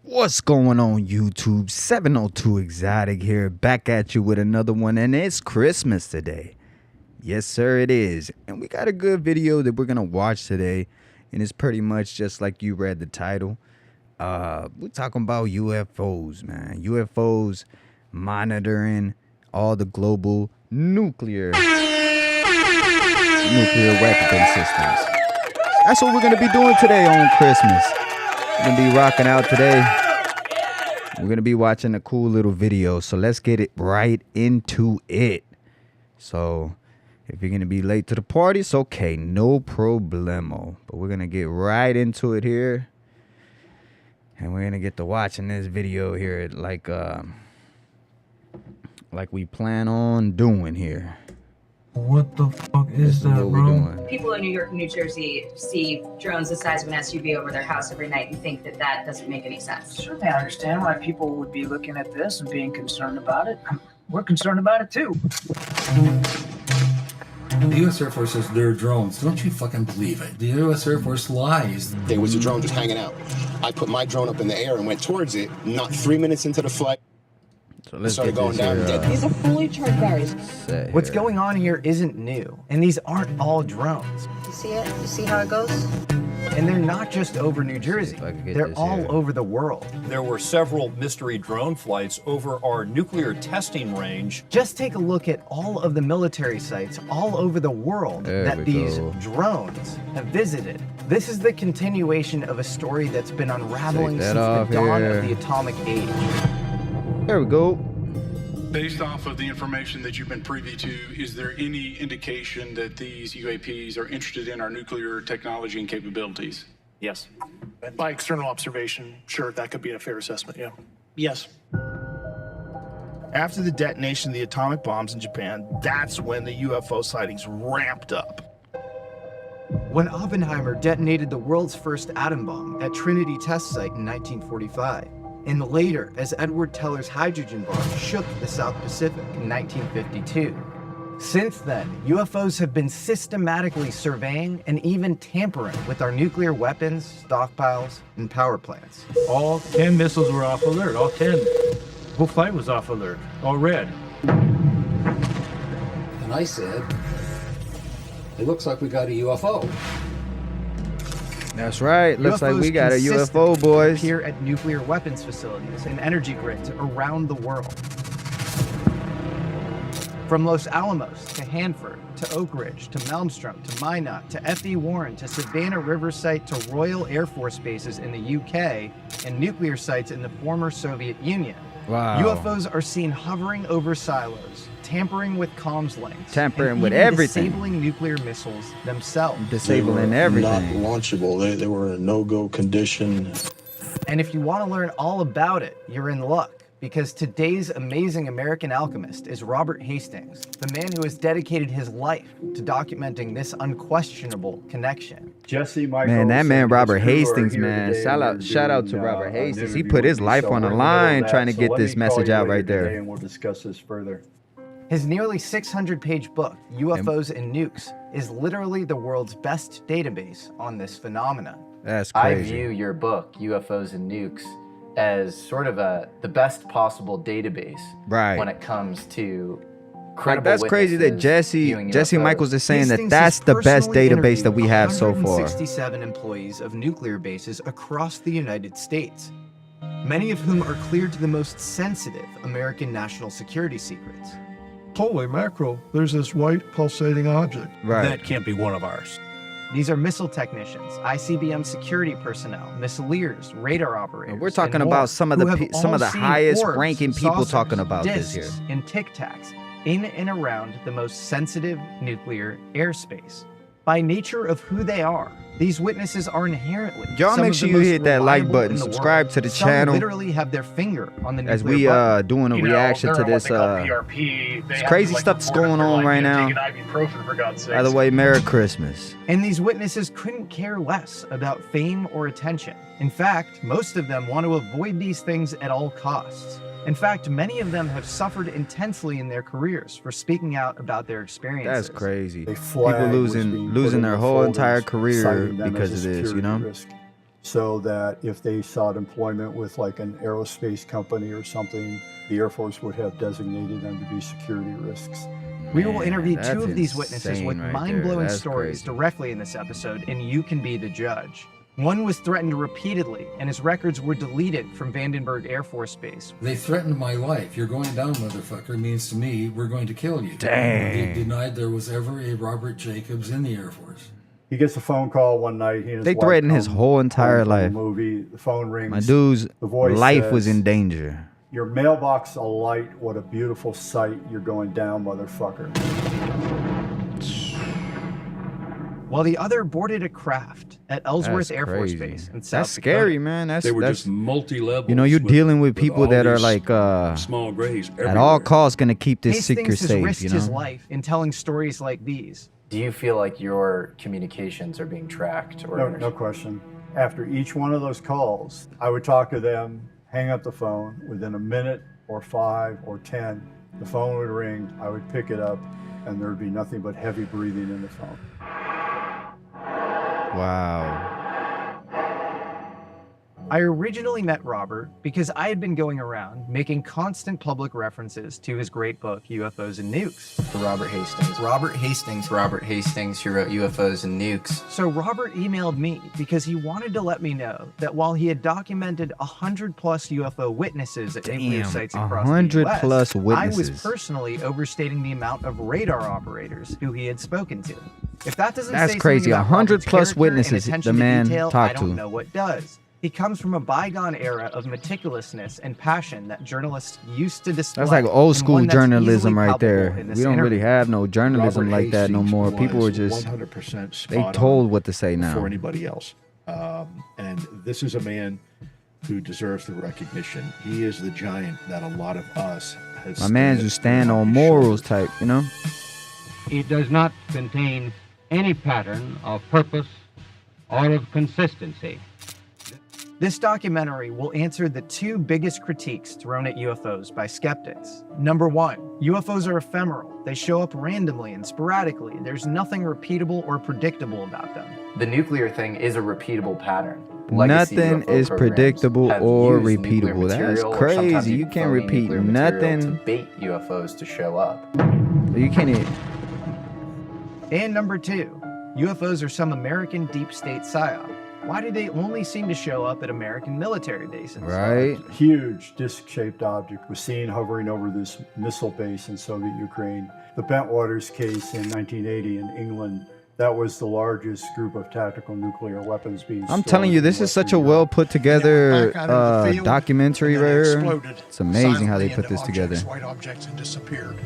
What's going on YouTube? 702 Exotic here, back at you with another one, and it's Christmas today. Yes sir, it is. And we got a good video that we're gonna watch today, and it's pretty much just like you read the title. We're talking about UFOs, man. UFOs monitoring all the global nuclear weapon systems. That's what we're gonna be doing today on Christmas. We're gonna be rocking out today. We're gonna be watching a cool little video, so let's get it right into it. So if you're gonna be late to the party, it's okay, no problemo. But we're gonna get right into it here, and we're gonna get to watching this video here like we plan on doing here. What the fuck is that, bro? People in New York and New Jersey see drones the size of an SUV over their house every night and think that that doesn't make any sense. Certainly, I understand why people would be looking at this and being concerned about it. We're concerned about it too. The U.S. Air Force says they're drones. Don't you fucking believe it? The U.S. Air Force lies. There was a drone just hanging out. I put my drone up in the air and went towards it. Not 3 minutes into the flight, So let's started get going this down here, dead. These are fully charged batteries. set What's here. going on here isn't new, and these aren't all drones. You see it? You see how it goes? And they're not just over New Jersey. If I can get They're this all here. over the world. There were several mystery drone flights over our nuclear testing range. Just take a look at all of the military sites all over the world There we that these go. drones have visited. This is the continuation of a story that's been unraveling Take since that off the dawn here. of the atomic age. There we go. Based off of the information that you've been privy to, is there any indication that these UAPs are interested in our nuclear technology and capabilities? Yes. By external observation, sure, that could be a fair assessment, yeah. Yes. After the detonation of the atomic bombs in Japan, that's when the UFO sightings ramped up. When Oppenheimer detonated the world's first atom bomb at Trinity Test Site in 1945, and later as Edward Teller's hydrogen bomb shook the South Pacific in 1952. Since then, UFOs have been systematically surveying and even tampering with our nuclear weapons, stockpiles, and power plants. All 10 missiles were off alert. All 10. Whole flight was off alert. All red. And I said, it looks like we got a UFO. That's right. Looks like we UFOs got a UFO, consistently boys. appear at nuclear weapons facilities and energy grids around the world. From Los Alamos to Hanford to Oak Ridge to Malmstrom to Minot to F.E. Warren to Savannah River Site to Royal Air Force bases in the UK and nuclear sites in the former Soviet Union. Wow. UFOs are seen hovering over silos, tampering with comms links, Tampering and with even everything. disabling nuclear missiles themselves. Disabling everything. Not launchable. They were in a no-go condition. And if you want to learn all about it, you're in luck, because today's amazing American alchemist is Robert Hastings, the man who has dedicated his life to documenting this unquestionable connection. Jesse Michale. Man, that man Robert Hastings, man. Shout out to Robert Hastings. He put his life on the line trying to get this message out right there. And we'll discuss this further. His nearly 600-page book, UFOs and Nukes, is literally the world's best database on this phenomenon. That's I crazy. view your book, UFOs and Nukes, as sort of the best possible database Right. when it comes to Like, credible that's crazy that witnesses viewing Jesse UFOs. Michaels is saying that Hastings that's has the best personally database that we interviewed have so far. 167 employees of nuclear bases across the United States, many of whom are cleared to the most sensitive American national security secrets. Holy mackerel, there's this white pulsating object. Right. That can't be one of ours. These are missile technicians, ICBM security personnel, missileers, radar operators. We're talking and about more, some of who the have some of the all seen highest orbs, ranking people saucers, talking about this here. discs, and tic tacs in and around the most sensitive nuclear airspace. By nature of who they are, these witnesses are inherently Y'all some make of sure the you most hit that like reliable button, in the subscribe world. to the Some channel. literally have their finger on the nuclear As we button. doing a reaction to this it's crazy stuff that's going on right now. By the way, Merry Christmas. And these witnesses couldn't care less about fame or attention. In fact, most of them want to avoid these things at all costs. In fact, many of them have suffered intensely in their careers for speaking out about their experiences. That's crazy. A People flag was being losing put their in whole folders, entire career citing them because as of a this, you security know? risk. so that if they sought employment with like an aerospace company or something, the Air Force would have designated them to be security risks. We will interview that's two of these witnesses with insane right mind-blowing there. That's stories crazy. directly in this episode, and you can be the judge. One was threatened repeatedly, and his records were deleted from Vandenberg Air Force Base. They threatened my life. You're going down, motherfucker, means to me, we're going to kill you. Dang. They denied there was ever a Robert Jacobs in the Air Force. He gets a phone call one night. He and his They wife threatened his come whole entire home from the life. movie. The phone rings. My dude's The voice life was says, in danger. "Your mailbox alight. What a beautiful sight. You're going down, motherfucker." While the other boarded a craft at Ellsworth That's Air Force crazy. Base in South That's scary, Dakota. man. They were That's just multi-level. you know, you're dealing with people that are like small grays at all costs gonna keep this Hastings secret has safe. risked You his know. life in telling stories like these. Do you feel like your communications are being tracked? Or No question. After each one of those calls, I would talk to them, hang up the phone. Within a minute or 5 or 10, the phone would ring. I would pick it up, and there would be nothing but heavy breathing in the phone. Wow. I originally met Robert because I had been going around making constant public references to his great book, UFOs and Nukes. For Robert Hastings. Robert Hastings, who wrote UFOs and Nukes. So Robert emailed me because he wanted to let me know that while he had documented 100+ UFO witnesses at nuclear sites across the 100 US, plus I was witnesses. personally overstating the amount of radar operators who he had spoken to. If that doesn't That's say crazy. something about 100 Robert's plus character and witnesses attention the to man detail, talked I don't to. know what does. He comes from a bygone era of meticulousness and passion that journalists used to display. That's like old and school one that's journalism easily right there. palpable in this We don't really interview. have no journalism Robert like that no Hastings more. People were was just 100% they spot told on what to say now. for anybody else. And this is a man who deserves the recognition. He is the giant that a lot of us has. My man's who stand on morals type, you know? It does not contain any pattern of purpose or of consistency. This documentary will answer the two biggest critiques thrown at UFOs by skeptics. Number one, UFOs are ephemeral. They show up randomly and sporadically. There's nothing repeatable or predictable about them. The nuclear thing is a repeatable pattern. Legacy Nothing UFO is programs predictable have or used nuclear repeatable. That's material or crazy. sometimes You even can't phony repeat nuclear material nothing. to bait UFOs to show up. You can't even. And number two, UFOs are some American deep state psyop. Why do they only seem to show up at American military bases? Right. A huge disc-shaped object was seen hovering over this missile base in Soviet Ukraine. The Bentwaters case in 1980 in England, that was the largest group of tactical nuclear weapons being I'm stored telling you, in this is Western such a Europe. well put together back out into the field, documentary and then right here. exploded It's amazing how they silently put into this together. objects, white objects, and disappeared.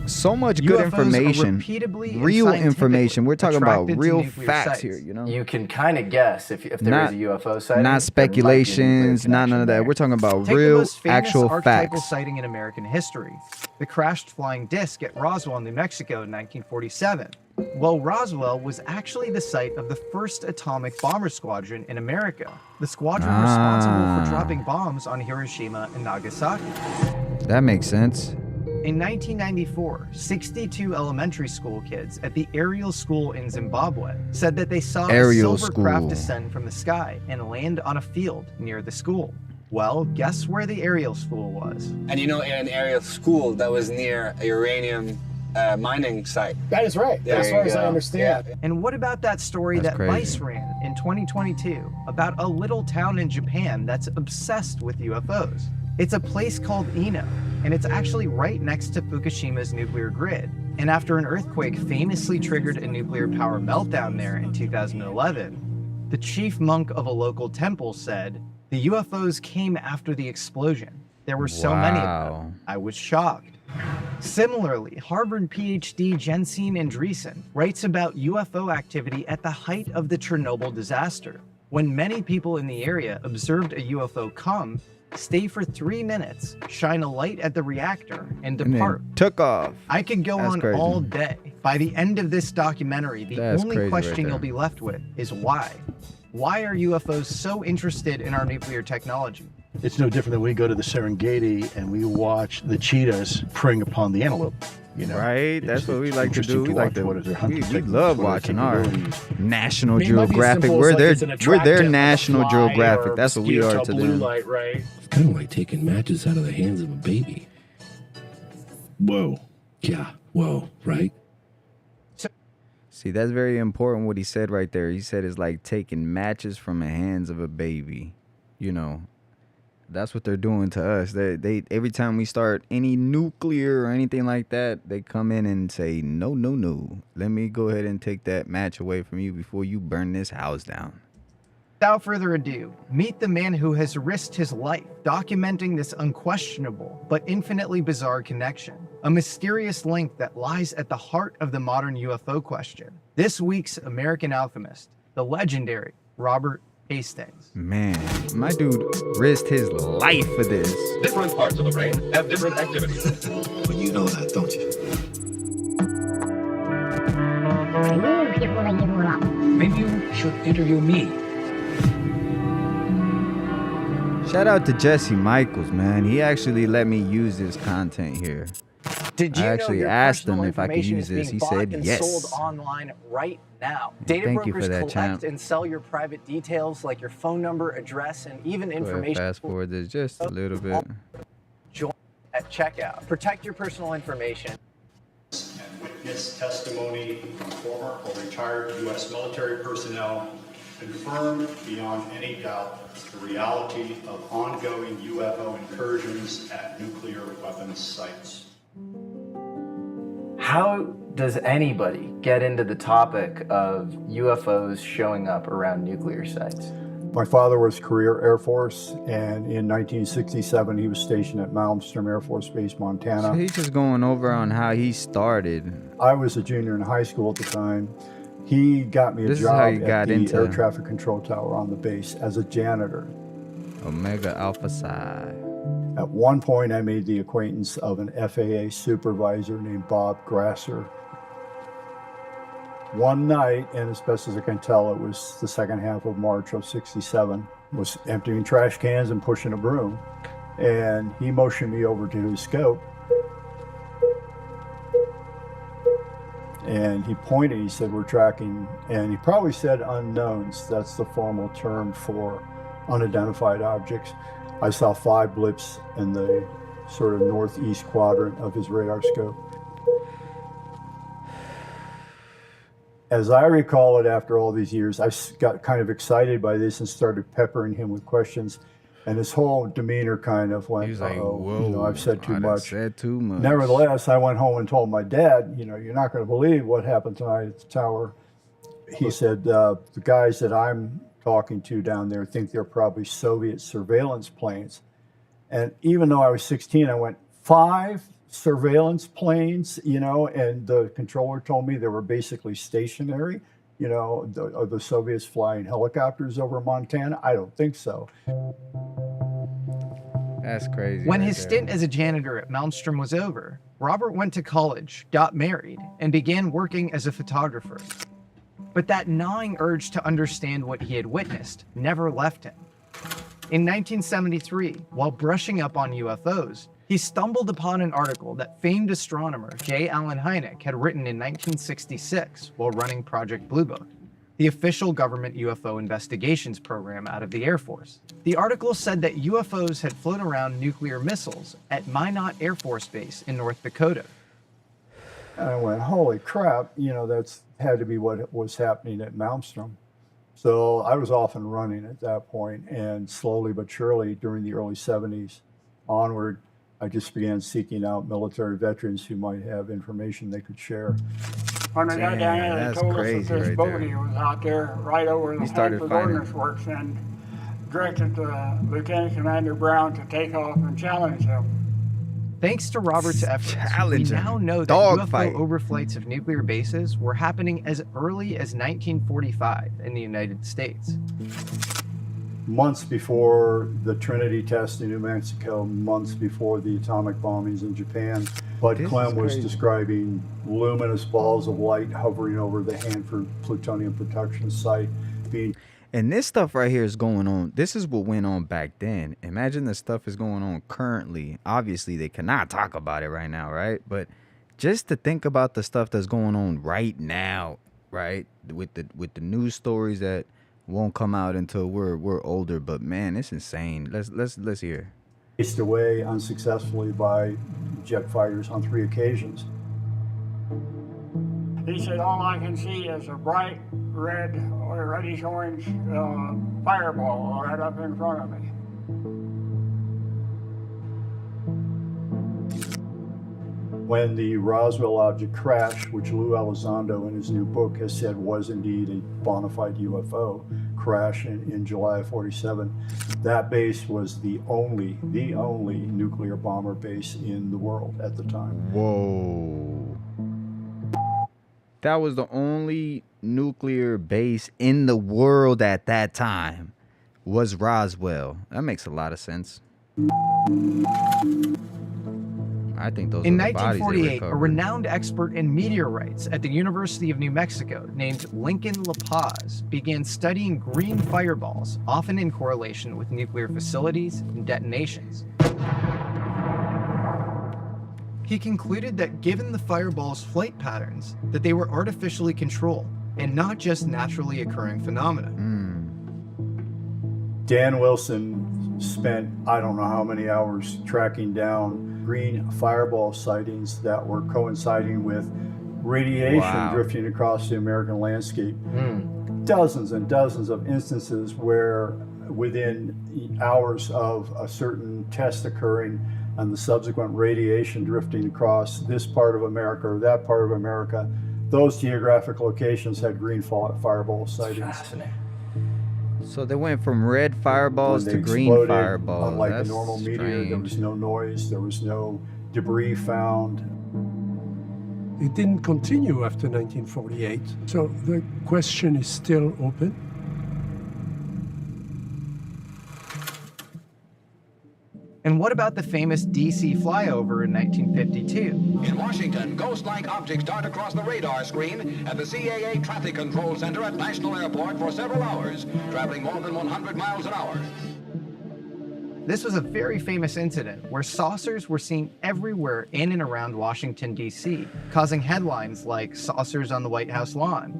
So much good UFOs are information, repeatably and real scientifically information. We're talking about attracted to real nuclear facts sites. here, you know? You can kind of guess if there is Not- a UFO sighting. Not there might be a speculations, nuclear not none of connection that. there. We're talking about Take the real, most famous actual archetypal facts. sighting in American history, the crashed flying disc at Roswell, New Mexico in 1947. Well, Roswell was actually the site of the first atomic bomber squadron in America, the squadron responsible for dropping bombs on Hiroshima and Nagasaki. That makes sense. In 1994, 62 elementary school kids at the Ariel School in Zimbabwe said that they saw Ariel a silver craft School. descend from the sky and land on a field near the school. Well, guess where the Ariel School was? And you know, in an area of school that was near a uranium mining site. That is right. There As you far as I go. understand. And what about that story That's that crazy. Vice ran in 2022 about a little town in Japan that's obsessed with UFOs? It's a place called Ino, and it's actually right next to Fukushima's nuclear grid. And after an earthquake famously triggered a nuclear power meltdown there in 2011, the chief monk of a local temple said, "The UFOs came after the explosion. There were so many of Wow. them. I was shocked." Similarly, Harvard PhD Jensine Andreessen writes about UFO activity at the height of the Chernobyl disaster, when many people in the area observed a UFO come, stay for 3 minutes, shine a light at the reactor, and And depart. then took off. I could go That's on crazy. all day. By the end of this documentary, the That's only crazy right question there. you'll be left with is why? Why are UFOs so interested in our nuclear technology? It's no different than we go to the Serengeti and we watch the cheetahs preying upon the antelope. You know, Right? That's what we like to do. We like to. What is their We hunting love techniques, what are watching their our capabilities. National I mean, it might be as Geographic. simple We're as, like, their it's an we're their attractant, like a National fly Geographic. or That's what we are mosquito to blue them. light, right? It's kind of like taking matches out of the hands of a baby. Whoa. Yeah, whoa, right? See, that's very important what he said right there. He said it's like taking matches from the hands of a baby. You know, that's what they're doing to us. They every time we start any nuclear or anything like that, they come in and say, no, no, no. Let me go ahead and take that match away from you before you burn this house down. Without further ado, meet the man who has risked his life documenting this unquestionable but infinitely bizarre connection, a mysterious link that lies at the heart of the modern UFO question. This week's American alchemist, the legendary Robert Hastings. Man, my dude risked his life for this. Different parts of the brain have different activities. But you know that, don't you? Maybe you should interview me. Shout out to Jesse Michale, man. He actually let me use this content here. Did you I know actually your asked him personal if I could information use is this. being He said bought and yes. sold online right now? Data Thank you brokers for that, collect champ. and sell your private details like your phone number, address, and even Go ahead, information. fast forward this just a little bit. Join at checkout. Protect your personal information. And witness testimony from former or retired U.S. military personnel confirmed beyond any doubt the reality of ongoing UFO incursions at nuclear weapons sites. How does anybody get into the topic of UFOs showing up around nuclear sites? My father was career Air Force, and in 1967 he was stationed at Malmstrom Air Force Base, Montana. So he's just going over on how he started. I was a junior in high school at the time. He got me a This is how job you got at the into air traffic control tower on the base as a janitor. Omega Alpha Psi. At one point, I made the acquaintance of an FAA supervisor named Bob Grasser. One night, and as best as I can tell, it was the second half of March of '67, was emptying trash cans and pushing a broom. And he motioned me over to his scope. And he pointed, he said, we're tracking, and he probably said unknowns. That's the formal term for unidentified objects. I saw 5 blips in the sort of northeast quadrant of his radar scope. As I recall it, after all these years, I got kind of excited by this and started peppering him with questions. And his whole demeanor kind of went, He's like, "Oh, whoa, you know, I've said too I done much." said too much. Nevertheless, I went home and told my dad, you know, you're not going to believe what happened tonight at the tower. He said, the guys that I'm talking to down there think they're probably Soviet surveillance planes. And even though I was 16, I went, 5 surveillance planes, you know, and the controller told me they were basically stationary. You know, are the Soviets flying helicopters over Montana? I don't think so. That's crazy. When right his there. stint as a janitor at Malmstrom was over, Robert went to college, got married, and began working as a photographer. But that gnawing urge to understand what he had witnessed never left him. In 1973, while brushing up on UFOs, he stumbled upon an article that famed astronomer J. Allen Hynek had written in 1966 while running Project Blue Book, the official government UFO investigations program out of the Air Force. The article said that UFOs had flown around nuclear missiles at Minot Air Force Base in North Dakota. And I went, holy crap, you know, that's had to be what was happening at Malmstrom. So I was off and running at that point, and slowly but surely during the early 70s onward, I just began seeking out military veterans who might have information they could share. When we got down there, they that's told us crazy that this right bogey there. was out there right over the He started Hanford fighting. Ordnance Works and directed Lieutenant Commander Brown to take off and challenge him. Thanks to Robert's efforts, we Challenge him. now know that Dog UFO fight. overflights of nuclear bases were happening as early as 1945 in the United States. Months before the Trinity test in New Mexico, months before the atomic bombings in Japan, Bud This Clem is was crazy. describing luminous balls of light hovering over the Hanford plutonium production site being. And this stuff right here is going on. This is what went on back then. Imagine the stuff is going on currently. Obviously, they cannot talk about it right now, right? But just to think about the stuff that's going on right now, right? With the news stories that won't come out until we're older. But man, it's insane. Let's hear. Chased away unsuccessfully by jet fighters on 3 occasions. He said, all I can see is a bright red or reddish-orange fireball right up in front of me. When the Roswell object crashed, which Lou Elizondo in his new book has said was indeed a bona fide UFO crash in July of 47, that base was the only nuclear bomber base in the world at the time. Whoa. That was the only nuclear base in the world at that time, was Roswell. That makes a lot of sense. I think those in are the bodies they 1948, a recovered. renowned expert in meteorites at the University of New Mexico named Lincoln La Paz began studying green fireballs, often in correlation with nuclear facilities and detonations. He concluded that given the fireball's flight patterns, that they were artificially controlled and not just naturally occurring phenomena. Dan Wilson spent I don't know how many hours tracking down green fireball sightings that were coinciding with radiation drifting across the American landscape. Dozens and dozens of instances where within hours of a certain test occurring and the subsequent radiation drifting across this part of America or that part of America, those geographic locations had green fireball sightings. So they went from red fireballs When to they green exploded, fireballs. Unlike That's a normal meteor, there was no noise, there was no debris found. It didn't continue after 1948, so the question is still open. And what about the famous DC flyover in 1952? In Washington, ghost-like objects dart across the radar screen at the CAA Traffic Control Center at National Airport for several hours, traveling more than 100 miles an hour. This was a very famous incident where saucers were seen everywhere in and around Washington, D.C., causing headlines like "Saucers on the White House Lawn."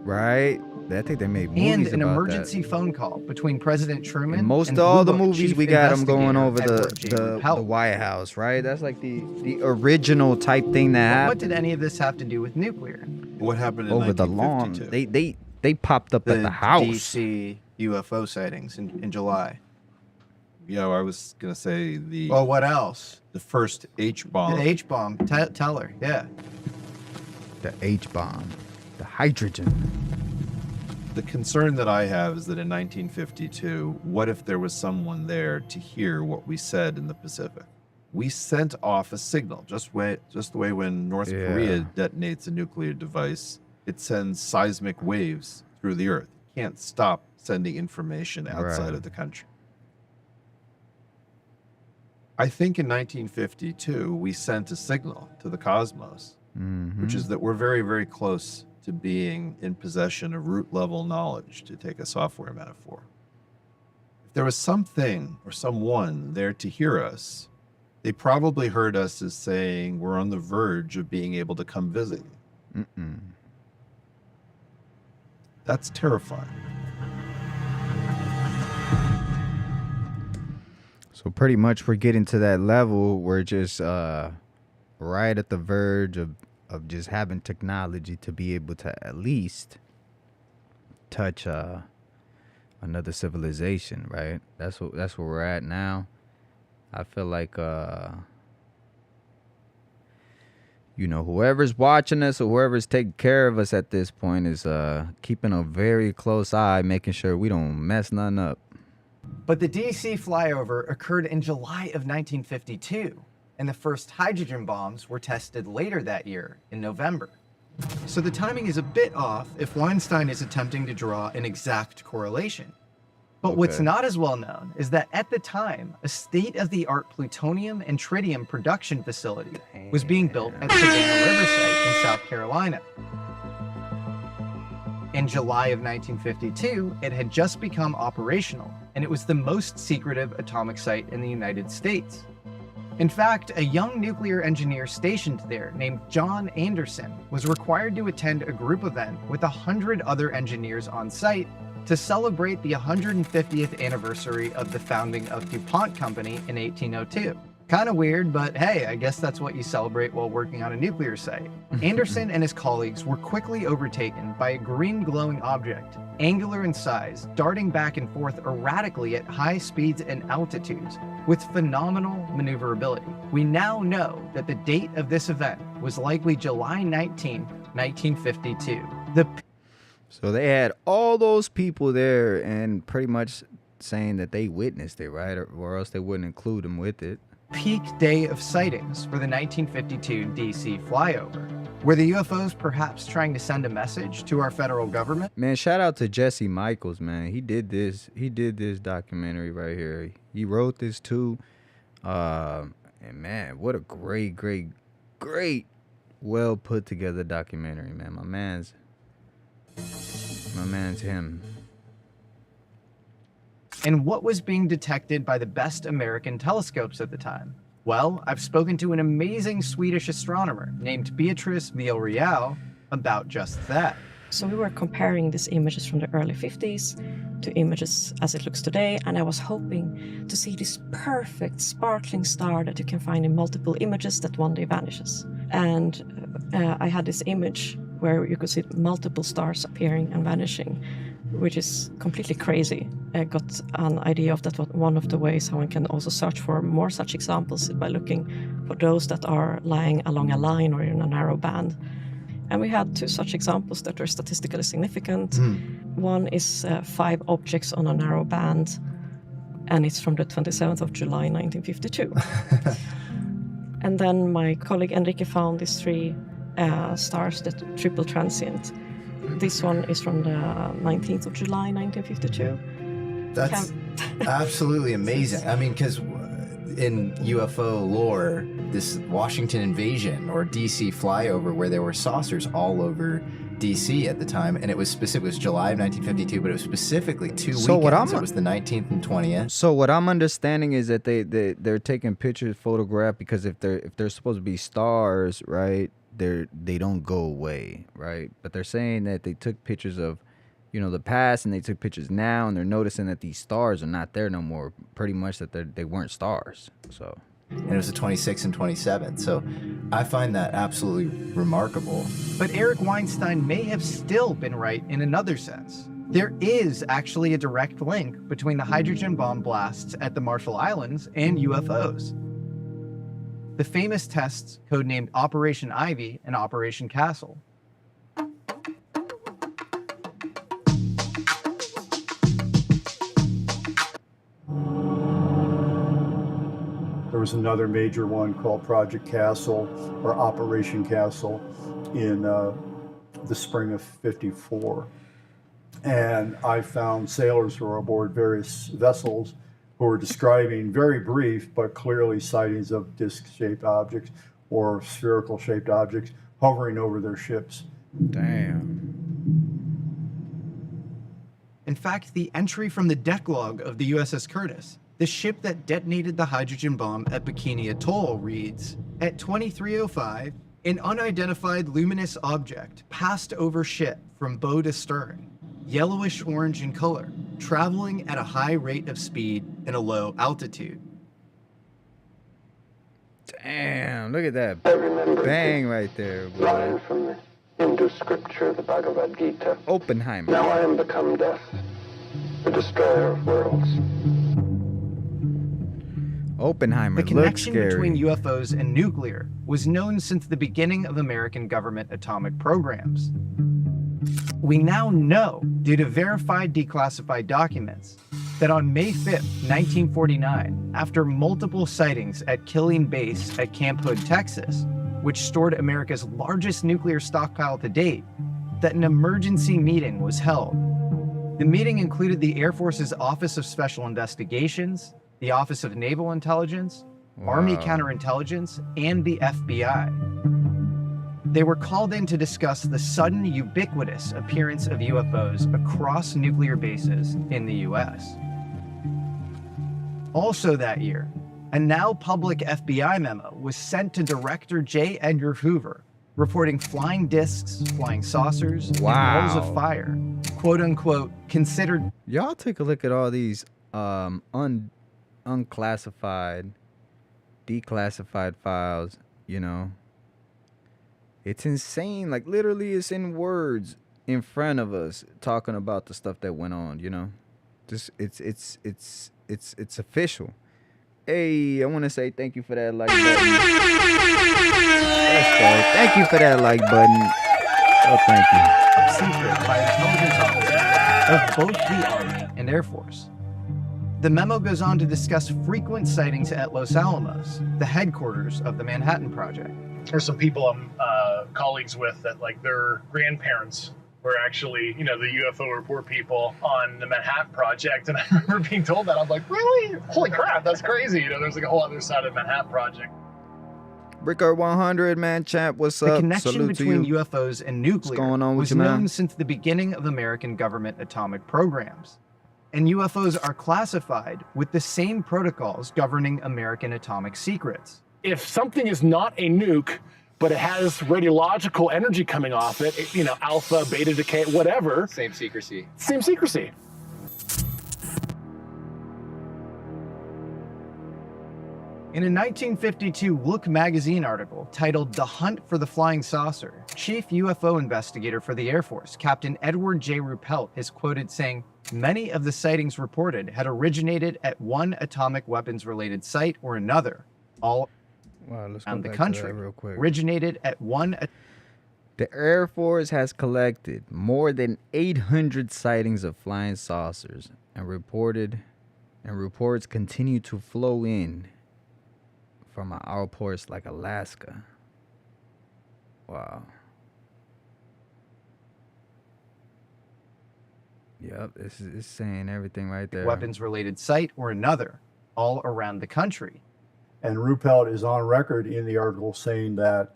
Right? I think they made movies And about an that. emergency phone call between President Truman In most and of all the Blue Book movies, Chief we got them going Investigator over Edward J. the Rappel. White House, right? That's like the original type thing that But happened. what did any of this have to do with nuclear? What happened in Over the lawn. 1952? They popped up at the house. DC UFO sightings in July. Yeah, I was gonna say the. Well, what else? The first H-bomb. The H-bomb. Tell her. Yeah. The H-bomb. The hydrogen. The concern that I have is that in 1952, what if there was someone there to hear what we said in the Pacific? We sent off a signal, just the way when North Korea detonates a nuclear device, it sends seismic waves through the earth. You can't stop sending information outside of the country. I think in 1952, we sent a signal to the cosmos, which is that we're very, very close to being in possession of root level knowledge, to take a software metaphor. If there was something or someone there to hear us, they probably heard us as saying we're on the verge of being able to come visit you. That's terrifying. So pretty much we're getting to that level. We're just right at the verge of just having technology to be able to at least touch another civilization, right? That's where we're at now. I feel like whoever's watching us or whoever's taking care of us at this point is keeping a very close eye, making sure we don't mess nothing up. But the DC flyover occurred in July of 1952, and the first hydrogen bombs were tested later that year in November. So the timing is a bit off if Weinstein is attempting to draw an exact correlation. But what's not as well known is that at the time, a state-of-the-art plutonium and tritium production facility was being built at Savannah River site in South Carolina. In July of 1952, it had just become operational, and it was the most secretive atomic site in the United States. In fact, a young nuclear engineer stationed there named John Anderson was required to attend a group event with 100 other engineers on site to celebrate the 150th anniversary of the founding of DuPont Company in 1802. Kind of weird, but hey, I guess that's what you celebrate while working on a nuclear site. Anderson and his colleagues were quickly overtaken by a green glowing object, angular in size, darting back and forth erratically at high speeds and altitudes with phenomenal maneuverability. We now know that the date of this event was likely July 19, 1952. So they had all those people there and pretty much saying that they witnessed it, right? Or else they wouldn't include them with it. Peak day of sightings for the 1952 DC flyover. Were the UFOs perhaps trying to send a message to our federal government? Man, shout out to Jesse Michale, man. He did this documentary right here. He wrote this too. And man, what a great, well put together documentary, man. My man's him. And what was being detected by the best American telescopes at the time? Well, I've spoken to an amazing Swedish astronomer named Beatrice Villarreal about just that. So we were comparing these images from the early 50s to images as it looks today, and I was hoping to see this perfect sparkling star that you can find in multiple images that one day vanishes. And I had this image where you could see multiple stars appearing and vanishing, which is completely crazy. I got an idea of that one of the ways how one can also search for more such examples by looking for those that are lying along a line or in a narrow band. And we had two such examples that were statistically significant. One is 5 objects on a narrow band, and it's from the 27th of July, 1952. And then my colleague Enrique found these 3 stars that triple transient. This one is from the 19th of July, 1952. That's absolutely amazing. I mean, because in UFO lore, this Washington invasion or DC flyover where there were saucers all over DC at the time, and it was July of 1952, but it was specifically 2 weekends. It was the 19th and 20th. So what I'm understanding is that they're taking pictures, photograph, because if they're supposed to be stars, right? They don't go away, right? But they're saying that they took pictures of, the past, and they took pictures now, and they're noticing that these stars are not there no more. Pretty much that they weren't stars. So, and it was the 26th and 27th. So, I find that absolutely remarkable. But Eric Weinstein may have still been right in another sense. There is actually a direct link between the hydrogen bomb blasts at the Marshall Islands and UFOs. The famous tests, codenamed Operation Ivy and Operation Castle. There was another major one called Project Castle or Operation Castle in the spring of '54. And I found sailors who were aboard various vessels who were describing very brief but clearly sightings of disc-shaped objects or spherical-shaped objects hovering over their ships. Damn. In fact, the entry from the deck log of the USS Curtis, the ship that detonated the hydrogen bomb at Bikini Atoll, reads, at 23:05, an unidentified luminous object passed over ship from bow to stern, yellowish orange in color, traveling at a high rate of speed and a low altitude. Damn, look at that bang right there, boy. Rise from the Hindu scripture, the Bhagavad Gita. Oppenheimer. Now I am become death, the destroyer of worlds. Oppenheimer. The connection between UFOs and nuclear was known since the beginning of American government atomic programs. We now know, due to verified declassified documents, that on May 5th, 1949, after multiple sightings at Killeen Base at Camp Hood, Texas, which stored America's largest nuclear stockpile to date, that an emergency meeting was held. The meeting included the Air Force's Office of Special Investigations, the Office of Naval Intelligence, Army Counterintelligence, and the FBI. They were called in to discuss the sudden, ubiquitous appearance of UFOs across nuclear bases in the US. Also that year, A now public FBI memo was sent to Director J. Edgar Hoover, reporting flying discs, flying saucers, and balls of fire, quote unquote, considered. Y'all take a look at all these unclassified, declassified files, you know. It's insane. Like, literally, it's in words in front of us talking about the stuff that went on, you know. Just it's official. Hey, I want to say thank you for that like button. Let's go. Thank you for that like button. Oh, thank you. Secret by intelligence officers of both the Army and Air Force. The memo goes on to discuss frequent sightings at Los Alamos, the headquarters of the Manhattan Project. There's some people I'm colleagues with that, like, their grandparents were actually, you know, the UFO report people on the Manhattan Project. And I remember being told that. I'm like, really? Holy crap, that's crazy. You know, there's like a whole other side of the Manhattan Project. Bricker 100, man, champ, what's up? The connection Salute between to you. UFOs and nuclear What's going on with was you, man? known since the beginning of American government atomic programs. And UFOs are classified with the same protocols governing American atomic secrets. If something is not a nuke, but it has radiological energy coming off it, you know, alpha, beta decay, whatever. Same secrecy. Same secrecy. In a 1952 Look magazine article titled The Hunt for the Flying Saucer, Chief UFO Investigator for the Air Force, Captain Edward J. Ruppelt, is quoted saying, many of the sightings reported had originated at one atomic weapons-related site or another, all around the country. Real quick. Originated at one. The Air Force has collected more than 800 sightings of flying saucers, and reports continue to flow in from outports like Alaska. Wow. Yep, it's saying everything right there. Weapons-related site or another, all around the country. And Ruppelt is on record in the article saying that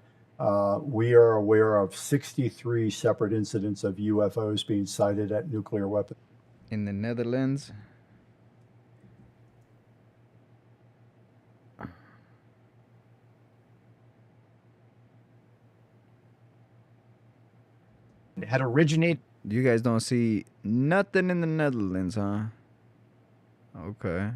we are aware of 63 separate incidents of UFOs being sighted at nuclear weapons. In the Netherlands? It had originated. You guys don't see nothing in the Netherlands, huh? Okay.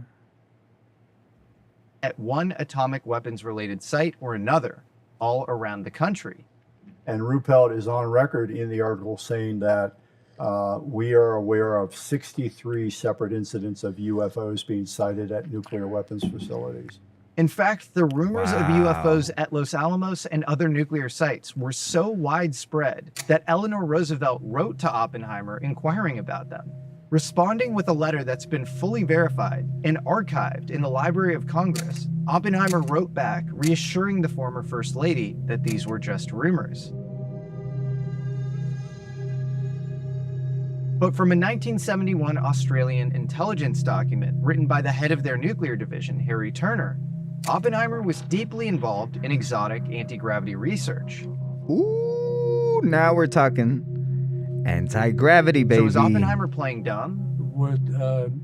At one atomic weapons-related site or another, all around the country. And Ruppelt is on record in the article saying that we are aware of 63 separate incidents of UFOs being sighted at nuclear weapons facilities. In fact, the rumors of UFOs at Los Alamos and other nuclear sites were so widespread that Eleanor Roosevelt wrote to Oppenheimer inquiring about them. Responding with a letter that's been fully verified and archived in the Library of Congress, Oppenheimer wrote back reassuring the former First Lady that these were just rumors. But from a 1971 Australian intelligence document written by the head of their nuclear division, Harry Turner, Oppenheimer was deeply involved in exotic anti-gravity research. Ooh, now we're talking anti-gravity, baby. So was Oppenheimer playing dumb? Would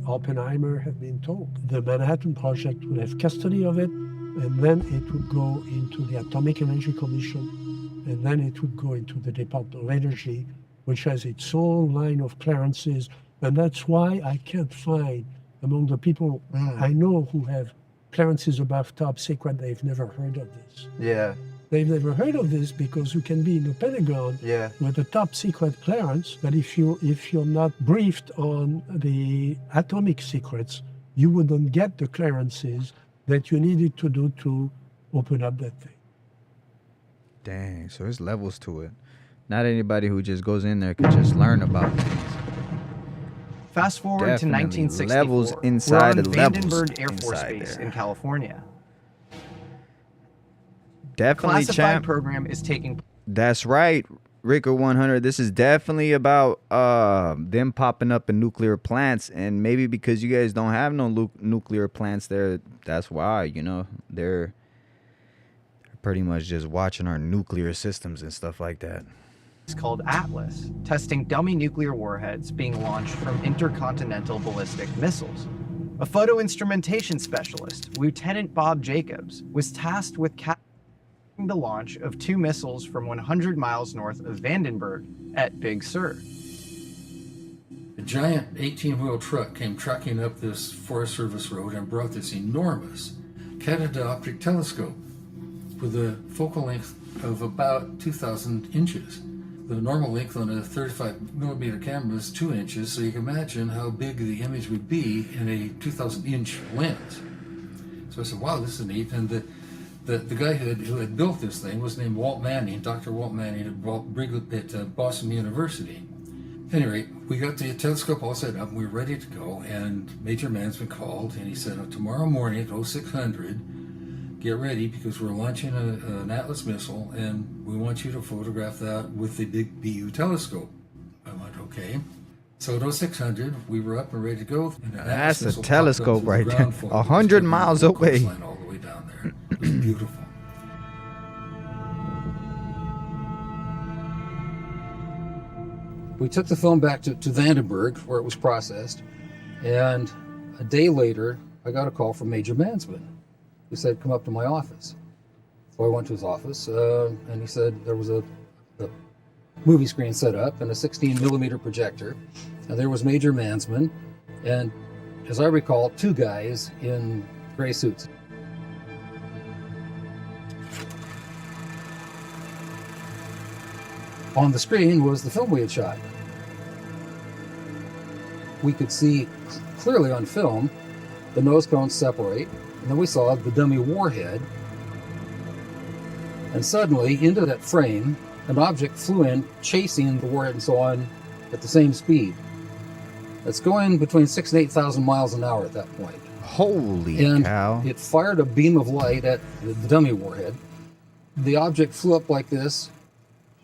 Oppenheimer have been told the Manhattan Project would have custody of it, and then it would go into the Atomic Energy Commission, and then it would go into the Department of Energy, which has its own line of clearances. And that's why I can't find among the people I know who have clearances above top secret, they've never heard of this. Yeah. They've never heard of this because you can be in the Pentagon with a top secret clearance, but if you're not briefed on the atomic secrets, you wouldn't get the clearances that you needed to do to open up that thing. Dang, so there's levels to it. Not anybody who just goes in there can just learn about things. Fast forward to Definitely 1964. levels inside we're on the levels Vandenberg Air Force inside Base there. in California. Definitely, Classified champ. program is taking. That's right, Ricker 100. This is definitely about them popping up in nuclear plants, and maybe because you guys don't have no nuclear plants there, that's why, you know, they're pretty much just watching our nuclear systems and stuff like that. It's called Atlas, testing dummy nuclear warheads being launched from intercontinental ballistic missiles. A photo instrumentation specialist, Lieutenant Bob Jacobs, was tasked with the launch of 2 missiles from 100 miles north of Vandenberg at Big Sur. A giant 18-wheel truck came trucking up this Forest Service road and brought this enormous catadioptric telescope with a focal length of about 2,000 inches. The normal length on a 35mm camera is 2 inches, so you can imagine how big the image would be in a 2,000-inch lens. So I said, wow, this is neat. And the guy who had built this thing was named Walt Manning, Dr. Walt Manning at Boston University. Anyway, we got the telescope all set up, and we were ready to go, and Major Mansman called, and he said, tomorrow morning at 0600, get ready, because we're launching an Atlas missile, and we want you to photograph that with the big BU telescope. I went, okay. So at 0600, we were up and ready to go. And that's a telescope right there, 100 miles away. All the way down there. It was beautiful. We took the film back to Vandenberg, where it was processed, and a day later, I got a call from Major Mansman, who said, come up to my office. So I went to his office, and he said there was a movie screen set up and a 16mm projector, and there was Major Mansman, and as I recall, 2 guys in gray suits. On the screen was the film we had shot. We could see clearly on film the nose cones separate, and then we saw the dummy warhead. And suddenly, into that frame, an object flew in, chasing the warhead and so on at the same speed. It's going between 6,000 and 8,000 miles an hour at that point. Holy cow. It fired a beam of light at the dummy warhead. The object flew up like this,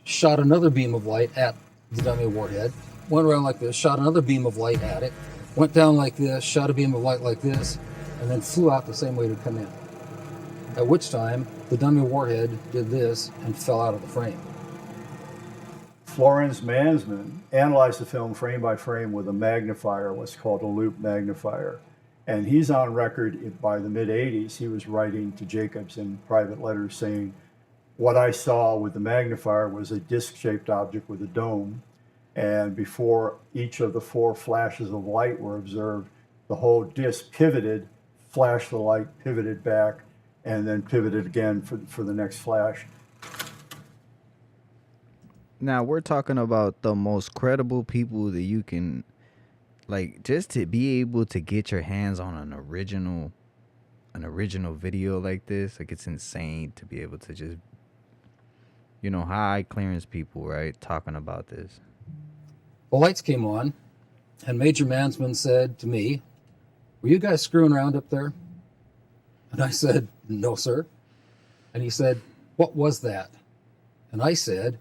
shot another beam of light at the dummy warhead, went around like this, shot another beam of light at it, went down like this, shot a beam of light like this, and then flew out the same way it had come in. At which time, the dummy warhead did this and fell out of the frame. Florence Mansman analyzed the film frame by frame with a magnifier, what's called a loop magnifier. And he's on record by the mid-'80s, he was writing to Jacobs in private letters saying, what I saw with the magnifier was a disc-shaped object with a dome. And before each of the 4 flashes of light were observed, the whole disc pivoted, flashed the light, pivoted back, and then pivoted again for the next flash. Now, we're talking about the most credible people that you can, like, just to be able to get your hands on an original video like this. Like, it's insane to be able to just, high clearance people, right, talking about this. The lights came on, and Major Mansman said to me, were you guys screwing around up there? And I said, no, sir. And he said, what was that? And I said,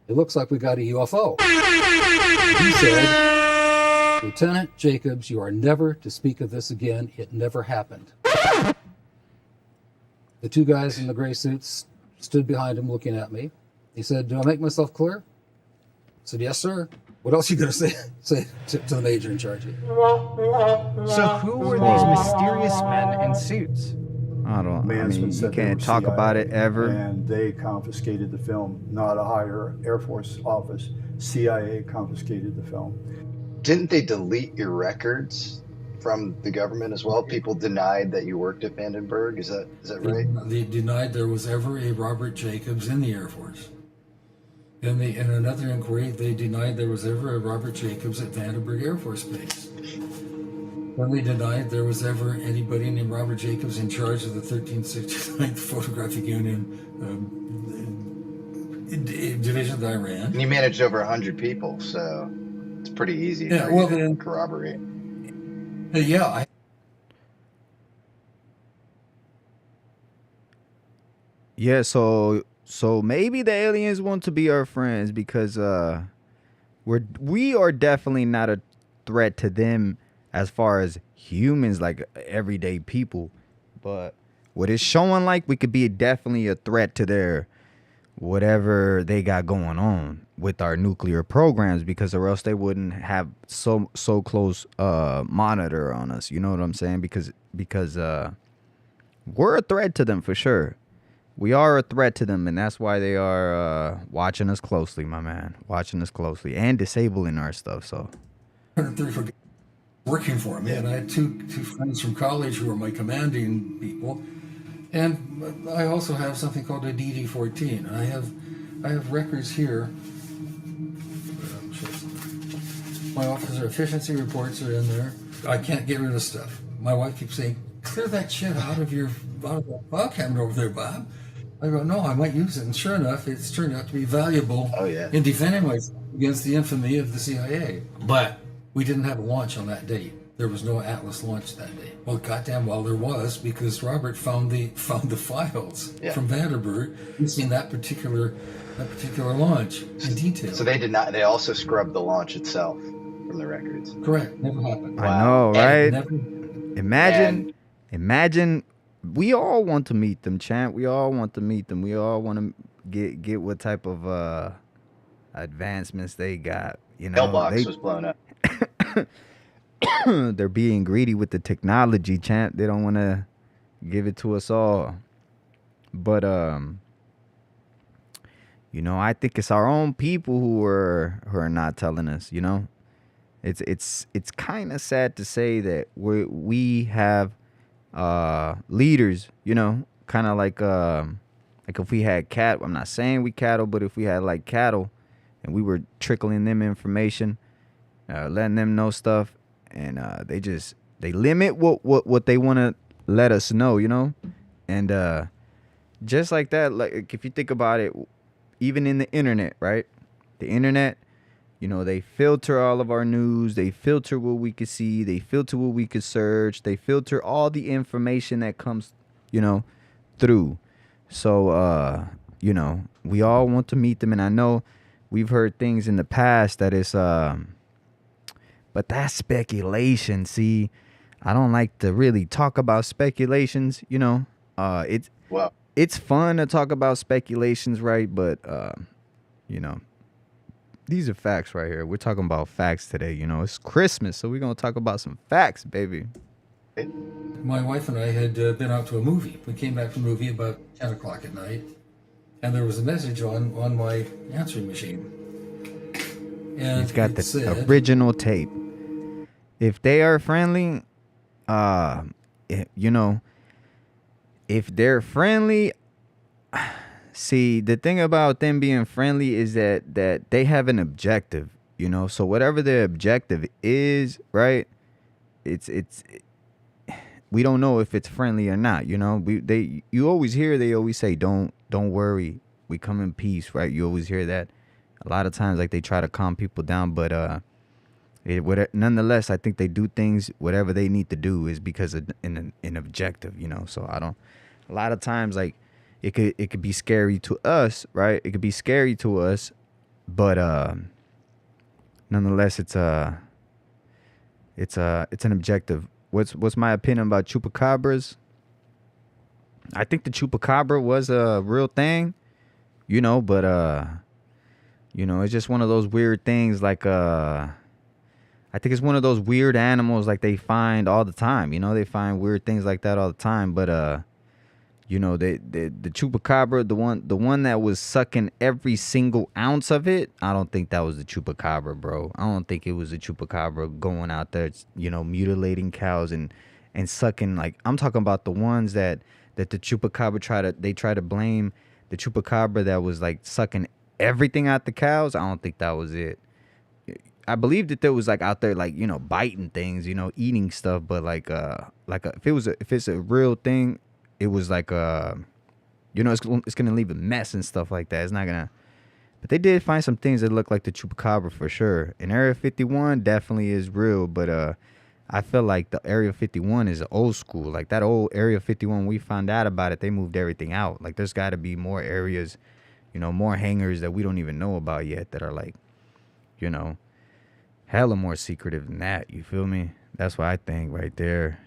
it looks like we got a UFO. And he said, Lieutenant Jacobs, you are never to speak of this again. It never happened. The 2 guys in the gray suits stood behind him looking at me. He said, do I make myself clear? I said, yes, sir. What else are you going to say to the major in charge of you? So who were these mysterious men in suits? You can't talk about it ever. And they confiscated the film, not a higher Air Force office. CIA confiscated the film. Didn't they delete your records from the government as well? People denied that you worked at Vandenberg. Is that right? They denied there was ever a Robert Jacobs in the Air Force. And in another inquiry, they denied there was ever a Robert Jacobs at Vandenberg Air Force Base. When they denied there was ever anybody named Robert Jacobs in charge of the 1369th Photographic Union division that I ran. And you managed over 100 people, so it's pretty easy to corroborate. Yeah. Yeah, so maybe the aliens want to be our friends because we are definitely not a threat to them as far as humans, like everyday people. But what it's showing like we could be definitely a threat to their whatever they got going on. with our nuclear programs, because or else they wouldn't have so close monitor on us. You know what I'm saying? Because we're a threat to them for sure. We are a threat to them, and that's why they are watching us closely, my man. Watching us closely and disabling our stuff. So 103 for working for me, and I had two friends from college who were my commanding people, and I also have something called a DD-14. I have records here. My officer efficiency reports are in there. I can't get rid of stuff. My wife keeps saying, "Clear that shit out of the file cabinet over there, Bob." I go, "No, I might use it." And sure enough, it's turned out to be valuable in defending myself against the infamy of the CIA. But we didn't have a launch on that date. There was no Atlas launch that day. Well, goddamn well there was, because Robert found the files from Vandenberg using that particular launch in detail. So they did not. They also scrubbed the launch itself from the records. Correct. Never happened. I know, right? Imagine. We all want to meet them, champ. We all want to meet them. We all want to get what type of advancements they got. You know, Mailbox was blown up. They're being greedy with the technology, champ. They don't want to give it to us all. But you know, I think it's our own people who are not telling us. You know, it's kind of sad to say that we have leaders. You know, kind of like if we had cattle. I'm not saying we cattle, but if we had like cattle, and we were trickling them information, letting them know stuff. And they limit what they want to let us know, you know? And just like that, like if you think about it, even in the internet, right? The internet, you know, they filter all of our news. They filter what we could see. They filter what we could search. They filter all the information that comes, you know, through. So, you know, we all want to meet them. And I know we've heard things in the past that is... But that's speculation. See, I don't like to really talk about speculations. You know, it's fun to talk about speculations, right? But you know, these are facts right here. We're talking about facts today. You know, it's Christmas, so we're gonna talk about some facts, baby. My wife and I had been out to a movie. We came back from the movie about 10 o'clock at night, and there was a message on my answering machine. And he's got the original tape. If they are friendly, you know, if they're friendly, see, the thing about them being friendly is that they have an objective, you know. So whatever their objective is, right? We don't know if it's friendly or not, you know. You always hear they always say don't worry, we come in peace, right? You always hear that. A lot of times, like, they try to calm people down, but nonetheless, I think they do things, whatever they need to do is because of an objective, you know. So a lot of times, like, it could be scary to us, right? It could be scary to us, but nonetheless, it's an objective. What's my opinion about chupacabras? I think the chupacabra was a real thing, you know, but you know, it's just one of those weird things, like I think it's one of those weird animals like they find all the time. You know, they find weird things like that all the time. But you know, the chupacabra, the one that was sucking every single ounce of it, I don't think that was the chupacabra, bro. I don't think it was the chupacabra going out there, you know, mutilating cows and sucking. Like, I'm talking about the ones that the chupacabra try to blame the chupacabra that was like sucking everything out the cows. I don't think that was it. I believe that there was like out there, like, you know, biting things, you know, eating stuff, but if it's a real thing, it was like you know, it's gonna leave a mess and stuff like that. It's not gonna. But they did find some things that look like the chupacabra for sure. And Area 51 definitely is real, but I feel like the Area 51 is old school. Like that old Area 51, we found out about it, they moved everything out. Like there's got to be more areas, you know, more hangars that we don't even know about yet that are like, you know, hella more secretive than that. You feel me? That's what I think right there.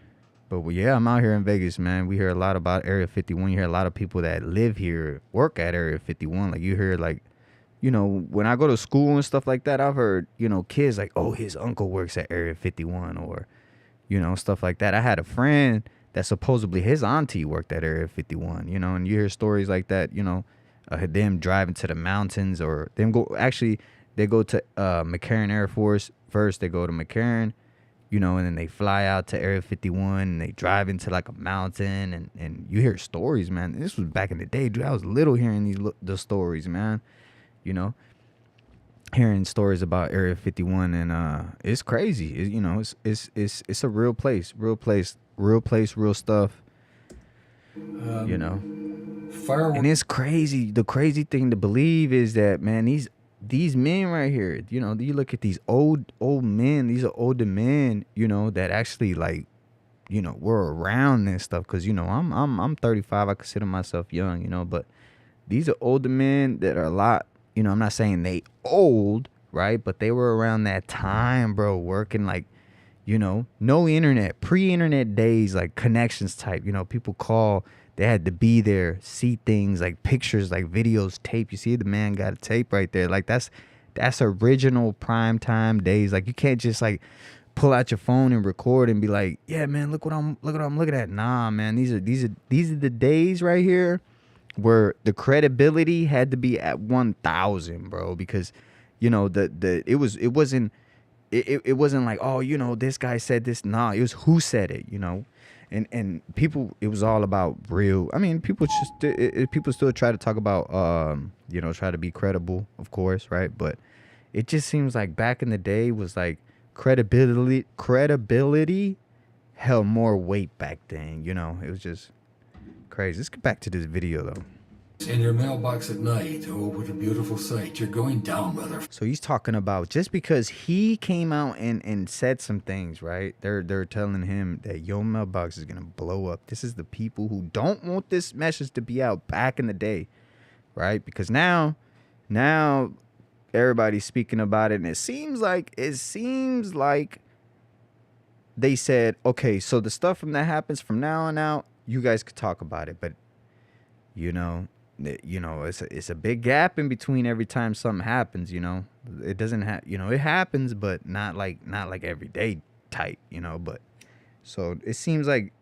But well, yeah, I'm out here in Vegas, man. We hear a lot about Area 51. You hear a lot of people that live here work at Area 51. Like you hear like you know, when I go to school and stuff like that, I've heard, you know, kids like, oh, his uncle works at Area 51 or, you know, stuff like that. I had a friend that supposedly his auntie worked at Area 51, you know, and you hear stories like that, you know, them driving to the mountains or them they go to McCarran Air Force first. They go to McCarran, you know, and then they fly out to Area 51 and they drive into like a mountain and you hear stories, man. This was back in the day, dude. I was little hearing the stories, man. You know, hearing stories about Area 51 and it's crazy. You know, it's a real place, real stuff. You know, fireworks. And it's crazy. The crazy thing to believe is that, man, these men right here, you know, you look at these old men. These are older men, you know, that actually like, you know, were around this stuff. Cause you know, I'm 35. I consider myself young, you know, but these are older men that are a lot. You know, I'm not saying they old, right? But they were around that time, bro, working like, you know, no internet, pre-internet days, like connections type. You know, people call, they had to be there, see things like pictures, like videos, tape. You see the man got a tape right there. Like that's original prime time days. Like you can't just like pull out your phone and record and be like, yeah, man, look what I'm looking at. Nah, man, these are the days right here where the credibility had to be at 1,000, bro, because you know it wasn't like, oh, you know, this guy said this. Nah, it was who said it, you know, and people, it was all about real. I mean, people still try to talk about you know, try to be credible, of course, right? But it just seems like back in the day was like credibility held more weight back then, you know. It was just crazy. Let's get back to this video though. In your mailbox at night, oh, what a beautiful sight. You're going down, brother. So he's talking about just because he came out and said some things, right? They're telling him that your mailbox is gonna blow up. This is the people who don't want this message to be out back in the day, right? Because now everybody's speaking about it, and it seems like they said, okay, so the stuff that happens from now on out, you guys could talk about it, but you know, it's a big gap in between every time something happens. You know, it doesn't have, you know, it happens, but not like every day type. You know, but so it seems like,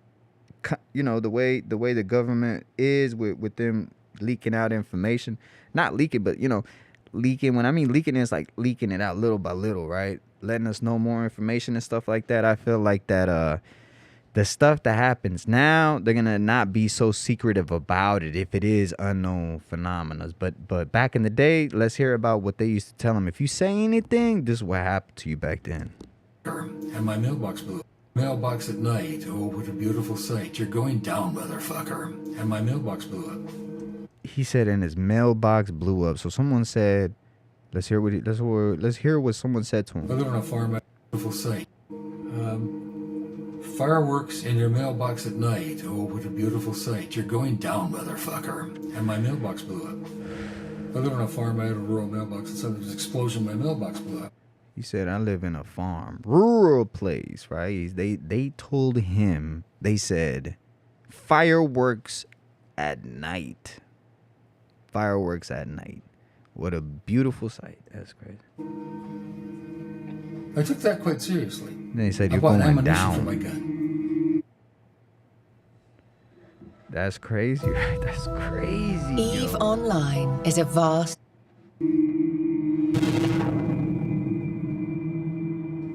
you know, the way the government is with them leaking out information, not leaking, but you know, leaking. When I mean leaking, it's like leaking it out little by little, right? Letting us know more information and stuff like that. I feel like that the stuff that happens now, they're gonna not be so secretive about it if it is unknown phenomena. But back in the day, let's hear about what they used to tell them. If you say anything, this is what happened to you back then. And my mailbox blew up. Mailbox at night, oh, what a beautiful sight. You're going down, motherfucker. And my mailbox blew up. He said, and his mailbox blew up. So someone said, let's hear what someone said to him. I live on a farm, a beautiful sight. Fireworks in your mailbox at night. Oh, what a beautiful sight. You're going down, motherfucker. And my mailbox blew up. I live on a farm. I had a rural mailbox, and suddenly there was an explosion. My mailbox blew up. He said, I live in a farm, rural place, right? They told him, they said, fireworks at night. Fireworks at night. What a beautiful sight. That's crazy. I took that quite seriously. Then he said, I you're bought going ammunition down. for my gun. That's crazy, right? That's crazy. EVE Online is a vast...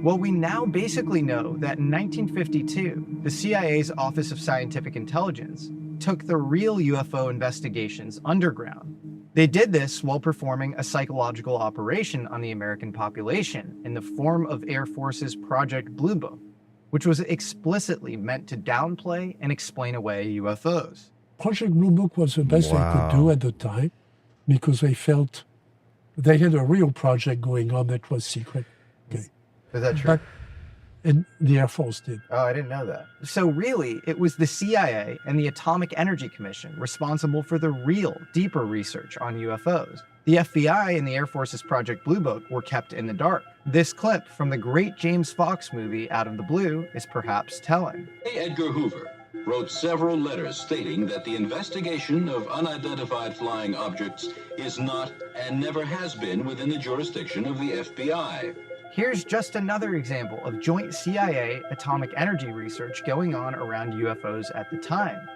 Well, we now basically know that in 1952, the CIA's Office of Scientific Intelligence took the real UFO investigations underground. They did this while performing a psychological operation on the American population in the form of Air Force's Project Blue Book, which was explicitly meant to downplay and explain away UFOs. Project Blue Book was the best they could do at the time because they felt they had a real project going on that was secret. Okay. Is that true? And the Air Force did. Oh, I didn't know that. So really, it was the CIA and the Atomic Energy Commission responsible for the real, deeper research on UFOs. The FBI and the Air Force's Project Blue Book were kept in the dark. This clip from the great James Fox movie, Out of the Blue, is perhaps telling. Hey, Edgar Hoover. wrote several letters stating that the investigation of unidentified flying objects is not and never has been within the jurisdiction of the FBI. Here's just another example of joint CIA atomic energy research going on around UFOs at the time.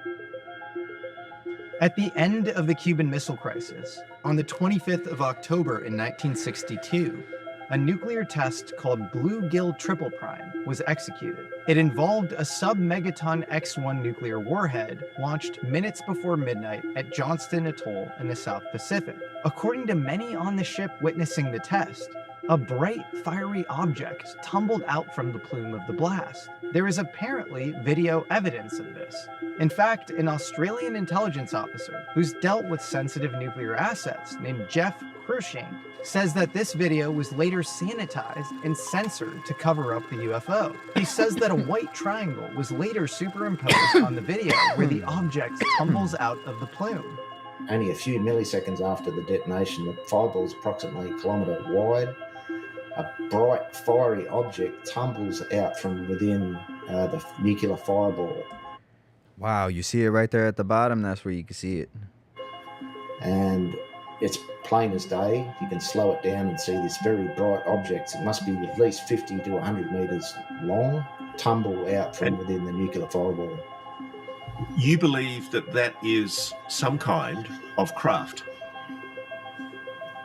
At the end of the Cuban Missile Crisis, on the 25th of October in 1962, a nuclear test called Bluegill Triple Prime was executed. It involved a sub-megaton X-1 nuclear warhead launched minutes before midnight at Johnston Atoll in the South Pacific. According to many on the ship witnessing the test, a bright, fiery object tumbled out from the plume of the blast. There is apparently video evidence of this. In fact, an Australian intelligence officer who's dealt with sensitive nuclear assets named Jeff Cruikshank says that this video was later sanitized and censored to cover up the UFO. He says that a white triangle was later superimposed on the video where the object tumbles out of the plume. Only a few milliseconds after the detonation, the fireball is approximately a kilometre wide. A bright, fiery object tumbles out from within the nuclear fireball. Wow, you see it right there at the bottom? That's where you can see it. And it's plain as day. You can slow it down and see this very bright object. It must be at least 50 to 100 metres long, tumble out from within the nuclear fireball. You believe that that is some kind of craft?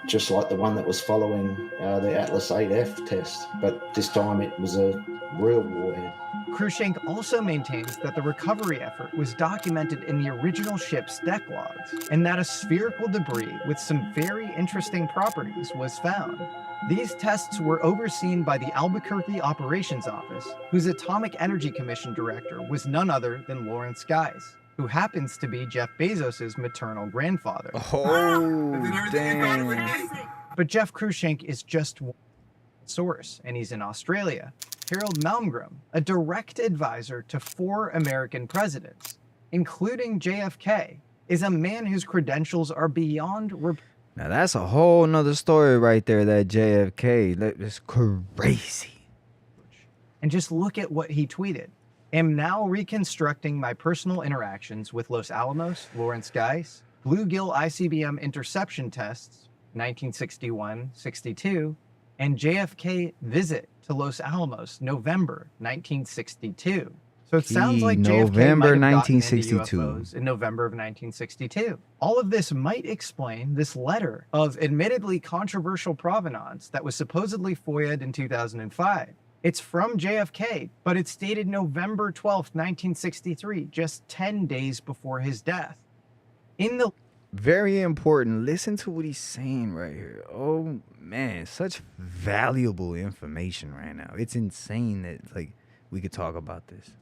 Just like the one that was following the Atlas 8F test, but this time it was a real warhead. Cruikshank also maintains that the recovery effort was documented in the original ship's deck logs, and that a spherical debris with some very interesting properties was found. These tests were overseen by the Albuquerque Operations Office, whose Atomic Energy Commission director was none other than Lawrence Guys, who happens to be Jeff Bezos' maternal grandfather. Oh, dang. But Jeff Cruikshank is just one source, and he's in Australia. Harold Malmgren, a direct advisor to 4 American presidents, including JFK, is a man whose credentials are beyond now that's a whole nother story right there, that JFK. That's crazy. And just look at what he tweeted. Am now reconstructing my personal interactions with Los Alamos, Lawrence Guys, Bluegill ICBM interception tests, 1961-62, and JFK visit to Los Alamos, November 1962. So it sounds like November JFK might have gotten 1962. into UFOs in November of 1962. All of this might explain this letter of admittedly controversial provenance that was supposedly FOIA'd in 2005. It's from JFK, but it's dated November 12th, 1963, just 10 days before his death. In the Very important. Listen to what he's saying right here. Oh man, such valuable information right now. It's insane that we could talk about this.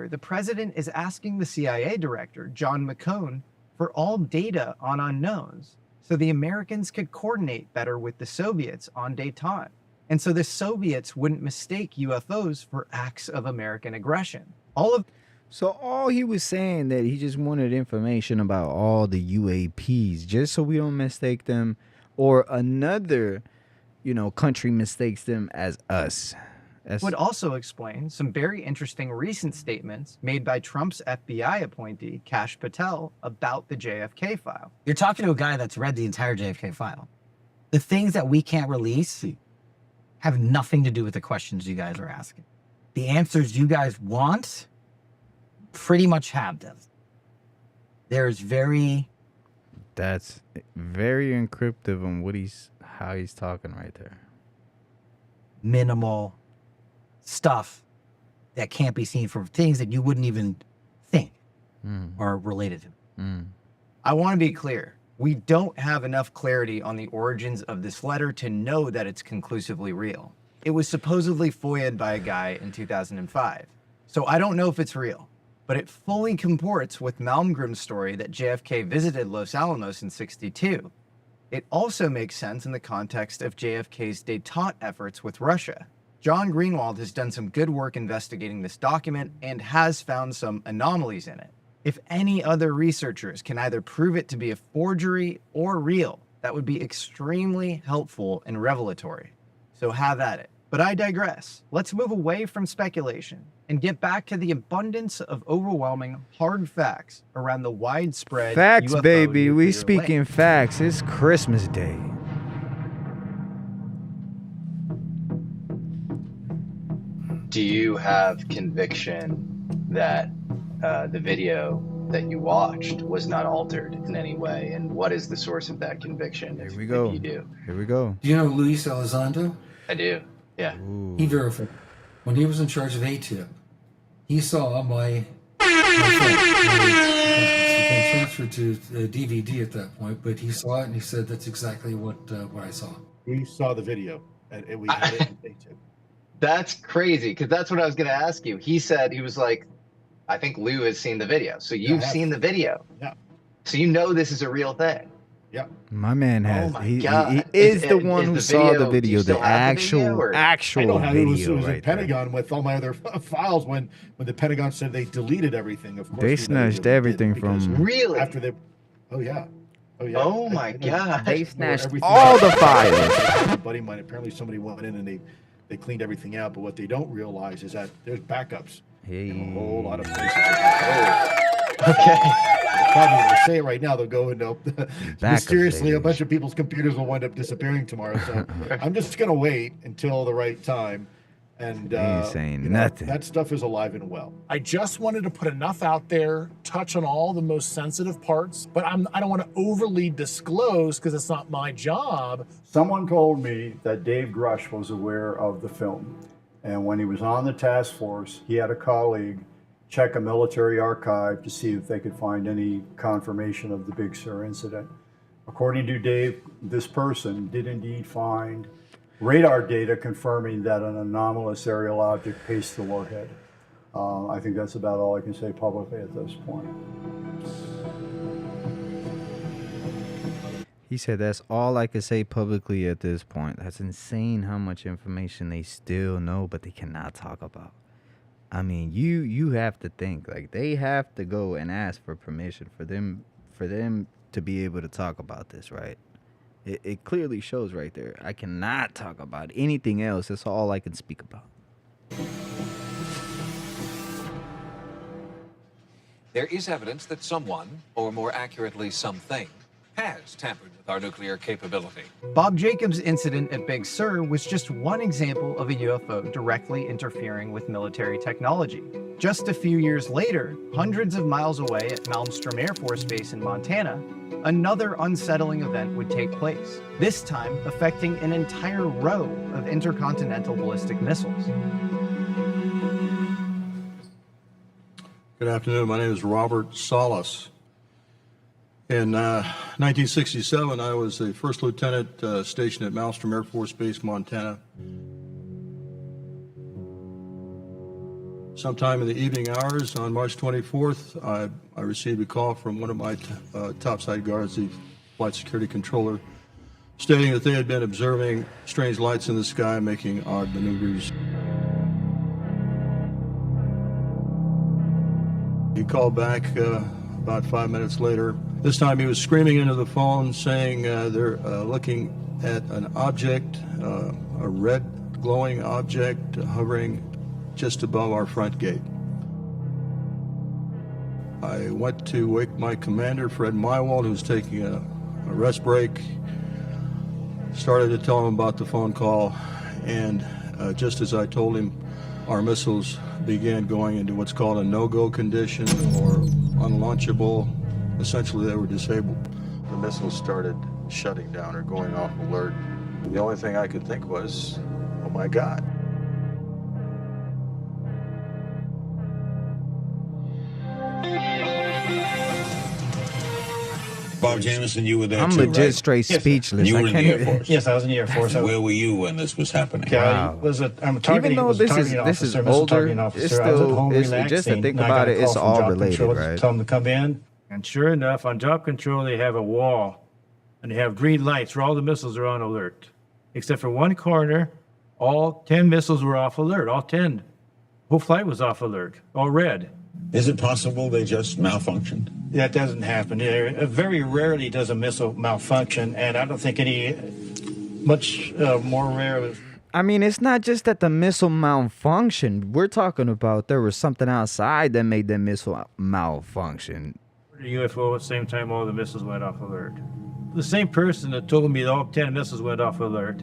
the president is asking the CIA director, John McCone, for all data on unknowns so the Americans could coordinate better with the Soviets on détente. And so the Soviets wouldn't mistake UFOs for acts of American aggression. So all he was saying that he just wanted information about all the UAPs just so we don't mistake them or another, country mistakes them as us. Would also explain some very interesting recent statements made by Trump's FBI appointee, Kash Patel, about the JFK file. You're talking to a guy that's read the entire JFK file. The things that we can't release have nothing to do with the questions you guys are asking. The answers you guys want pretty much have them. That's very encryptive on how he's talking right there. Minimal stuff that can't be seen from things that you wouldn't even think are related to. I want to be clear. We don't have enough clarity on the origins of this letter to know that it's conclusively real. It was supposedly FOIA'd by a guy in 2005. So I don't know if it's real, but it fully comports with Malmgren's story that JFK visited Los Alamos in '62. It also makes sense in the context of JFK's détente efforts with Russia. John Greenwald has done some good work investigating this document and has found some anomalies in it. If any other researchers can either prove it to be a forgery or real, that would be extremely helpful and revelatory. So have at it. But I digress. Let's move away from speculation and get back to the abundance of overwhelming hard facts around the widespread Facts, UFO baby. We nuclear speaking link. facts. It's Christmas Day. Do you have conviction that the video that you watched was not altered in any way? And what is the source of that conviction? Here we go. If you do. Here we go. Do you know Luis Elizondo? I do. Yeah. He verified. When he was in charge of ATIP, he saw my film. It's been transferred to DVD at that point, but he saw it and he said that's exactly what I saw. We saw the video, and we had it in ATIP. That's crazy, because that's what I was going to ask you. He said, he was like, I think Lou has seen the video. So you've seen the video. Yeah. So you know this is a real thing. Yeah. My man has. my he God. is the one who saw the do you video, still the have the video, actual or- actual I don't have it. It video was right in Pentagon with all my other files when the Pentagon said they deleted everything. Of course, They we know snatched they did everything because from- Really? after they. Oh yeah. Oh yeah. Oh my God. They They snatched everything all out. the files. A buddy of mine, apparently somebody went in and they cleaned everything out, but what they don't realize is that there's backups in a whole lot of places. Okay. The problem is, they say it right now, they'll go into mysteriously a baby. bunch of people's computers will wind up disappearing tomorrow. So I'm just gonna wait until the right time. And He ain't saying you know, nothing. that stuff is alive and well. I just wanted to put enough out there, touch on all the most sensitive parts, but I don't want to overly disclose because it's not my job. Someone told me that Dave Grush was aware of the film. And when he was on the task force, he had a colleague check a military archive to see if they could find any confirmation of the Big Sur incident. According to Dave, this person did indeed find radar data confirming that an anomalous aerial object paced the warhead. I think that's about all I can say publicly at this point. He said that's all I could say publicly at this point. That's insane how much information they still know, but they cannot talk about. I mean, you have to think, like, they have to go and ask for permission for them to be able to talk about this, right? It clearly shows right there. I cannot talk about anything else. That's all I can speak about. There is evidence that someone, or more accurately something, has tampered with our nuclear capability. Bob Jacobs' incident at Big Sur was just one example of a UFO directly interfering with military technology. Just a few years later, hundreds of miles away at Malmstrom Air Force Base in Montana, another unsettling event would take place, this time affecting an entire row of intercontinental ballistic missiles. Good afternoon. My name is Robert Salas. In 1967, I was a first lieutenant stationed at Malmstrom Air Force Base, Montana. Sometime in the evening hours on March 24th, I received a call from one of my topside guards, the flight security controller, stating that they had been observing strange lights in the sky making odd maneuvers. He called back about 5 minutes later. This time he was screaming into the phone saying they're looking at an object, a red glowing object hovering just above our front gate. I went to wake my commander, Fred Mywald, who was taking a rest break, started to tell him about the phone call, and just as I told him, our missiles began going into what's called a no-go condition or unlaunchable. Essentially, they were disabled. The missiles started shutting down or going off alert. The only thing I could think was, oh my God. Bob Jameson, you were there I'm too, legit right? straight Yes, speechless. You I were in can't the Air even- Force. Yes, I was in the Air Force. Where were you when this was happening? I'm Even though this is older, it's still just to think about it, it's all related, right? Tell them to come in. And sure enough, on job control, they have a wall, and they have green lights where all the missiles are on alert, except for one corner. All 10 missiles were off alert. All 10. Whole flight was off alert. All red. Is it possible they just malfunctioned? That doesn't happen. Very rarely does a missile malfunction, and I don't think any much more rare I mean, it's not just that the missile malfunctioned. We're talking about there was something outside that made the missile malfunction. The UFO at the same time all the missiles went off alert. The same person that told me that all 10 missiles went off alert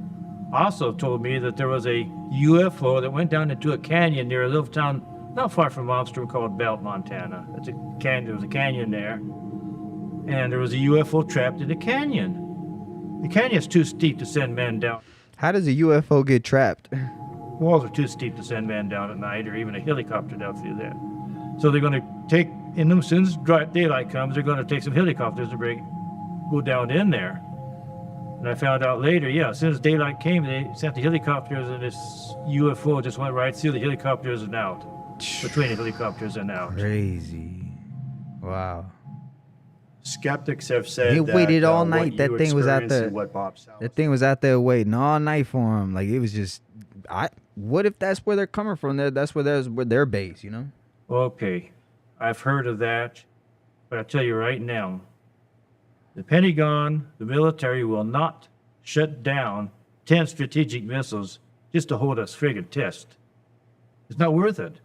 also told me that there was a UFO that went down into a canyon near a little town not far from Malmstrom called Belt, Montana. There was a canyon there, and there was a UFO trapped in the canyon. The canyon's too steep to send men down. How does a UFO get trapped? Walls are too steep to send men down at night, or even a helicopter down through there. So they're going to take, as soon as daylight comes, they're going to take some helicopters to go down in there. And I found out later, as soon as daylight came, they sent the helicopters, and this UFO just went right through the helicopters and out. Between the helicopters and out. Crazy. Wow. Skeptics have said he waited all what night. That you thing was out experienced there. and what Bob Sallis- That thing was out there waiting all night for him. Like, it was just, what if that's where they're coming from? That's where their base, you know? Okay, I've heard of that, but I tell you right now, the Pentagon, the military will not shut down 10 strategic missiles just to hold a friggin' test. It's not worth it.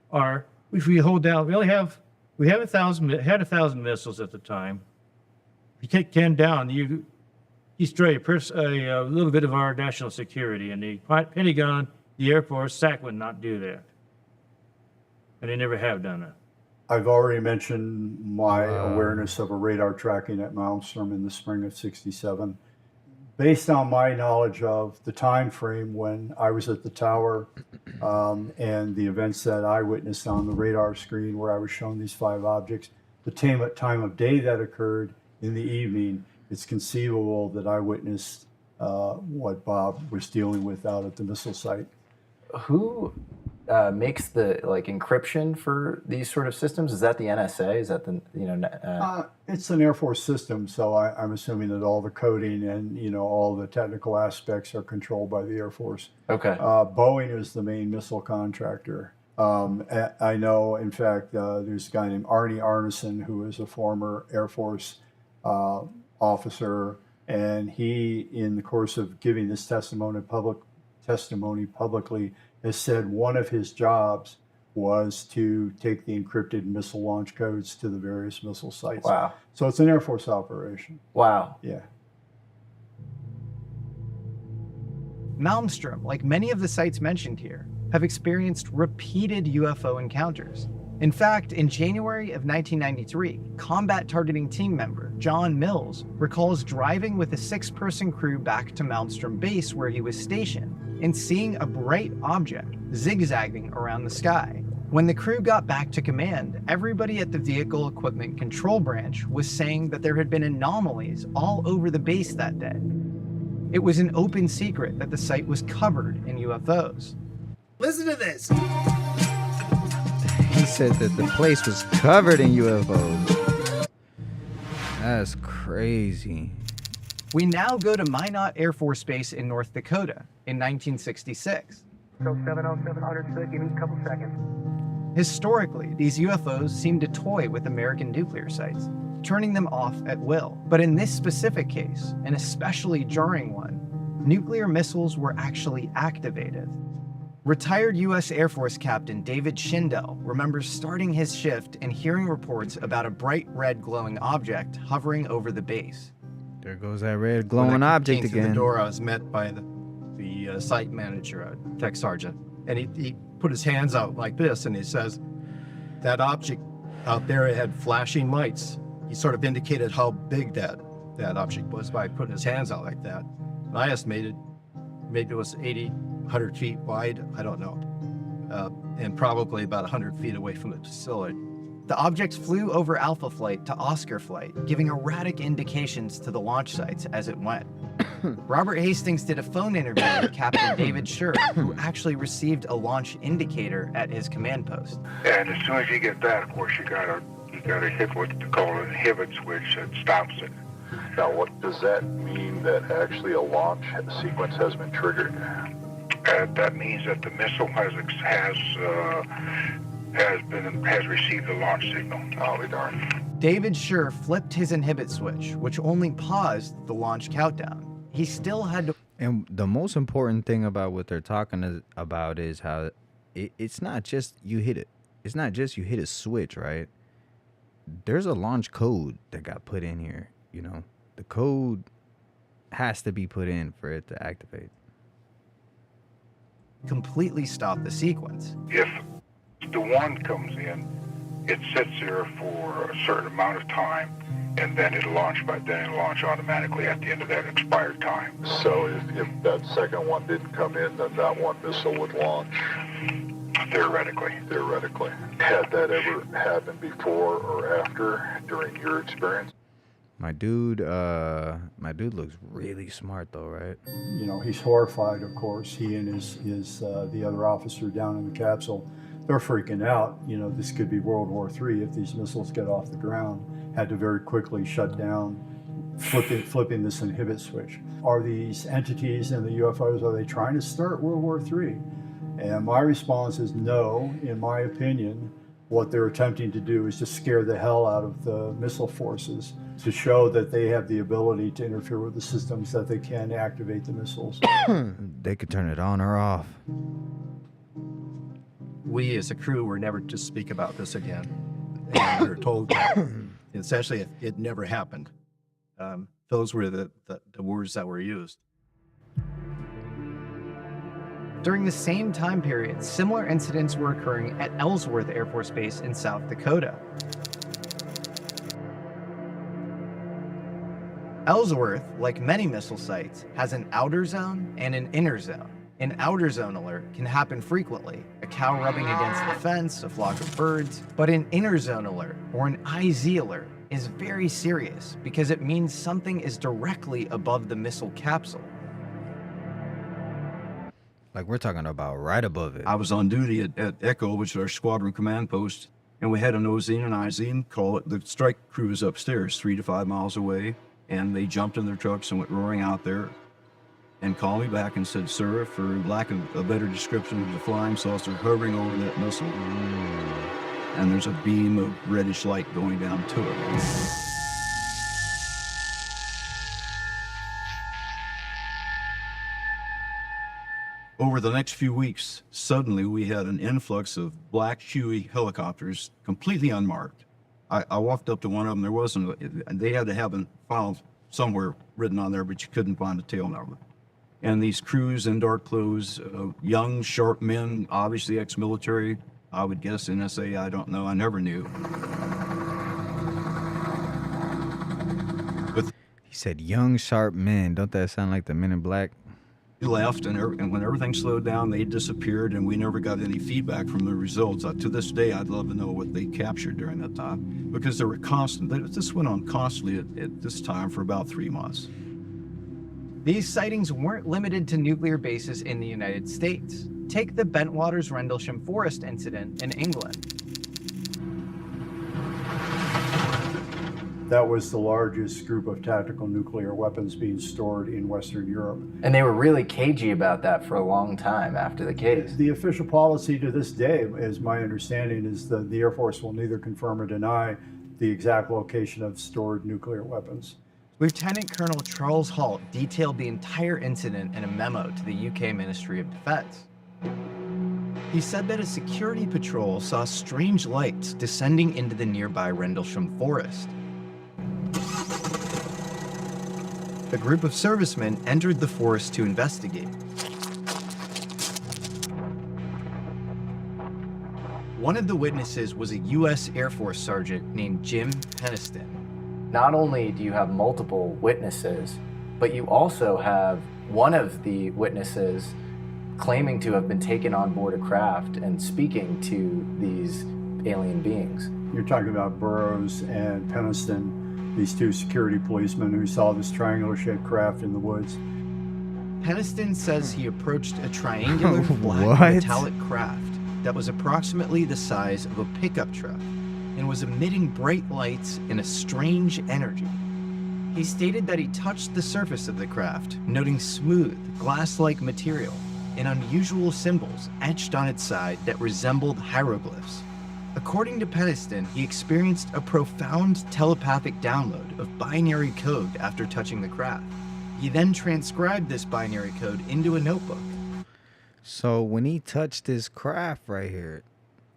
Or if we hold down, we had 1,000 missiles at the time. If you take 10 down, you destroy a little bit of our national security. And the Pentagon, the Air Force, SAC would not do that. And they never have done it. I've already mentioned my awareness of a radar tracking at Malmstrom in the spring of '67. Based on my knowledge of the time frame when I was at the tower and the events that I witnessed on the radar screen where I was shown these 5 objects, the time of day that occurred in the evening, it's conceivable that I witnessed what Bob was dealing with out at the missile site. Who makes the encryption for these sort of systems? Is that the NSA? Is that the It's an Air Force system, so I'm assuming that all the coding and all the technical aspects are controlled by the Air Force. Okay. Boeing is the main missile contractor. I know, in fact, there's a guy named Arnie Arneson who is a former Air Force officer, and he, in the course of giving this testimony publicly, has said one of his jobs was to take the encrypted missile launch codes to the various missile sites. Wow. So it's an Air Force operation. Wow. Yeah. Malmstrom, like many of the sites mentioned here, have experienced repeated UFO encounters. In fact, in January of 1993, combat targeting team member John Mills recalls driving with a 6-person crew back to Malmstrom base where he was stationed and seeing a bright object zigzagging around the sky. When the crew got back to command, everybody at the Vehicle Equipment Control Branch was saying that there had been anomalies all over the base that day. It was an open secret that the site was covered in UFOs. Listen to this. He said that the place was covered in UFOs. That's crazy. We now go to Minot Air Force Base in North Dakota in 1966. So 707 foot, give me a couple seconds. Historically, these UFOs seem to toy with American nuclear sites, turning them off at will. But in this specific case, an especially jarring one, nuclear missiles were actually activated. Retired U.S. Air Force Captain David Schindel remembers starting his shift and hearing reports about a bright red glowing object hovering over the base. There goes that red glowing object Came through again. the door, I was met by the site manager, tech sergeant, and he put his hands out like this, and he says, that object out there, it had flashing lights. He sort of indicated how big that object was by putting his hands out like that. And I estimated maybe it was 80, 100 feet wide, I don't know, and probably about 100 feet away from the facility. The objects flew over Alpha Flight to Oscar Flight, giving erratic indications to the launch sites as it went. Robert Hastings did a phone interview with Captain David Scher, who actually received a launch indicator at his command post. And as soon as you get that, of course, you gotta hit what they call an inhibit switch that stops it. Now, what does that mean that actually a launch sequence has been triggered? That means that the missile has received the launch signal. Oh, darn. David Scher flipped his inhibit switch, which only paused the launch countdown. He still had to... And the most important thing about what they're talking about is how it's not just you hit it. It's not just you hit a switch, right? There's a launch code that got put in here. You know, the code has to be put in for it to activate. Completely stop the sequence. If the one comes in, it sits there for a certain amount of time, and then it'll launch automatically at the end of that expired time. So if that second one didn't come in, then that one missile would launch. Theoretically. Had that ever happened before or after during your experience? My dude looks really smart though, right? You know, he's horrified, of course. He and his the other officer down in the capsule, they're freaking out. You know, this could be World War III if these missiles get off the ground. Had to very quickly shut down, flipping this inhibit switch. Are these entities and the UFOs, are they trying to start World War III? And my response is no. In my opinion, what they're attempting to do is to scare the hell out of the missile forces, to show that they have the ability to interfere with the systems, that they can activate the missiles. They could turn it on or off. We as a crew were never to speak about this again. And we were told that essentially it never happened. Those were the words that were used. During the same time period, similar incidents were occurring at Ellsworth Air Force Base in South Dakota. Ellsworth, like many missile sites, has an outer zone and an inner zone. An outer zone alert can happen frequently, a cow rubbing against the fence, a flock of birds, but an inner zone alert, or an IZ alert, is very serious because it means something is directly above the missile capsule. Like we're talking about right above it. I was on duty at Echo, which is our squadron command post, and we had an OZ and an IZ call it. The strike crew is upstairs, 3 to 5 miles away, and they jumped in their trucks and went roaring out there and called me back and said, sir, for lack of a better description, there's a flying saucer hovering over that missile, and there's a beam of reddish light going down to it. Over the next few weeks, suddenly we had an influx of black Huey helicopters, completely unmarked. I walked up to one of them. There wasn't, they had to have a file somewhere written on there, but you couldn't find a tail number. And these crews in dark clothes, young, sharp men, obviously ex-military, I would guess NSA, I don't know, I never knew. He said young, sharp men. Don't that sound like the Men in Black? Left, and when everything slowed down, they disappeared, and we never got any feedback from the results. To this day, I'd love to know what they captured during that time, because they were constant. This went on constantly at this time for about 3 months. These sightings weren't limited to nuclear bases in the United States. Take the Bentwaters Rendlesham Forest incident in England. That was the largest group of tactical nuclear weapons being stored in Western Europe. And they were really cagey about that for a long time after the case. The official policy to this day, as my understanding, is that the Air Force will neither confirm or deny the exact location of stored nuclear weapons. Lieutenant Colonel Charles Halt detailed the entire incident in a memo to the UK Ministry of Defense. He said that a security patrol saw strange lights descending into the nearby Rendlesham Forest. A group of servicemen entered the forest to investigate. One of the witnesses was a U.S. Air Force sergeant named Jim Peniston. Not only do you have multiple witnesses, but you also have one of the witnesses claiming to have been taken on board a craft and speaking to these alien beings. You're talking about Burroughs and Peniston, these two security policemen who saw this triangular-shaped craft in the woods. Peniston says he approached a triangular black metallic craft that was approximately the size of a pickup truck and was emitting bright lights and a strange energy. He stated that he touched the surface of the craft, noting smooth, glass-like material and unusual symbols etched on its side that resembled hieroglyphs. According to Peniston, he experienced a profound telepathic download of binary code after touching the craft. He then transcribed this binary code into a notebook. So when he touched this craft right here,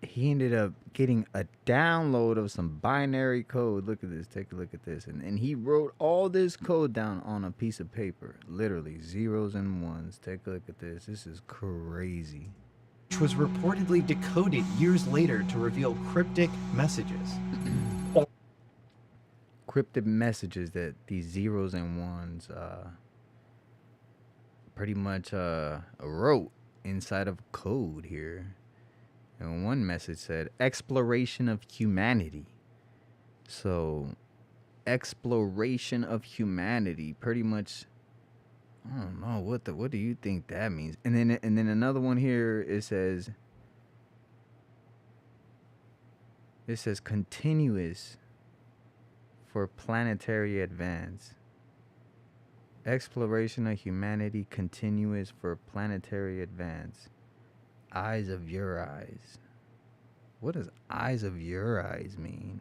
he ended up getting a download of some binary code. Look at this. Take a look at this. And he wrote all this code down on a piece of paper. Literally, zeros and ones. Take a look at this. This is crazy. Which was reportedly decoded years later to reveal cryptic messages. Cryptic messages that these zeros and ones pretty much wrote inside of code here. And one message said, exploration of humanity. So, exploration of humanity, pretty much, I don't know, what do you think that means? And then another one here, it says continuous for planetary advance. Exploration of humanity, continuous for planetary advance. Eyes of your eyes. What does eyes of your eyes mean?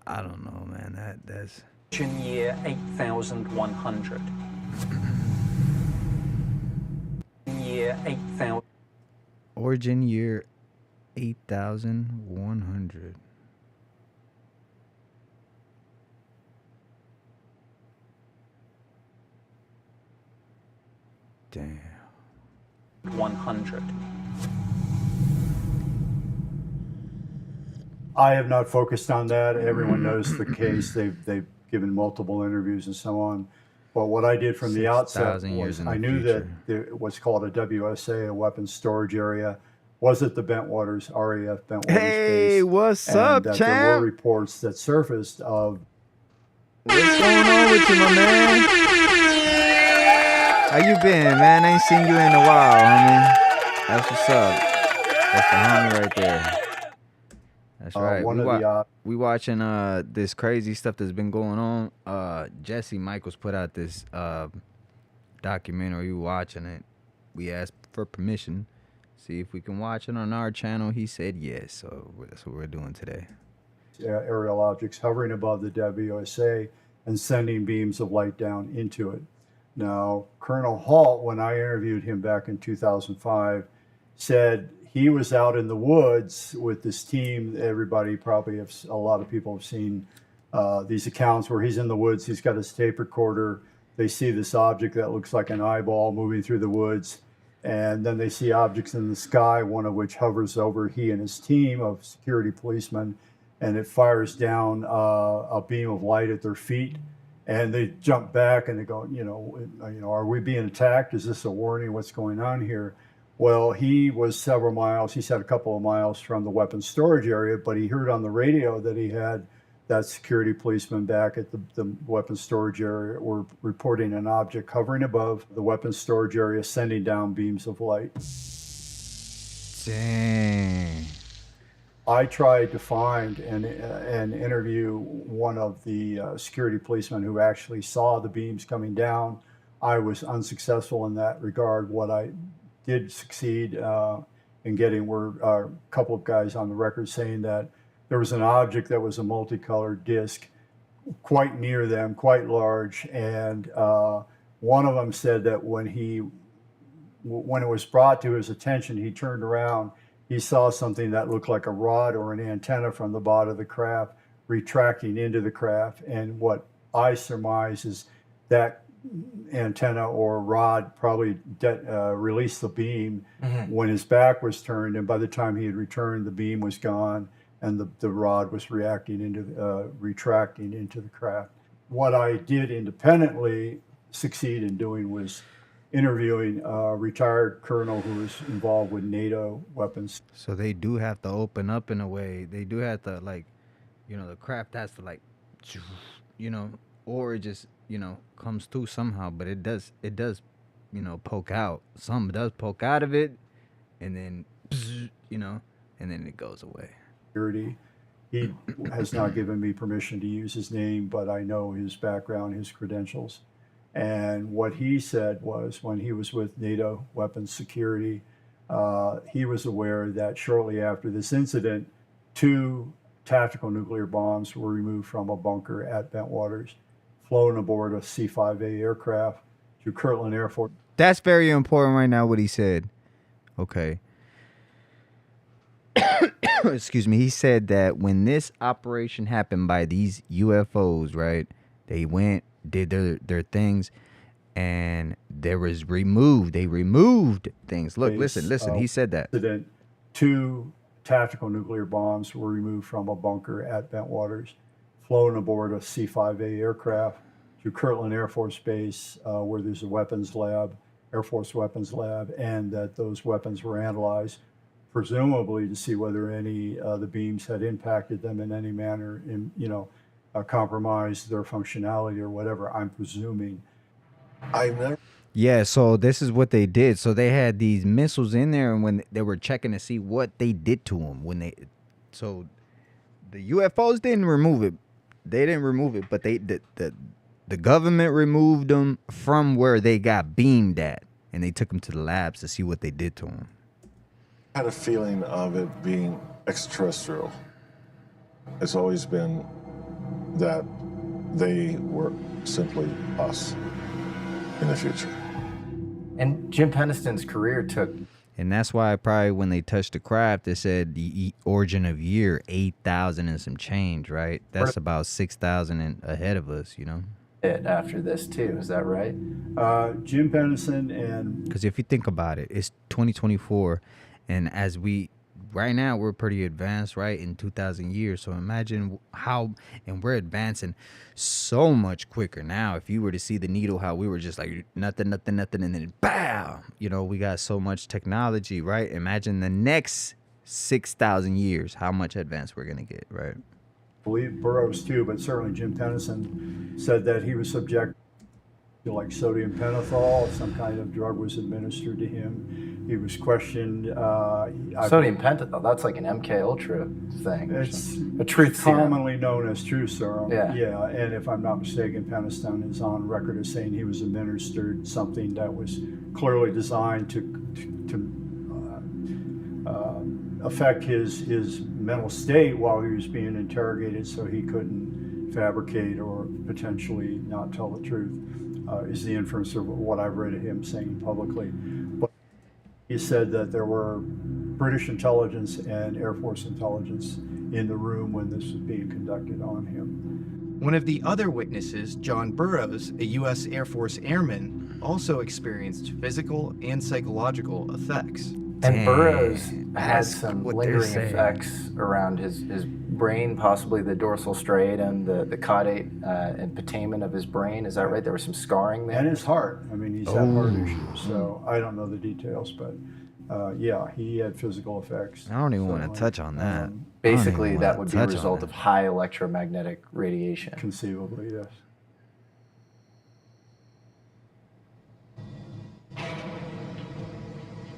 I don't know, man. That's Origin year 8100. Year 8000. origin year 8100. Damn. 100. I have not focused on that. Everyone knows the case. They've given multiple interviews and so on. But what I did from the outset 6,000 years was in the I knew future. that what's called a WSA, a weapons storage area, was at the Bentwaters, RAF Bentwaters Hey, base. what's and up, that champ? there were reports that surfaced of What's going on with you, my man? How you been, man? I ain't seen you in a while, homie. That's what's up. That's the homie right there. That's right. one we, of the, we watching this crazy stuff that's been going on. Jesse Michaels put out this documentary. We watching it. We asked for permission. See if we can watch it on our channel. He said yes. So that's what we're doing today. aerial objects hovering above the WSA and sending beams of light down into it. Now, Colonel Halt, when I interviewed him back in 2005, said he was out in the woods with this team. Everybody probably, a lot of people have seen these accounts where he's in the woods. He's got his tape recorder. They see this object that looks like an eyeball moving through the woods. And then they see objects in the sky, one of which hovers over he and his team of security policemen, and it fires down a beam of light at their feet. And they jump back and they go, are we being attacked? Is this a warning? What's going on here? Well, he was several miles. He said a couple of miles from the weapons storage area, but he heard on the radio that he had that security policeman back at the weapons storage area were reporting an object hovering above the weapons storage area, sending down beams of light. Dang. I tried to find and interview one of the security policemen who actually saw the beams coming down. I was unsuccessful in that regard. What I did succeed in getting were a couple of guys on the record saying that there was an object that was a multicolored disc quite near them, quite large. And one of them said that when it was brought to his attention, he turned around, he saw something that looked like a rod or an antenna from the bottom of the craft retracting into the craft. And what I surmise is that antenna or rod probably released the beam when his back was turned. And by the time he had returned, the beam was gone and the rod was retracting into the craft. What I did independently succeed in doing was interviewing a retired colonel who was involved with NATO weapons. So they do have to open up in a way. They do have to, like, the craft has to, like, or it just, comes through somehow. But it does, poke out. Some does poke out of it, and then, and then it goes away. He has not given me permission to use his name, but I know his background, his credentials. And what he said was when he was with NATO Weapons Security, he was aware that shortly after this incident, two tactical nuclear bombs were removed from a bunker at Bentwaters, flown aboard a C-5A aircraft to Kirtland Air Force. That's very important right now, what he said. Okay. Excuse me. He said that when this operation happened by these UFOs, right, they went, did their things, and they removed things. Look, listen. He said that. 2 tactical nuclear bombs were removed from a bunker at Bentwaters, flown aboard a C-5A aircraft to Kirtland Air Force Base, where there's a weapons lab, Air Force weapons lab, and that those weapons were analyzed, presumably to see whether any the beams had impacted them in any manner, compromised their functionality or whatever. I'm presuming. Yeah, so this is what they did. So they had these missiles in there, and when they were checking to see what they did to them, so the UFOs didn't remove it. They didn't remove it, but the government removed them from where they got beamed at, and they took them to the labs to see what they did to them. I had a feeling of it being extraterrestrial. It's always been that they were simply us in the future. And Jim Peniston's career took... And that's why probably when they touched the craft, they said the origin of year, 8,000 and some change, right? That's about 6,000 ahead of us, After this, too. Is that right? Jim Peniston and... Because if you think about it, it's 2024, and right now we're pretty advanced, right, in 2,000 years. So imagine and we're advancing so much quicker now. If you were to see the needle, how we were just like nothing, and then bow. We got so much technology, right? Imagine the next 6,000 years, how much advanced we're gonna get, right? I believe Burroughs too, but certainly Jim Peniston said that he was subject to like sodium pentothal. Some kind of drug was administered to him. He was questioned. Sodium pentothal, that's like an MK Ultra thing. It's a truth serum. Commonly known as truth serum. Yeah. And if I'm not mistaken, Peniston is on record as saying he was administered something that was clearly designed to affect his mental state while he was being interrogated, so he couldn't fabricate or potentially not tell the truth. Is the inference of what I've read of him saying publicly. But he said that there were British intelligence and Air Force intelligence in the room when this was being conducted on him. One of the other witnesses, John Burroughs, a U.S. Air Force airman, also experienced physical and psychological effects. And Burroughs had some lingering effects around his brain, possibly the dorsal striatum, the caudate and putamen of his brain. Is that right? There was some scarring there? And his heart. I mean, he's had heart issues, so I don't know the details, but yeah, he had physical effects. I don't even want to touch on that. Basically, that would be a result of high electromagnetic radiation. Conceivably, yes.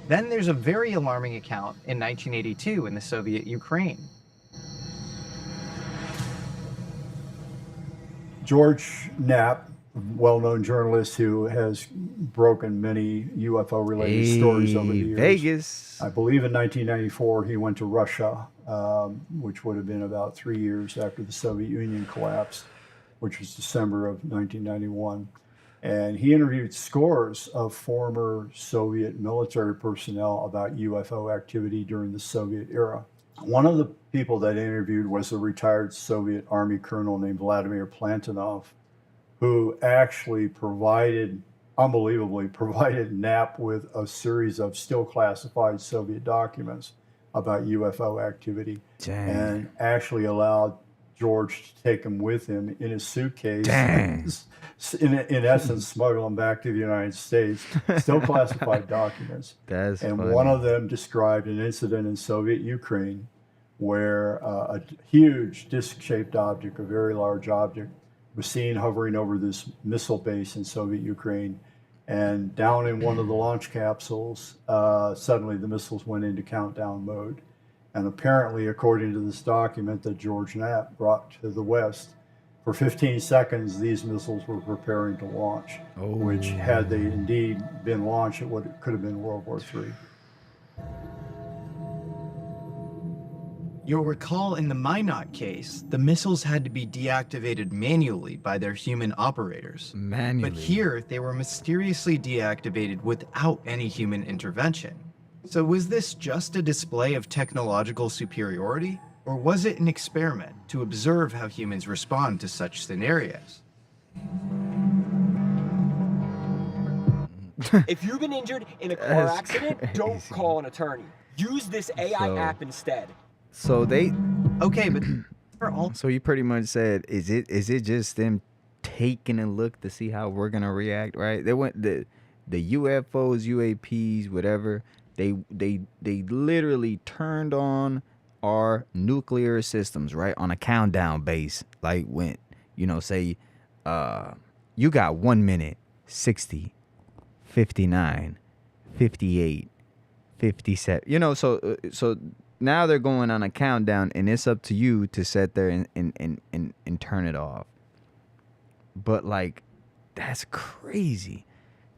Then there's a very alarming account in 1982 in the Soviet Ukraine. George Knapp, well-known journalist who has broken many UFO-related stories over the years. Vegas. I believe in 1994 he went to Russia, which would have been about 3 years after the Soviet Union collapsed, which was December of 1991. And he interviewed scores of former Soviet military personnel about UFO activity during the Soviet era. One of the people that interviewed was a retired Soviet Army colonel named Vladimir Plantinov, who actually unbelievably provided Knapp with a series of still classified Soviet documents about UFO activity. Dang. And actually allowed George to take them with him in his suitcase. Dang. In essence, smuggle them back to the United States, still classified documents. That's and funny. one of them described an incident in Soviet Ukraine where a huge disc-shaped object, a very large object, was seen hovering over this missile base in Soviet Ukraine. And down in one of the launch capsules, suddenly the missiles went into countdown mode. And apparently, according to this document that George Knapp brought to the West, for 15 seconds, these missiles were preparing to launch, which, had they indeed been launched, it could have been World War III. You'll recall in the Minot case, the missiles had to be deactivated manually by their human operators. Manually. But here, they were mysteriously deactivated without any human intervention. So was this just a display of technological superiority? Or was it an experiment to observe how humans respond to such scenarios? If you've been injured in a car accident, don't call an attorney. Use this AI app instead. So they okay, but so you pretty much said, is it just them taking a look to see how we're gonna react, right? They went the UFOs, UAPs, whatever. They literally turned on our nuclear systems, right, on a countdown base. Like when say you got 1 minute, 60, 59, 58, 57. So now they're going on a countdown, and it's up to you to sit there and turn it off. But like, that's crazy.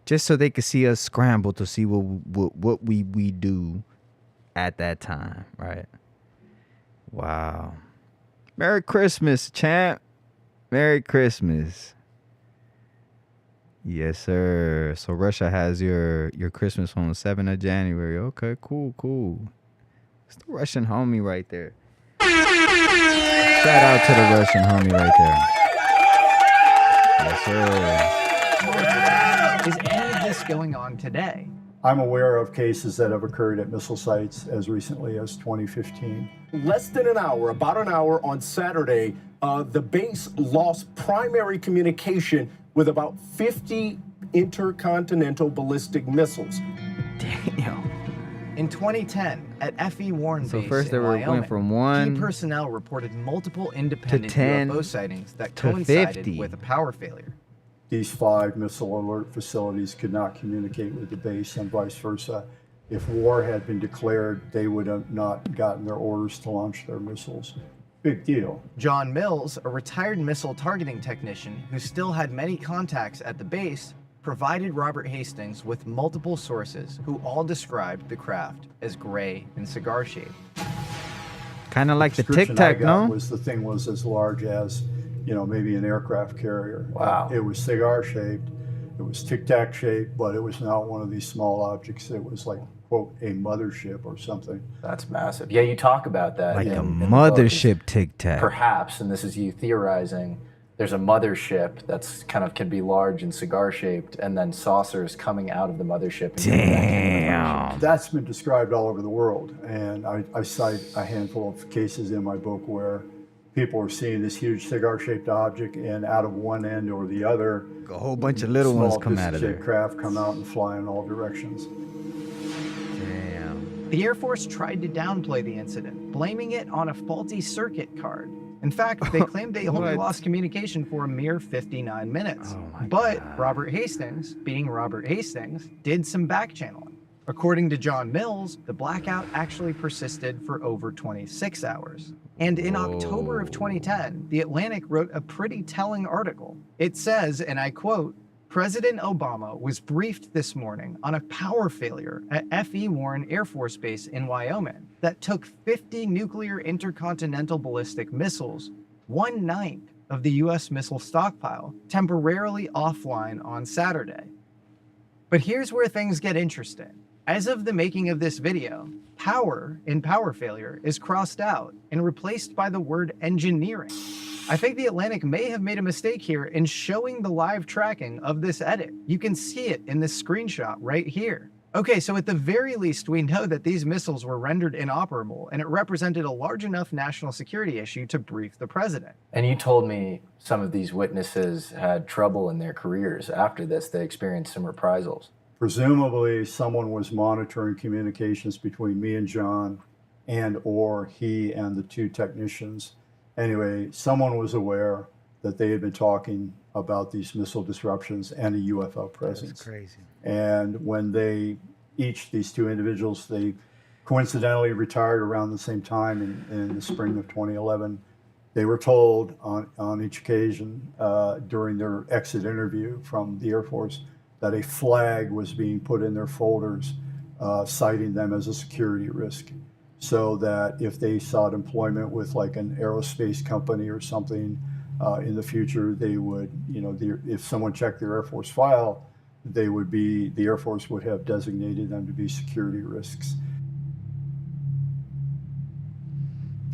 Just so they could see us scramble to see what we do at that time, right? Wow. Merry Christmas, champ. Merry Christmas. Yes, sir. So Russia has your Christmas on the 7th of January. Okay, cool. It's the Russian homie right there. Shout out to the Russian homie right there. Yes, sir. Is any of this going on today? I'm aware of cases that have occurred at missile sites as recently as 2015. Less than an hour, about an hour on Saturday, the base lost primary communication with about 50 intercontinental ballistic missiles. Damn. In 2010, at F.E. Warren So Base first they in went Wyoming, from 1 key personnel reported multiple independent 10 UFO sightings that to coincided 50. with a power failure. These 5 missile alert facilities could not communicate with the base and vice versa. If war had been declared, they would have not gotten their orders to launch their missiles. Big deal. John Mills, a retired missile targeting technician who still had many contacts at the base, provided Robert Hastings with multiple sources who all described the craft as gray and cigar-shaped. Kind of like the description Tic Tac, I got no? was the thing was as large as, maybe an aircraft carrier. Wow. It was cigar-shaped. It was Tic Tac shaped, but it was not one of these small objects. It was like, quote, a mothership or something. That's massive. Yeah, you talk about that. Like in a the book. mothership Tic Tac. Perhaps, and this is you theorizing, there's a mothership that's kind of can be large and cigar-shaped, and then saucers coming out of the mothership. Damn. That's been described all over the world, and I cite a handful of cases in my book where people are seeing this huge cigar-shaped object, and out of one end or the other, a whole bunch of little ones come out of there. small craft come out and fly in all directions. Damn. The Air Force tried to downplay the incident, blaming it on a faulty circuit card. In fact, they claimed they only lost communication for a mere 59 minutes. But Robert Hastings, being Robert Hastings, did some back-channeling. According to John Mills, the blackout actually persisted for over 26 hours. And in October of 2010, The Atlantic wrote a pretty telling article. It says, and I quote, President Obama was briefed this morning on a power failure at F.E. Warren Air Force Base in Wyoming that took 50 nuclear intercontinental ballistic missiles, 1/9 of the U.S. missile stockpile, temporarily offline on Saturday. But here's where things get interesting. As of the making of this video, power in power failure is crossed out and replaced by the word engineering. I think The Atlantic may have made a mistake here in showing the live tracking of this edit. You can see it in this screenshot right here. Okay, so at the very least, we know that these missiles were rendered inoperable, and it represented a large enough national security issue to brief the president. And you told me some of these witnesses had trouble in their careers after this. They experienced some reprisals. Presumably, someone was monitoring communications between me and John or he and the 2 technicians. Anyway, someone was aware that they had been talking about these missile disruptions and a UFO presence. That's crazy. And when these 2 individuals, they coincidentally retired around the same time in the spring of 2011, they were told on each occasion during their exit interview from the Air Force that a flag was being put in their folders citing them as a security risk. so that if they sought employment with like an aerospace company or something in the future, they would, if someone checked their Air Force file, the Air Force would have designated them to be security risks.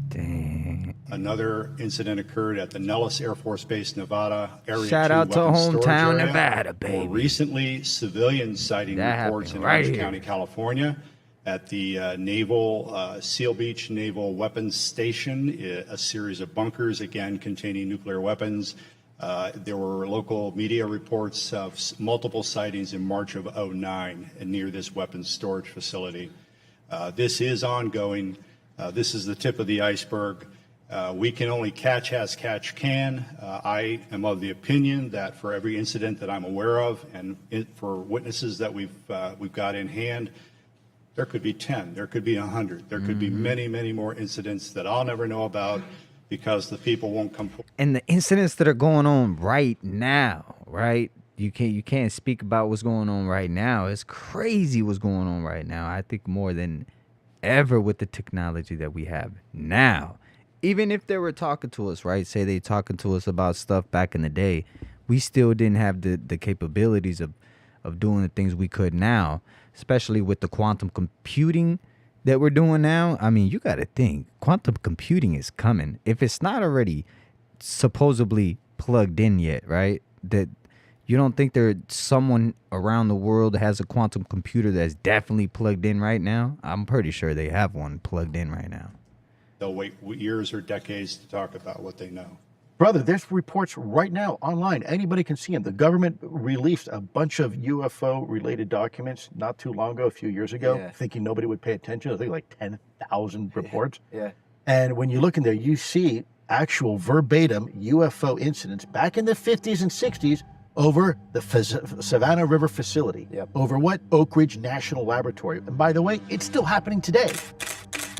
Dang. Another incident occurred at the Nellis Air Force Base, Nevada, Area Shout 2 out to weapons storage hometown area. Nevada, More baby. recently, civilian sighting That reports in happened right Orange here. County, California, at the Naval Seal Beach Naval Weapons Station, a series of bunkers, again, containing nuclear weapons. There were local media reports of multiple sightings in March of 2009 near this weapons storage facility. This is ongoing. This is the tip of the iceberg. We can only catch as catch can. I am of the opinion that for every incident that I'm aware of, and for witnesses that we've got in hand, there could be 10, there could be 100, there could be many, many more incidents that I'll never know about because the people won't come forward. And the incidents that are going on right now, right? You can't speak about what's going on right now. It's crazy what's going on right now. I think more than ever with the technology that we have now. Even if they were talking to us, right? Say they talking to us about stuff back in the day, we still didn't have the capabilities of doing the things we could now, especially with the quantum computing that we're doing now. I mean, you got to think quantum computing is coming. If it's not already supposedly plugged in yet, right? That you don't think there's someone around the world that has a quantum computer that's definitely plugged in right now? I'm pretty sure they have one plugged in right now. They'll wait years or decades to talk about what they know. Brother, there's reports right now online. Anybody can see them. The government released a bunch of UFO-related documents not too long ago, a few years ago, thinking nobody would pay attention. I think like 10,000 reports. Yeah. And when you look in there, you see actual verbatim UFO incidents back in the 50s and 60s over the Savannah River facility. Over what? Oak Ridge National Laboratory. And by the way, it's still happening today.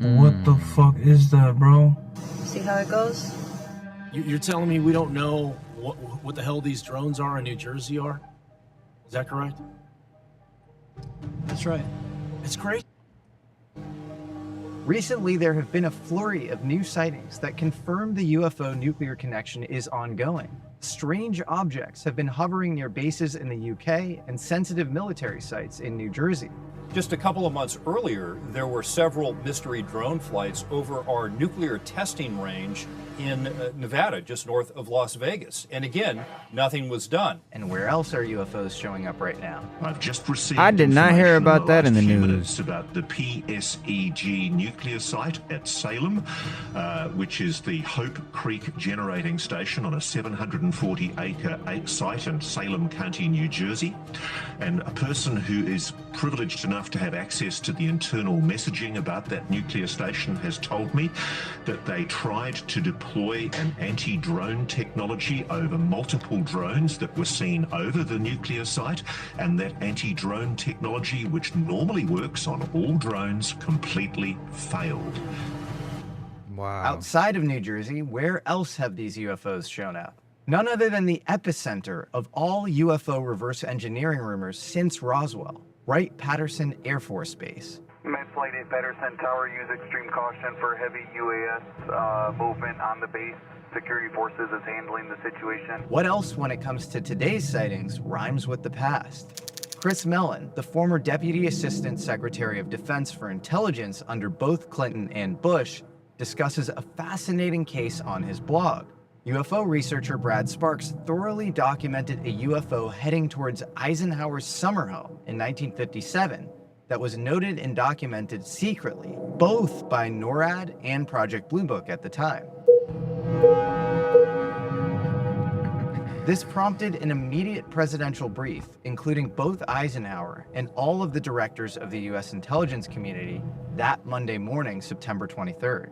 What the fuck is that, bro? See how it goes? You're telling me we don't know what the hell these drones are in New Jersey are? Is that correct? That's right. It's great. Recently, there have been a flurry of new sightings that confirm the UFO nuclear connection is ongoing. Strange objects have been hovering near bases in the UK and sensitive military sites in New Jersey. Just a couple of months earlier, there were several mystery drone flights over our nuclear testing range in Nevada, just north of Las Vegas. And again, nothing was done. And where else are UFOs showing up right now? I've just received I did not hear information about that in the last few news. minutes about the PSEG nuclear site at Salem, which is the Hope Creek Generating Station on a 740-acre site in Salem County, New Jersey. And a person who is privileged enough to have access to the internal messaging about that nuclear station has told me that they tried to deploy an anti-drone technology over multiple drones that were seen over the nuclear site, and that anti-drone technology, which normally works on all drones, completely failed. Wow. Outside of New Jersey, where else have these UFOs shown up? None other than the epicenter of all UFO reverse engineering rumors since Roswell, Wright-Patterson Air Force Base. Med Flight 8 Patterson Tower, use extreme caution for heavy UAS movement on the base. Security forces is handling the situation. What else when it comes to today's sightings rhymes with the past? Chris Mellon, the former Deputy Assistant Secretary of Defense for Intelligence under both Clinton and Bush, discusses a fascinating case on his blog. UFO researcher Brad Sparks thoroughly documented a UFO heading towards Eisenhower's summer home in 1957 that was noted and documented secretly, both by NORAD and Project Blue Book at the time. This prompted an immediate presidential brief, including both Eisenhower and all of the directors of the U.S. intelligence community that Monday morning, September 23rd.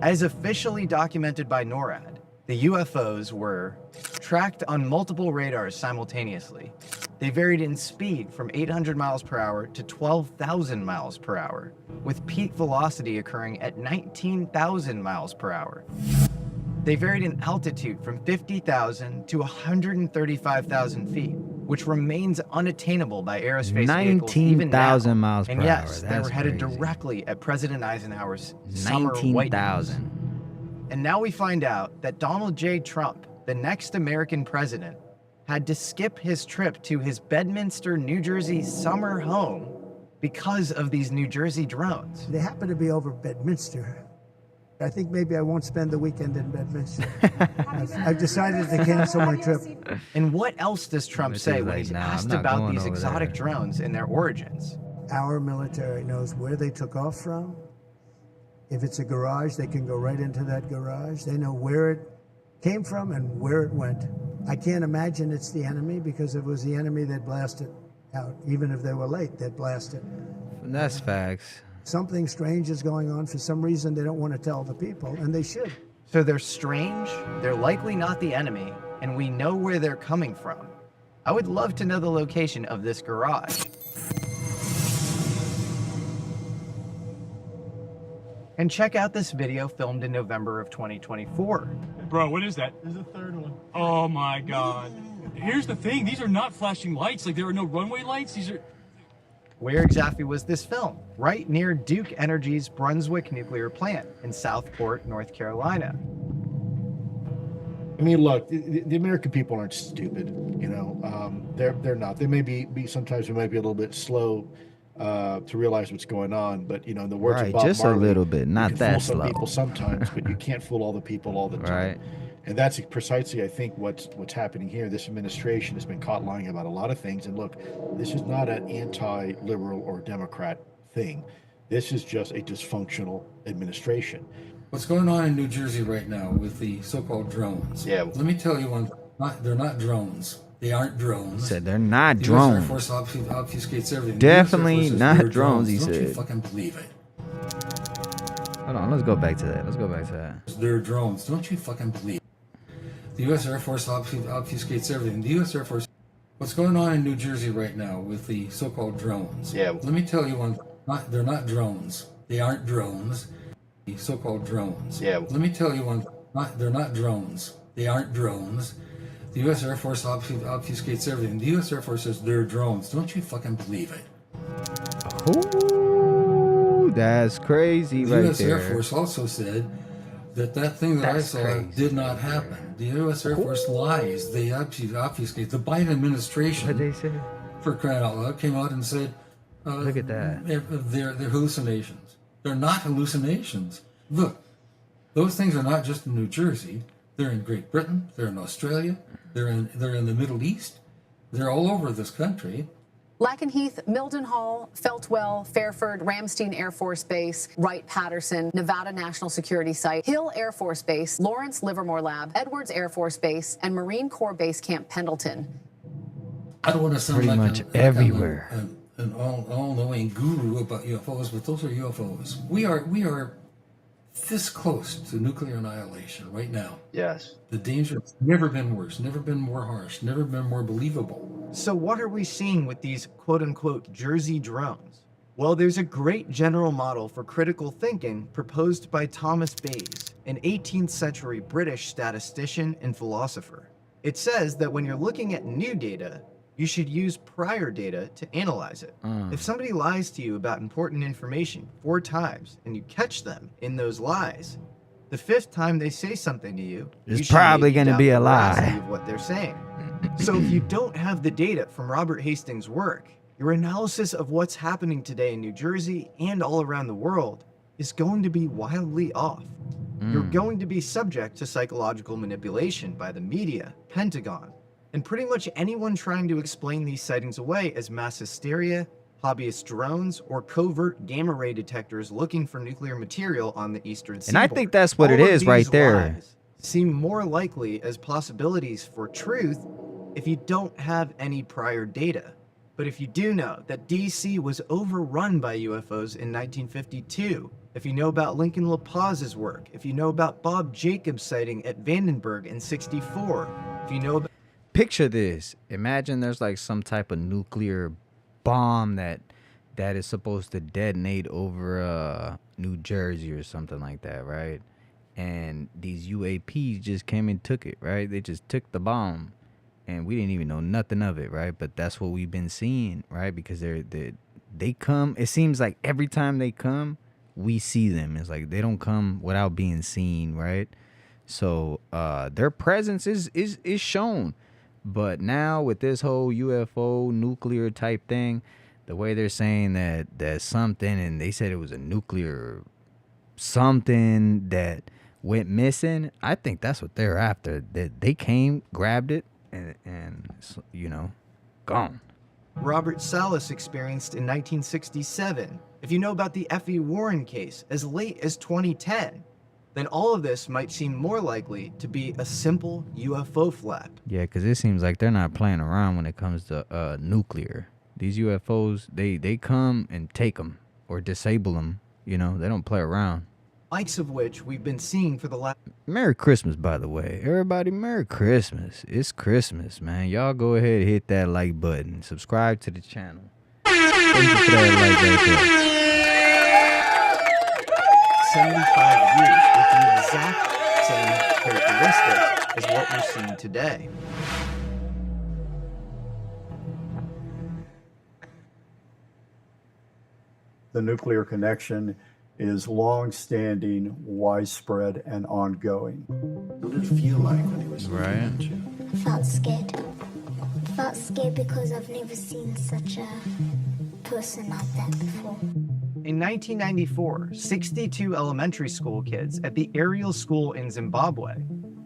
As officially documented by NORAD, the UFOs were tracked on multiple radars simultaneously. They varied in speed from 800 miles per hour to 12,000 miles per hour, with peak velocity occurring at 19,000 miles per hour. They varied in altitude from 50,000 to 135,000 feet, which remains unattainable by aerospace vehicles even now. 19,000 miles per and yes, hour. they were That's headed crazy. directly at President Eisenhower's summer White House. 19,000. And now we find out that Donald J. Trump, the next American president, had to skip his trip to his Bedminster, New Jersey summer home because of these New Jersey drones. They happen to be over Bedminster. I think maybe I won't spend the weekend in Bedminster. I've decided to cancel my trip. And what else does Trump say when he's asked about these exotic drones and their origins? Our military knows where they took off from. If it's a garage, they can go right into that garage. They know where it came from and where it went. I can't imagine it's the enemy, because if it was the enemy, they'd blast it out. Even if they were late, they'd blast it. That's facts. Something strange is going on. For some reason, they don't want to tell the people, and they should. So they're strange, they're likely not the enemy, and we know where they're coming from. I would love to know the location of this garage. And check out this video filmed in November of 2024. Bro, what is that? There's a third one. Oh my God. Here's the thing, these are not flashing lights. Like, there are no runway lights. These are... Where exactly was this filmed? Right near Duke Energy's Brunswick nuclear plant in Southport, North Carolina. I mean, look, the American people aren't stupid, you know. They're not. They may be sometimes we might be a little bit slow to realize what's going on, but you know, in the words of Bob just Marley, a little bit, not you can that fool some slow. people sometimes, but you can't fool all the people all the time. Right. And that's precisely, I think, what's happening here. This administration has been caught lying about a lot of things. And look, this is not an anti-liberal or Democrat thing. This is just a dysfunctional administration. What's going on in New Jersey right now with the so-called drones? Yeah. Let me tell you one. They're not drones. They aren't drones. Said they're not The US drones. Air Force obfuscates everything. Definitely The US Air Force says not they're drones, he Don't you said. fucking believe it? Hold on, let's go back to that. Let's go back to that. They're drones. Don't you fucking believe it? The U.S. Air Force obfuscates everything. The U.S. Air Force... What's going on in New Jersey right now with the so-called drones? Yeah. Let me tell you one. They're not drones. They aren't drones. The so-called drones. Yeah. Let me tell you one. They're not drones. They aren't drones. The U.S. Air Force obfuscates everything. The U.S. Air Force says they're drones. Don't you fucking believe it? Ooh, that's crazy The right U.S. there. Air Force also said that thing that That's I saw crazy. did not happen. The U.S. Air Force lies. They obfuscate. The Biden administration, What'd they say? for crying out loud, came out and said, Look at that. They're hallucinations. They're not hallucinations. Look, those things are not just in New Jersey. They're in Great Britain. They're in Australia. They're in the Middle East. They're all over this country. Lakenheath, Mildenhall, Feltwell, Fairford, Ramstein Air Force Base, Wright-Patterson, Nevada National Security Site, Hill Air Force Base, Lawrence Livermore Lab, Edwards Air Force Base, and Marine Corps Base Camp Pendleton. I don't want to sound Pretty like much everywhere. an all-knowing guru about UFOs, but those are UFOs. We are this close to nuclear annihilation right now. Yes. The danger has never been worse, never been more harsh, never been more believable. So what are we seeing with these quote-unquote Jersey drones? Well, there's a great general model for critical thinking proposed by Thomas Bayes, an 18th century British statistician and philosopher. It says that when you're looking at new data, you should use prior data to analyze it. If somebody lies to you about important information 4 times and you catch them in those lies, the 5th time they say something to you, It's you should probably maybe gonna doubt be the a lie. veracity of what they're saying. So if you don't have the data from Robert Hastings' work, your analysis of what's happening today in New Jersey and all around the world is going to be wildly off. You're going to be subject to psychological manipulation by the media, Pentagon, and pretty much anyone trying to explain these sightings away as mass hysteria, hobbyist drones, or covert gamma ray detectors looking for nuclear material on the eastern seaboard. And I think that's what it All of is right these there. lies seem more likely as possibilities for truth if you don't have any prior data. But if you do know that DC was overrun by UFOs in 1952, if you know about Lincoln LaPaz's work, if you know about Bob Jacobs' sighting at Vandenberg in '64, if you know about... Picture this. Imagine there's like some type of nuclear bomb that is supposed to detonate over New Jersey or something like that, right? And these UAPs just came and took it, right? They just took the bomb. and we didn't even know nothing of it, right? But that's what we've been seeing, right? Because they come. It seems like every time they come, we see them. It's like they don't come without being seen, right? So their presence is shown. But now with this whole UFO nuclear type thing, the way they're saying that there's something, and they said it was a nuclear something that went missing, I think that's what they're after. That they came, grabbed it, and you know, gone. Robert Salas experienced in 1967. If you know about the F.E. Warren case as late as 2010, then all of this might seem more likely to be a simple UFO flap. Yeah, because it seems like they're not playing around when it comes to nuclear. These UFOs, they come and take them or disable them. You know, they don't play around. Likes of which we've been seeing for the last... Merry Christmas, by the way. Everybody, Merry Christmas. It's Christmas, man. Y'all go ahead and hit that like button. Subscribe to the channel. Thank you for that like right there. 75 years with the exact same characteristics as what we're seeing today. The nuclear connection is long-standing, widespread, and ongoing. What did it feel like when he was right? I felt scared. I felt scared because I've never seen such a person like that before. In 1994, 62 elementary school kids at the Ariel School in Zimbabwe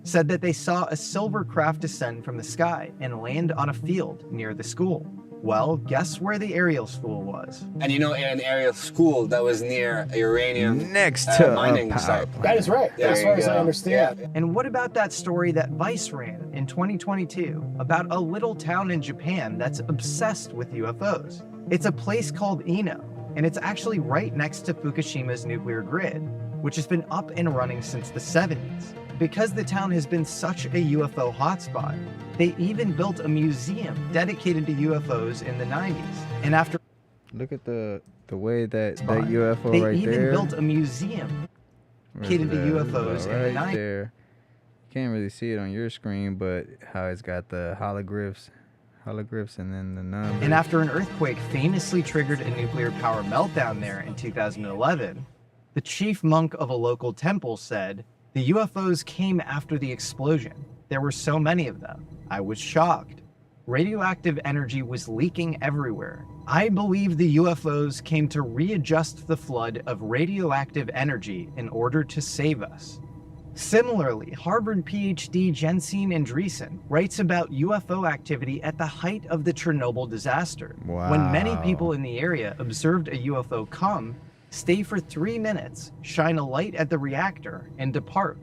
said that they saw a silver craft descend from the sky and land on a field near the school. Well, guess where the Ariel School was? And you know, an Ariel School that was near a uranium next to mining a power site. plant. That is right, as far as I understand. Yeah. And what about that story that Vice ran in 2022 about a little town in Japan that's obsessed with UFOs? It's a place called Ino, and it's actually right next to Fukushima's nuclear grid, which has been up and running since the 70s. Because the town has been such a UFO hotspot, they even built a museum dedicated to UFOs in the 90s. And after... Look at the way that UFO they right even there. built a museum dedicated to UFOs in the 90s. There. Can't really see it on your screen, but how it's got the hologlyphs, and then the numbers. And after an earthquake famously triggered a nuclear power meltdown there in 2011, the chief monk of a local temple said, "The UFOs came after the explosion. There were so many of them. I was shocked. Radioactive energy was leaking everywhere. I believe the UFOs came to readjust the flood of radioactive energy in order to save us." Similarly, Harvard PhD Jensine Andreessen writes about UFO activity at the height of the Chernobyl disaster, when many people in the area observed a UFO come, stay for 3 minutes, shine a light at the reactor, and depart.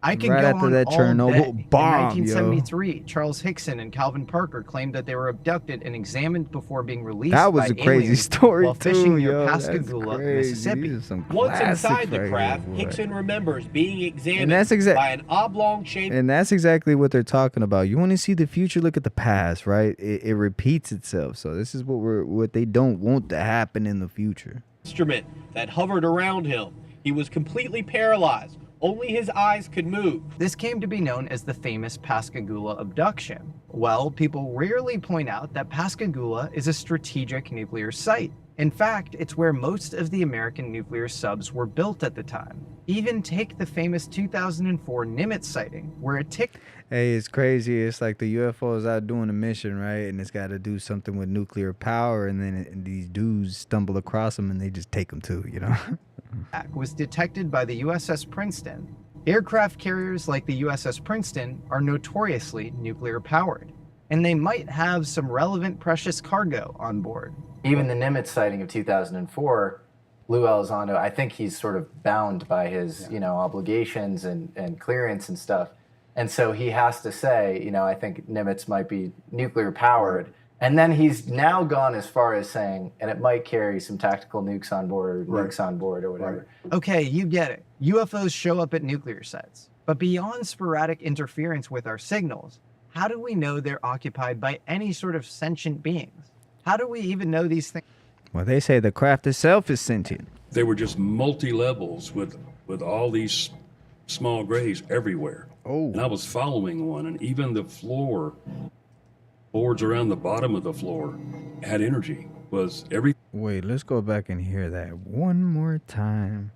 I can Right go after on that all Chernobyl day. bomb, In 1973, Charles Hickson and Calvin Parker claimed that they were abducted and examined before being released That was by a crazy aliens story while fishing too, near yo. That's Pascagoula, crazy. Mississippi. These are some Once classics inside the right craft, here, boy. Hickson remembers being examined that's by an oblong-shaped... And that's exactly what they're talking about. You want to see the future, look at the past, right? It repeats itself. So this is what they don't want to happen in the future. instrument that hovered around him. He was completely paralyzed. Only his eyes could move. This came to be known as the famous Pascagoula abduction. Well, people rarely point out that Pascagoula is a strategic nuclear site. In fact, it's where most of the American nuclear subs were built at the time. Even take the famous 2004 Nimitz sighting, where a Hey, it's crazy. It's like the UFO is out doing a mission, right? And it's got to do something with nuclear power, and then these dudes stumble across them, and they just take them too, you know? was detected by the USS Princeton. Aircraft carriers like the USS Princeton are notoriously nuclear powered, and they might have some relevant precious cargo on board. Even the Nimitz sighting of 2004, Lou Elizondo, I think he's sort of bound by his, obligations and clearance and stuff. And so he has to say, I think Nimitz might be nuclear powered. And then he's now gone as far as saying, and it might carry some tactical nukes on board, or nukes on board or whatever. Okay, you get it. UFOs show up at nuclear sites. But beyond sporadic interference with our signals, how do we know they're occupied by any sort of sentient beings? How do we even know these things? Well, they say the craft itself is sentient. They were just multi-levels with all these small grays everywhere. Oh. And I was following one, and even the floor boards around the bottom of the floor had energy. Was every Wait, let's go back and hear that one more time.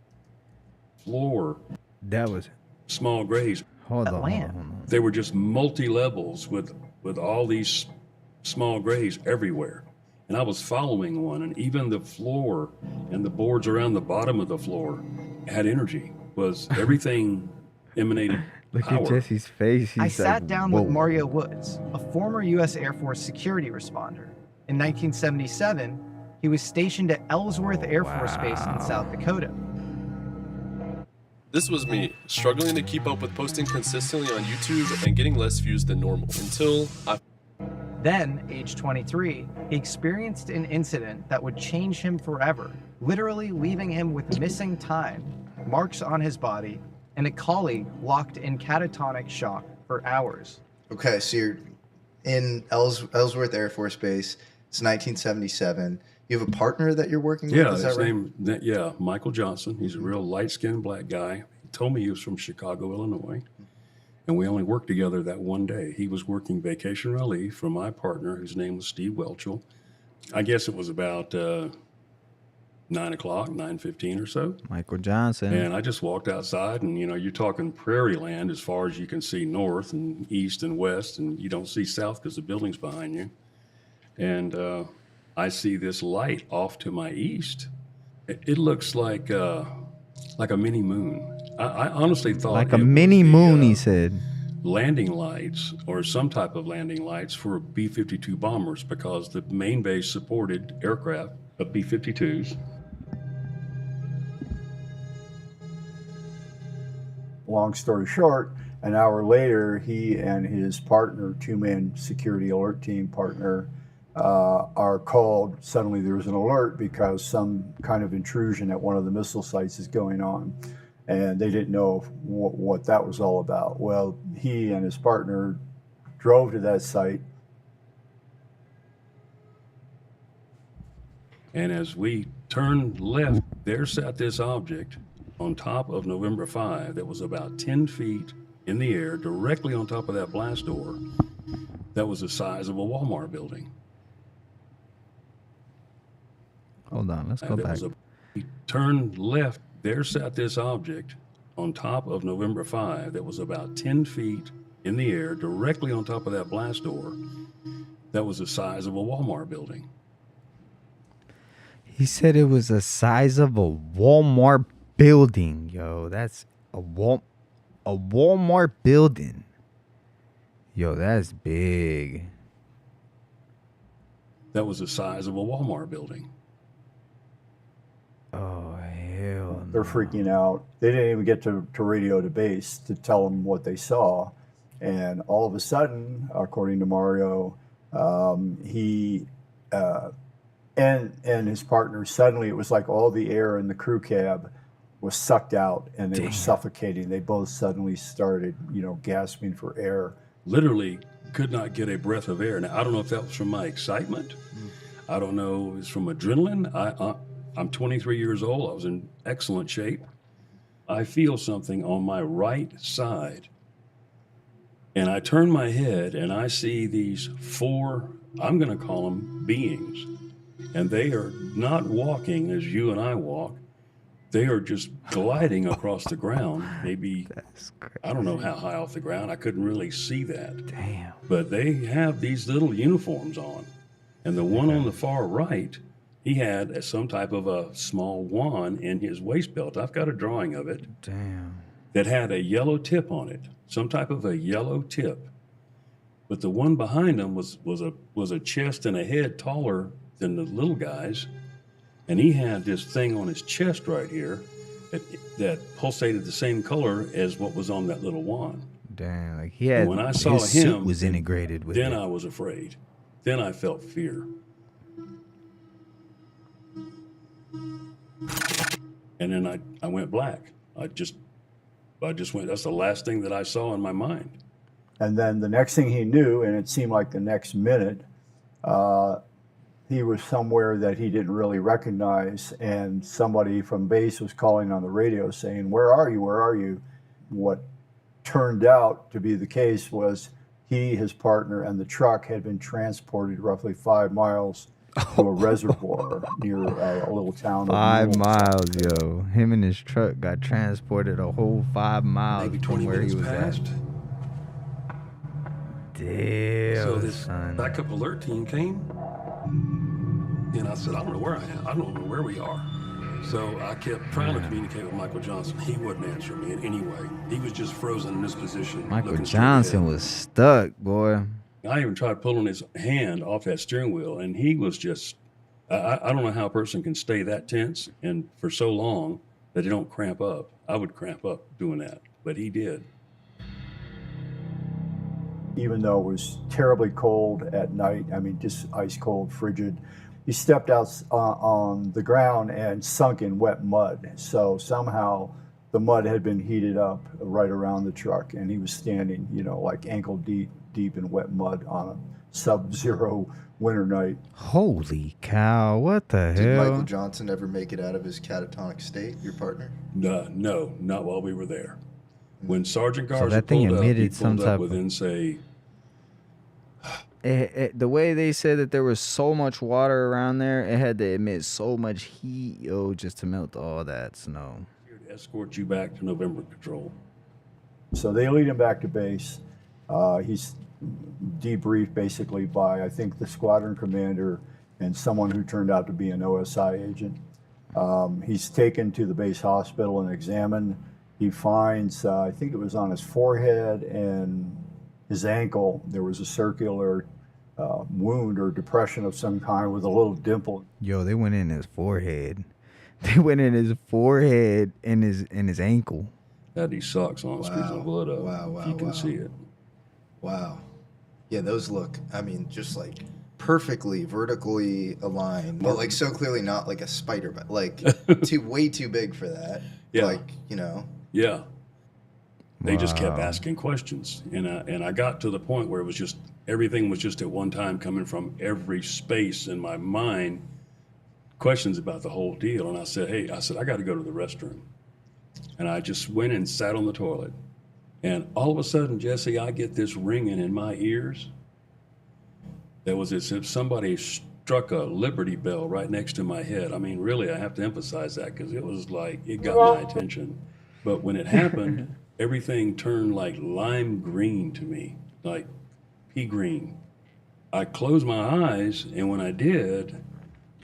floor That was small grays. hold on. They were just multi-levels with all these small grays everywhere. And I was following one, and even the floor and the boards around the bottom of the floor had energy. Was everything emanated Look power. at Jesse's face. I He's sat like, down whoa. with Mario Woods, a former U.S. Air Force security responder. In 1977, he was stationed at Ellsworth Air Force Base in South Dakota. This was me, struggling to keep up with posting consistently on YouTube and getting less views than normal until I... Then, age 23, he experienced an incident that would change him forever, literally leaving him with missing time, marks on his body, and a colleague locked in catatonic shock for hours. Okay, so you're in Ellsworth Air Force Base. It's 1977. You have a partner that you're working Yeah, with? Is that his right? name, Michael Johnson. He's a real light-skinned black guy. He told me he was from Chicago, Illinois. And we only worked together that one day. He was working vacation relief for my partner, whose name was Steve Welchel. I guess it was about 9 o'clock, 9:15 or so. Michael Johnson. And I just walked outside, and, you're talking prairie land as far as you can see north and east and west, and you don't see south because the building's behind you. And I see this light off to my east. It looks like a mini moon. I honestly thought Like a mini moon, he said. Landing lights or some type of landing lights for B-52 bombers, because the main base supported aircraft of B-52s. Long story short, an hour later, he and his partner, two-man security alert team partner, are called. Suddenly there's an alert because some kind of intrusion at one of the missile sites is going on. And they didn't know what that was all about. Well, he and his partner drove to that site. And as we turned left, there sat this object on top of November 5 that was about 10 feet in the air, directly on top of that blast door that was the size of a Walmart building. Hold on, let's go back. We turned left, there sat this object on top of November 5 that was about 10 feet in the air, directly on top of that blast door that was the size of a Walmart building. He said it was the size of a Walmart building, yo. That's a Walmart building. Yo, that's big. That was the size of a Walmart building. Oh, hell. They're freaking out. They didn't even get to radio to base to tell them what they saw. And all of a sudden, according to Mario, he and his partner, suddenly it was like all the air in the crew cab was sucked out and they were suffocating. They both suddenly started, gasping for air. Literally could not get a breath of air. Now, I don't know if that was from my excitement. I don't know if it's from adrenaline. I'm 23 years old. I was in excellent shape. I feel something on my right side. And I turn my head and I see these four, I'm going to call them beings. And they are not walking as you and I walk. They are just gliding across the ground. Maybe, I don't know how high off the ground. I couldn't really see that. Damn. But they have these little uniforms on. And the one on the far right, he had some type of a small wand in his waist belt. I've got a drawing of it. Damn. That had a yellow tip on it, some type of a yellow tip. But the one behind him was a chest and a head taller than the little guys. And he had this thing on his chest right here that pulsated the same color as what was on that little wand. Damn, like he had, when I saw his him, suit was integrated with then it. I was afraid. Then I felt fear. And then I went black. I just went, that's the last thing that I saw in my mind. And then the next thing he knew, and it seemed like the next minute, he was somewhere that he didn't really recognize, and somebody from base was calling on the radio saying, "Where are you? Where are you?" What turned out to be the case was he, his partner, and the truck had been transported roughly 5 miles to a reservoir near a little town. 5 miles, yo. Him and his truck got transported a whole 5 miles from where he was at. Damn, So this son. backup alert team came, and I said, I don't know where I am. I don't know where we are. So I kept trying to communicate with Michael Johnson. He wouldn't answer me in any way. He was just frozen in this position. Michael looking straight Johnson ahead. was stuck, boy. I even tried pulling his hand off that steering wheel, and he was just, I don't know how a person can stay that tense and for so long that they don't cramp up. I would cramp up doing that, but he did. Even though it was terribly cold at night, I mean, just ice cold, frigid, he stepped out on the ground and sunk in wet mud. So somehow the mud had been heated up right around the truck, and he was standing, you know, like ankle deep in wet mud on a sub-zero winter night. Holy cow, what the Did hell? Michael Johnson ever make it out of his catatonic state, your partner? No, not while we were there. When Sergeant So Garza that thing pulled up, he emitted some pulled up type of- within, say, The way they said that there was so much water around there, it had to emit so much heat, yo, just to melt all that snow. here to escort you back to November Control. So they lead him back to base. He's debriefed basically by, I think, the squadron commander and someone who turned out to be an OSI agent. He's taken to the base hospital and examined. He finds, I think it was on his forehead and his ankle, there was a circular wound or depression of some kind with a little dimple. Yo, they went in his forehead. They went in his forehead and his ankle. Had these socks on, squeezing the blood out. If you can see it. Wow. Yeah, those look, I mean, just like perfectly vertically aligned, but like so clearly not like a spider, but like way too big for that. Yeah. Like, you know. Yeah. They just kept Wow. asking questions. And I got to the point where it was just, everything was just at one time coming from every space in my mind, questions about the whole deal. And I said, I got to go to the restroom. And I just went and sat on the toilet. And all of a sudden, Jesse, I get this ringing in my ears. That was as if somebody struck a Liberty Bell right next to my head. I mean, really, I have to emphasize that because it was like, it got my attention. But when it happened, everything turned like lime green to me, like pea green. I closed my eyes, and when I did,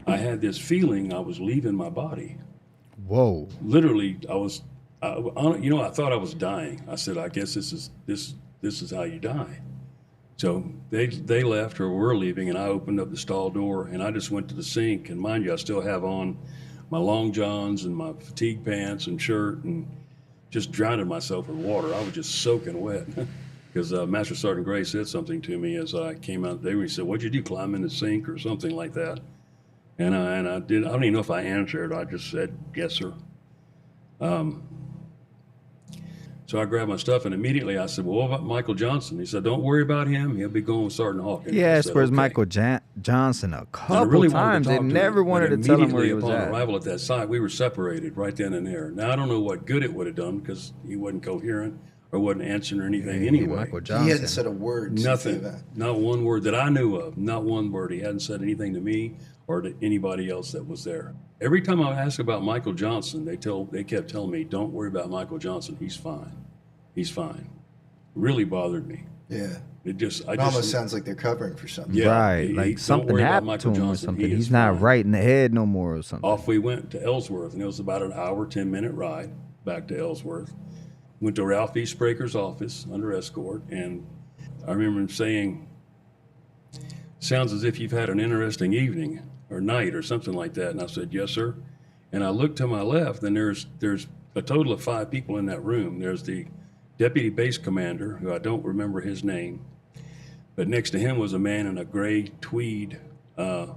I had this feeling I was leaving my body. Whoa. Literally, I thought I was dying. I said, I guess this is how you die. So they left or were leaving, and I opened up the stall door, and I just went to the sink. And mind you, I still have on my long johns and my fatigue pants and shirt, and just drowning myself in water. I was just soaking wet. Because Master Sergeant Gray said something to me as I came out there. He said, "What'd you do, climb in the sink or something like that?" And I did. I don't even know if I answered. I just said, "Yes, sir." So I grabbed my stuff, and immediately I said, "Well, what about Michael Johnson?" He said, "Don't worry about him. He'll be going with Sergeant Hawkins." He I asked said, where's "Okay." Michael Johnson a And I couple really wanted times. to They talk to never him, wanted but to tell him where he immediately was upon at. arrival at that site, we were separated right then and there. Now, I don't know what good it would have done because he wasn't coherent or wasn't answering anything anyway. Michael He Johnson. hadn't said a word since the Nothing. event. Not one word that I knew of. Not one word. He hadn't said anything to me or to anybody else that was there. Every time I asked about Michael Johnson, they kept telling me, "Don't worry about Michael Johnson. He's fine. He's fine." Really bothered me. Yeah. It almost sounds like they're covering for something. Yeah, Right, he- like don't something worry about happened Michael to him or Johnson. something. He He's is not fine. right in the head no more or something. Off we went to Ellsworth, and it was about an hour, 10-minute ride back to Ellsworth. Went to Ralph E. Spraker's office under escort, and I remember him saying, "Sounds as if you've had an interesting evening or night or something like that." And I said, "Yes, sir." And I looked to my left, and there's a total of 5 people in that room. There's the deputy base commander, who I don't remember his name, but next to him was a man in a gray tweed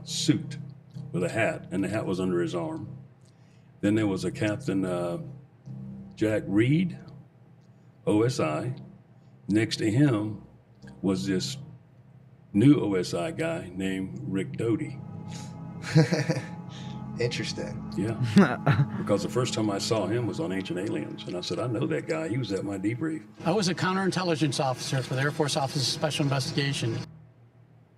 suit with a hat, and the hat was under his arm. Then there was a Captain Jack Reed, OSI. Next to him was this new OSI guy named Rick Doty. Interesting. Yeah. Because the first time I saw him was on Ancient Aliens. And I said, I know that guy. He was at my debrief. I was a counterintelligence officer for the Air Force Office of Special Investigation.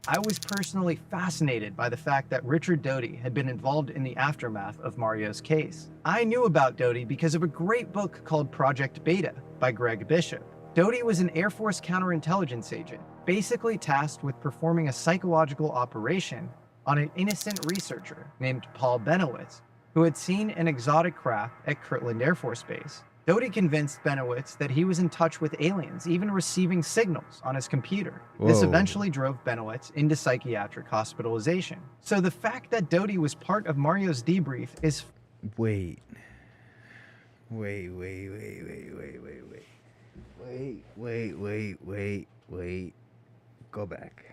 I was personally fascinated by the fact that Richard Doty had been involved in the aftermath of Mario's case. I knew about Doty because of a great book called Project Beta by Greg Bishop. Doty was an Air Force counterintelligence agent, basically tasked with performing a psychological operation on an innocent researcher named Paul Benowitz, who had seen an exotic craft at Kirtland Air Force Base. Doty convinced Benowitz that he was in touch with aliens, even receiving signals on his computer. This Whoa. eventually drove Benowitz into psychiatric hospitalization. So the fact that Doty was part of Mario's debrief is... Wait, go back.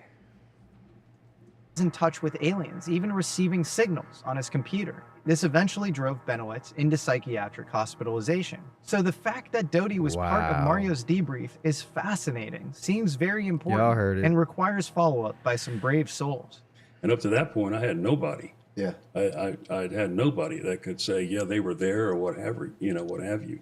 In touch with aliens, even receiving signals on his computer. This eventually drove Benowitz into psychiatric hospitalization. So the fact that Doty was part of Wow. Mario's debrief is fascinating, seems very important, Y'all heard it. and requires follow-up by some brave souls. And up to that point, I had nobody. Yeah. I'd had nobody that could say, yeah, they were there or whatever, what have you.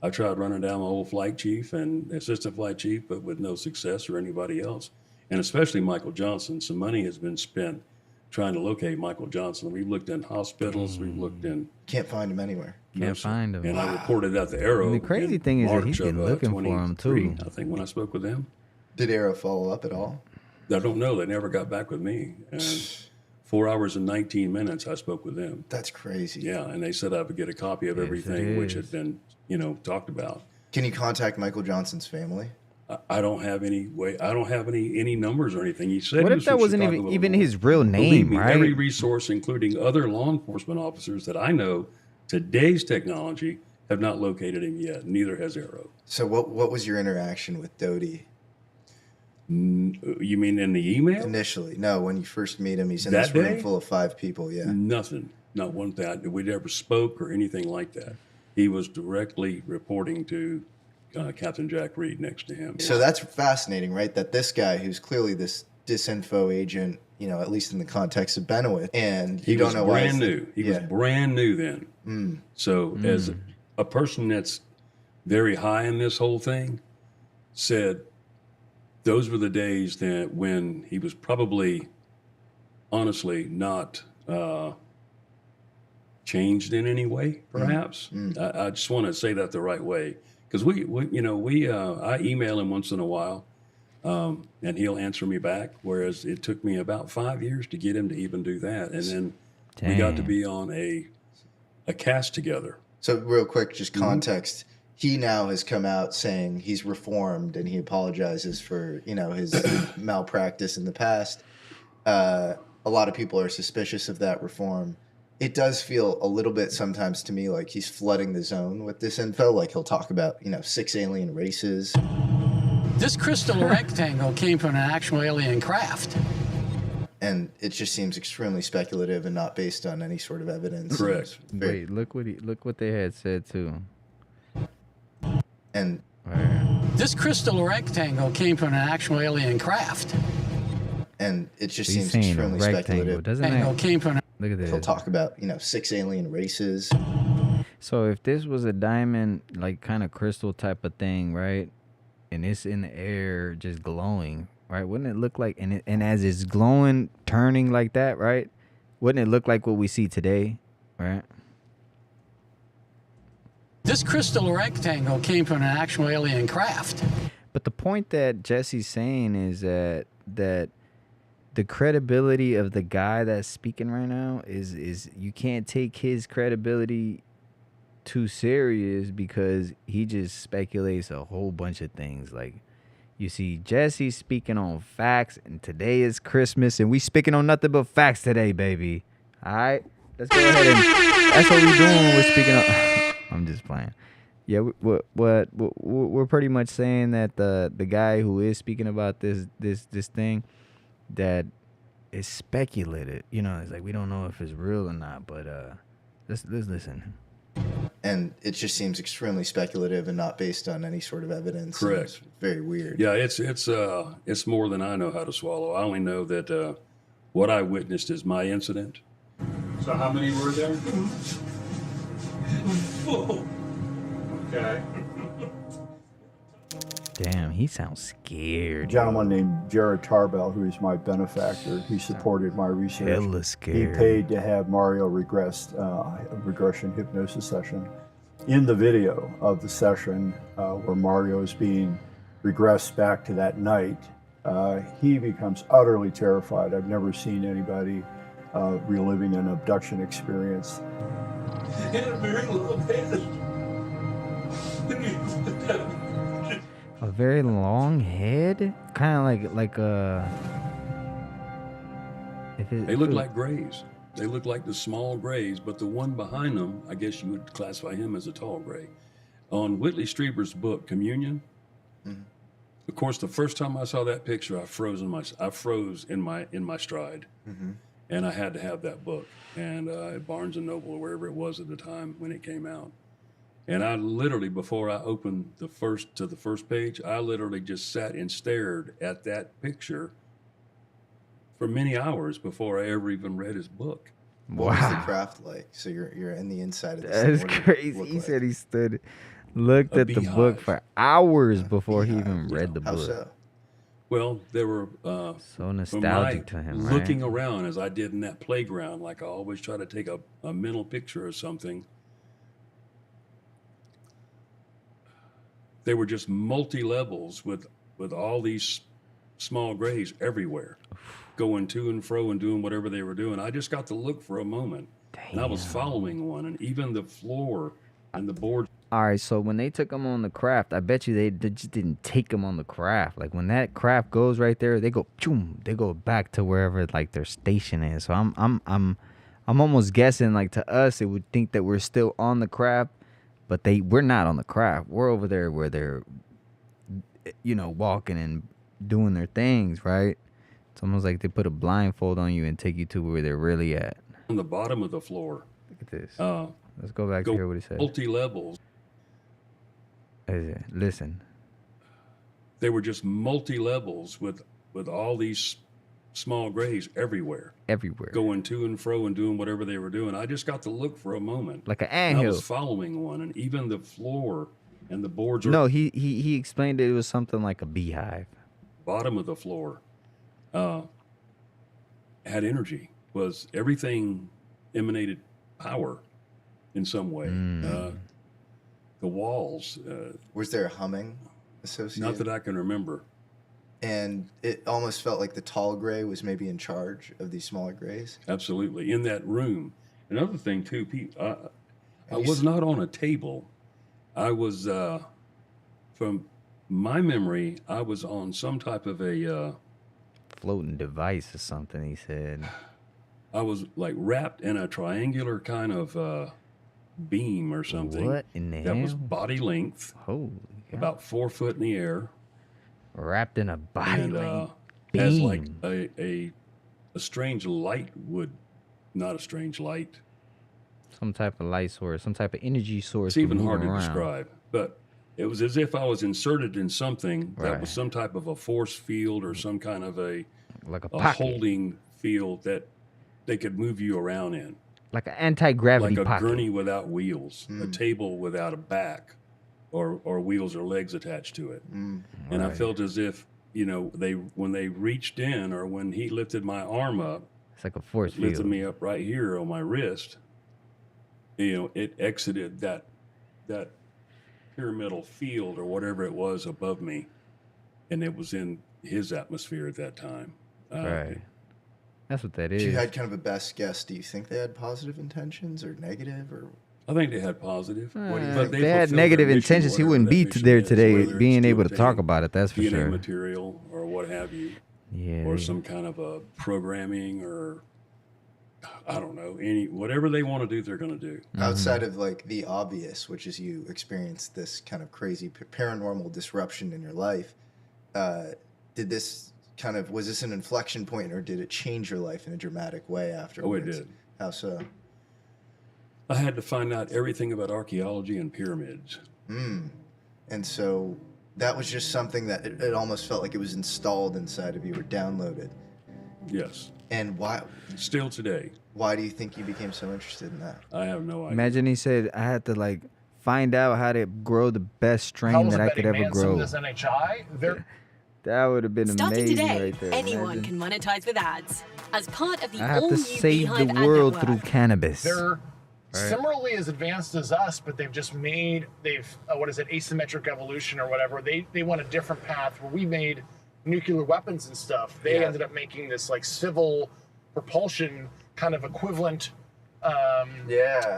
I tried running down my old flight chief and assistant flight chief, but with no success or anybody else. And especially Michael Johnson. Some money has been spent trying to locate Michael Johnson. We've looked in hospitals. We've looked in. Can't find him anywhere. Can't find him. And I reported at the Arrow. And the crazy thing is that he's been looking for him too. I think when I spoke with them. Did Arrow follow up at all? I don't know. They never got back with me. And 4 hours and 19 minutes, I spoke with them. That's crazy. Yeah, and they said I would get a copy of everything which had been, talked about. Can you contact Michael Johnson's family? I don't have any way. I don't have any numbers or anything. He said. What if that wasn't even his real name, me, right? Every resource, including other law enforcement officers that I know, today's technology have not located him yet. Neither has Arrow. So what was your interaction with Doty? You mean in the email? Initially, no. When you first meet him, he's in That this room day? full of 5 people. Yeah. Nothing. Not one thing. We'd ever spoke or anything like that. He was directly reporting to Captain Jack Reed next to him. So that's fascinating, right? That this guy, who's clearly this disinfo agent, at least in the context of Benowitz, and you don't know why. Brand new. He was brand new then. So as a person that's very high in this whole thing said, those were the days that when he was probably, honestly, not changed in any way, perhaps. I just want to say that the right way. Because I email him once in a while, and he'll answer me back. Whereas it took me about 5 years to get him to even do that, and then we got to be on a cast together. So real quick, just context. He now has come out saying he's reformed and he apologizes for his malpractice in the past. A lot of people are suspicious of that reform. It does feel a little bit sometimes to me like he's flooding the zone with this info. Like he'll talk about, 6 alien races. This crystal rectangle came from an actual alien craft. And it just seems extremely speculative and not based on any sort of evidence. Correct. Wait, look what they had said too. And this crystal rectangle came from an actual alien craft. And it just He's seems saying a extremely rectangle, speculative. doesn't it? Came from Look at this. He'll talk about, 6 alien races. So if this was a diamond, like kind of crystal type of thing, right? And it's in the air just glowing, right? Wouldn't it look like, and as it's glowing, turning like that, right? Wouldn't it look like what we see today, right? This crystal rectangle came from an actual alien craft. But the point that Jesse's saying is that the credibility of the guy that's speaking right now is you can't take his credibility too serious because he just speculates a whole bunch of things. Like you see Jesse speaking on facts, and today is Christmas, and we speaking on nothing but facts today, baby. All right, let's go ahead and that's what we're doing when we're speaking on. I'm just playing. Yeah, we're pretty much saying that the guy who is speaking about this thing that is speculated. It's like we don't know if it's real or not, but let's listen. And it just seems extremely speculative and not based on any sort of evidence. Correct. It's very weird. Yeah, it's more than I know how to swallow. I only know that what I witnessed is my incident. So how many were there? Okay. Damn, he sounds scared. A gentleman named Jared Tarbell, who is my benefactor, he supported my research. Hella scared. He paid to have Mario regress a regression hypnosis session. In the video of the session where Mario is being regressed back to that night, he becomes utterly terrified. I've never seen anybody reliving an abduction experience. In a very little bit. A very long head, kind of like a. They look like grays. They look like the small grays, but the one behind them, I guess you would classify him as a tall gray. On Whitley Strieber's book Communion, of course, the first time I saw that picture, I froze in my stride, and I had to have that book. And at Barnes and Noble or wherever it was at the time when it came out. And I literally, before I opened the first page, I literally just sat and stared at that picture for many hours before I ever even read his book. What was the craft like? So you're in the inside of this. That's crazy. He said he looked at the book for hours before he even read the book. How so? Well, there were so nostalgic to him, looking right? around as I did in that playground, like I always try to take a mental picture of something. They were just multi-levels with all these small grays everywhere, going to and fro and doing whatever they were doing. I just got to look for a moment, and I was following one, and even the floor and the board. All right, so when they took him on the craft, I bet you they just didn't take him on the craft. Like when that craft goes right there, they go, choom, they go back to wherever like their station is. So I'm almost guessing like to us, it would think that we're still on the craft. But we're not on the craft. We're over there where they're, walking and doing their things, right? It's almost like they put a blindfold on you and take you to where they're really at. On the bottom of the floor. Look at this. Let's go back to hear what he said. Multi-levels. Listen. They were just multi-levels with all these small grays everywhere. Everywhere. Going to and fro and doing whatever they were doing. I just got to look for a moment. Like an anthill. I anthill. was following one, and even the floor and the boards. No, he explained it was something like a beehive. Bottom of the floor had energy. Was everything emanated power in some way. The walls. Was there a humming associated? Not that I can remember. And it almost felt like the tall gray was maybe in charge of these smaller grays. Absolutely. In that room. Another thing, too, Pete, I was not on a table. I was, from my memory, I was on some type of a... floating device or something, he said. I was like wrapped in a triangular kind of beam or something. What in the that hell? Was body length. Holy about 4 foot in the air. Wrapped in a body length beam. Has like a strange light would, not a strange light. Some type of light source, some type of energy source. It's even hard moving to around. describe, but it was as if I was inserted in something that was some type of a force field or some kind of a holding field that they could move you around in. Like an anti-gravity like a pocket. gurney without wheels, a table without a back, or wheels or legs attached to it. And I felt as if, when they reached in, or when he lifted my arm up, it's like a force field. Lifted me up right here on my wrist. It exited that pyramidal field or whatever it was above me, and it was in his atmosphere at that time. Right. That's what that is. If you had kind of a best guess, do you think they had positive intentions or negative, or? I think they had positive. What do you If think? they had negative intentions, he wouldn't be there today being able to talk about it, that's for DNA sure. material or what have you. Yeah. Or some kind of a programming, or I don't know, whatever they want to do, they're going to do. Outside of like the obvious, which is you experienced this kind of crazy paranormal disruption in your life, was this an inflection point, or did it change your life in a dramatic way afterwards? Oh, it did. How so? I had to find out everything about archaeology and pyramids. And so that was just something that it almost felt like it was installed inside of you or downloaded. Yes. And why? Still today. Why do you think you became so interested in that? I have no idea. Imagine he said, I had to like find out how to grow the best strain that I could ever grow. That would have been Starting amazing today, right there. anyone Imagine. can monetize with ads. As part of the I have to all-new save the Beehive ad world network. through cannabis. They're Right. similarly as advanced as us, but they've what is it, asymmetric evolution or whatever. They went a different path where we made nuclear weapons and stuff. They ended up making this like civil propulsion kind of equivalent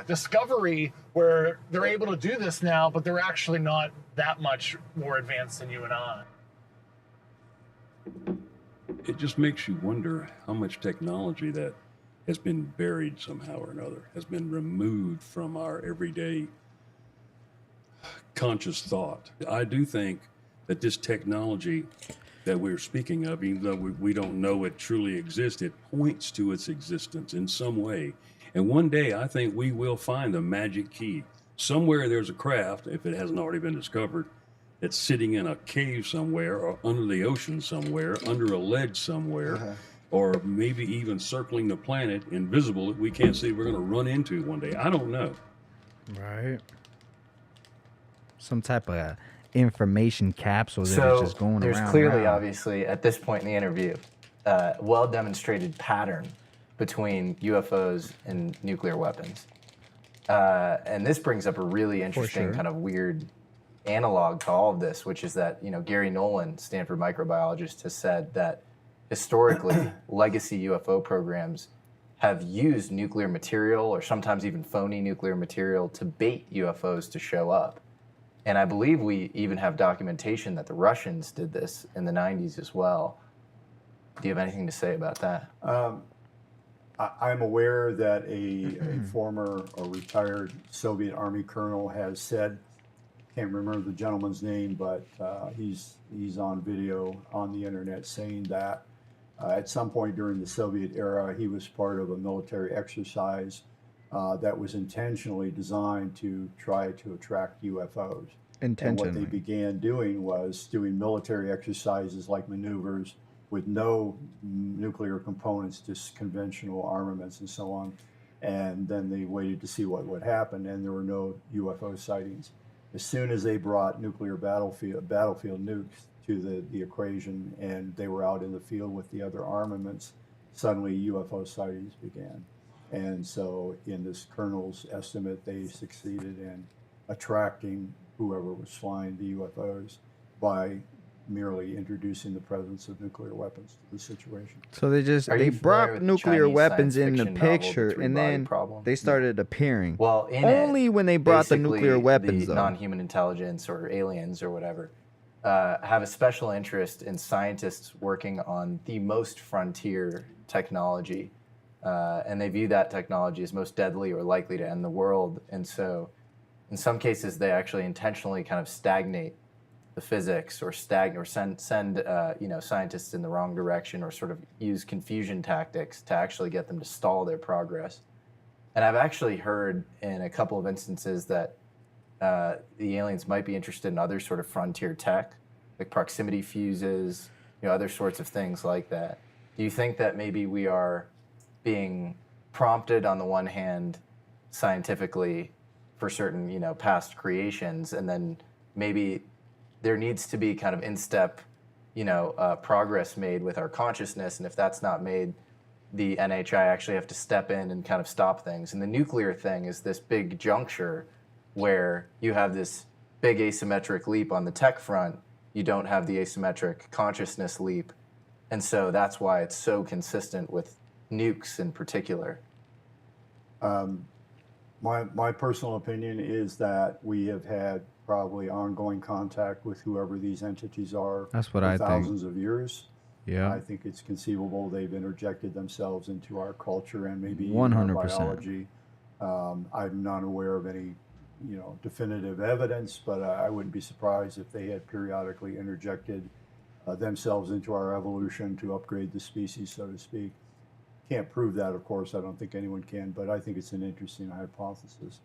discovery where they're able to do this now, but they're actually not that much more advanced than you and I. It just makes you wonder how much technology that has been buried somehow or another, has been removed from our everyday conscious thought. I do think that this technology that we're speaking of, even though we don't know it truly exists, it points to its existence in some way. And one day I think we will find the magic key. Somewhere there's a craft, if it hasn't already been discovered, that's sitting in a cave somewhere or under the ocean somewhere, under a ledge somewhere, or maybe even circling the planet, invisible, that we can't see we're going to run into one day. I don't know. Right. Some type of information capsule that So is just going there's around. clearly, obviously, at this point in the interview, well-demonstrated pattern between UFOs and nuclear weapons. And this brings up a really interesting kind of weird analog to all of this, which is that, Gary Nolan, Stanford microbiologist, has said that historically, legacy UFO programs have used nuclear material or sometimes even phony nuclear material to bait UFOs to show up. And I believe we even have documentation that the Russians did this in the 90s as well. Do you have anything to say about that? I'm aware that a former or retired Soviet Army colonel has said, can't remember the gentleman's name, but he's on video on the internet saying that at some point during the Soviet era, he was part of a military exercise that was intentionally designed to try to attract UFOs. And what they began doing was doing military exercises like maneuvers with no nuclear components, just conventional armaments and so on. And then they waited to see what would happen, and there were no UFO sightings. As soon as they brought nuclear battlefield nukes to the equation and they were out in the field with the other armaments, suddenly UFO sightings began. And so in this colonel's estimate, they succeeded in attracting whoever was flying the UFOs by merely introducing the presence of nuclear weapons to the situation. So they brought nuclear weapons in the picture, and then they started appearing. Well, only when they brought the nuclear weapons, the though. non-human intelligence or aliens or whatever have a special interest in scientists working on the most frontier technology, and they view that technology as most deadly or likely to end the world. And so, in some cases, they actually intentionally kind of stagnate the physics or send scientists in the wrong direction, or sort of use confusion tactics to actually get them to stall their progress. And I've actually heard in a couple of instances that the aliens might be interested in other sort of frontier tech, like proximity fuses, other sorts of things like that. Do you think that maybe we are being prompted on the one hand scientifically for certain, past creations, and then maybe there needs to be kind of in-step, progress made with our consciousness, and if that's not made, the NHI actually have to step in and kind of stop things. And the nuclear thing is this big juncture where you have this big asymmetric leap on the tech front, you don't have the asymmetric consciousness leap, and so that's why it's so consistent with nukes in particular. My personal opinion is that we have had probably ongoing contact with whoever these entities are. That's what for I think. thousands of years. Yeah. I think it's conceivable they've interjected themselves into our culture and maybe even 100%. our biology. I'm not aware of any, definitive evidence, but I wouldn't be surprised if they had periodically interjected themselves into our evolution to upgrade the species, so to speak. Can't prove that, of course. I don't think anyone can, but I think it's an interesting hypothesis.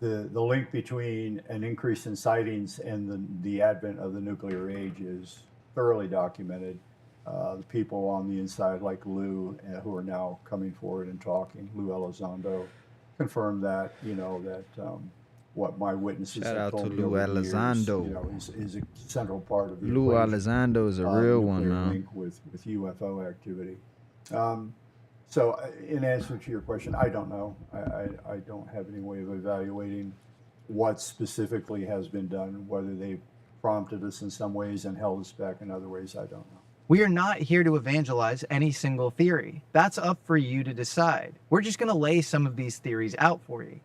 The link between an increase in sightings and the advent of the nuclear age is thoroughly documented. The people on the inside, like Lou, who are now coming forward and talking, Lou Elizondo, confirmed that, what my witnesses Shout have out told to me Lou over the years, Elizondo. is a central part of the Lou equation. Elizondo is a real one, nuclear man. link with UFO activity. So in answer to your question, I don't know. I don't have any way of evaluating what specifically has been done, whether they prompted us in some ways and held us back in other ways, I don't know. We are not here to evangelize any single theory. That's up for you to decide. We're just going to lay some of these theories out for you.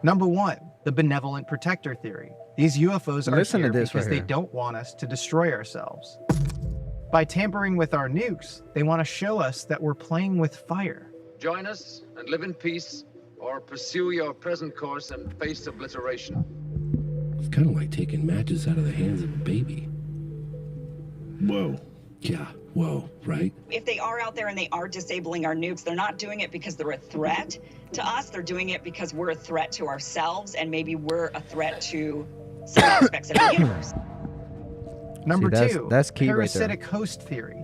Number 1, the benevolent protector theory. These UFOs are Listen to here this because right they here. don't want us to destroy ourselves. By tampering with our nukes, they want to show us that we're playing with fire. Join us and live in peace, or pursue your present course and face obliteration. It's kind of like taking matches out of the hands of a baby. Whoa. Yeah, whoa, right? If they are out there and they are disabling our nukes, they're not doing it because they're a threat to us. They're doing it because we're a threat to ourselves, and maybe we're a threat to some aspects of the universe. Number See, 2, that's key right there. parasitic host theory.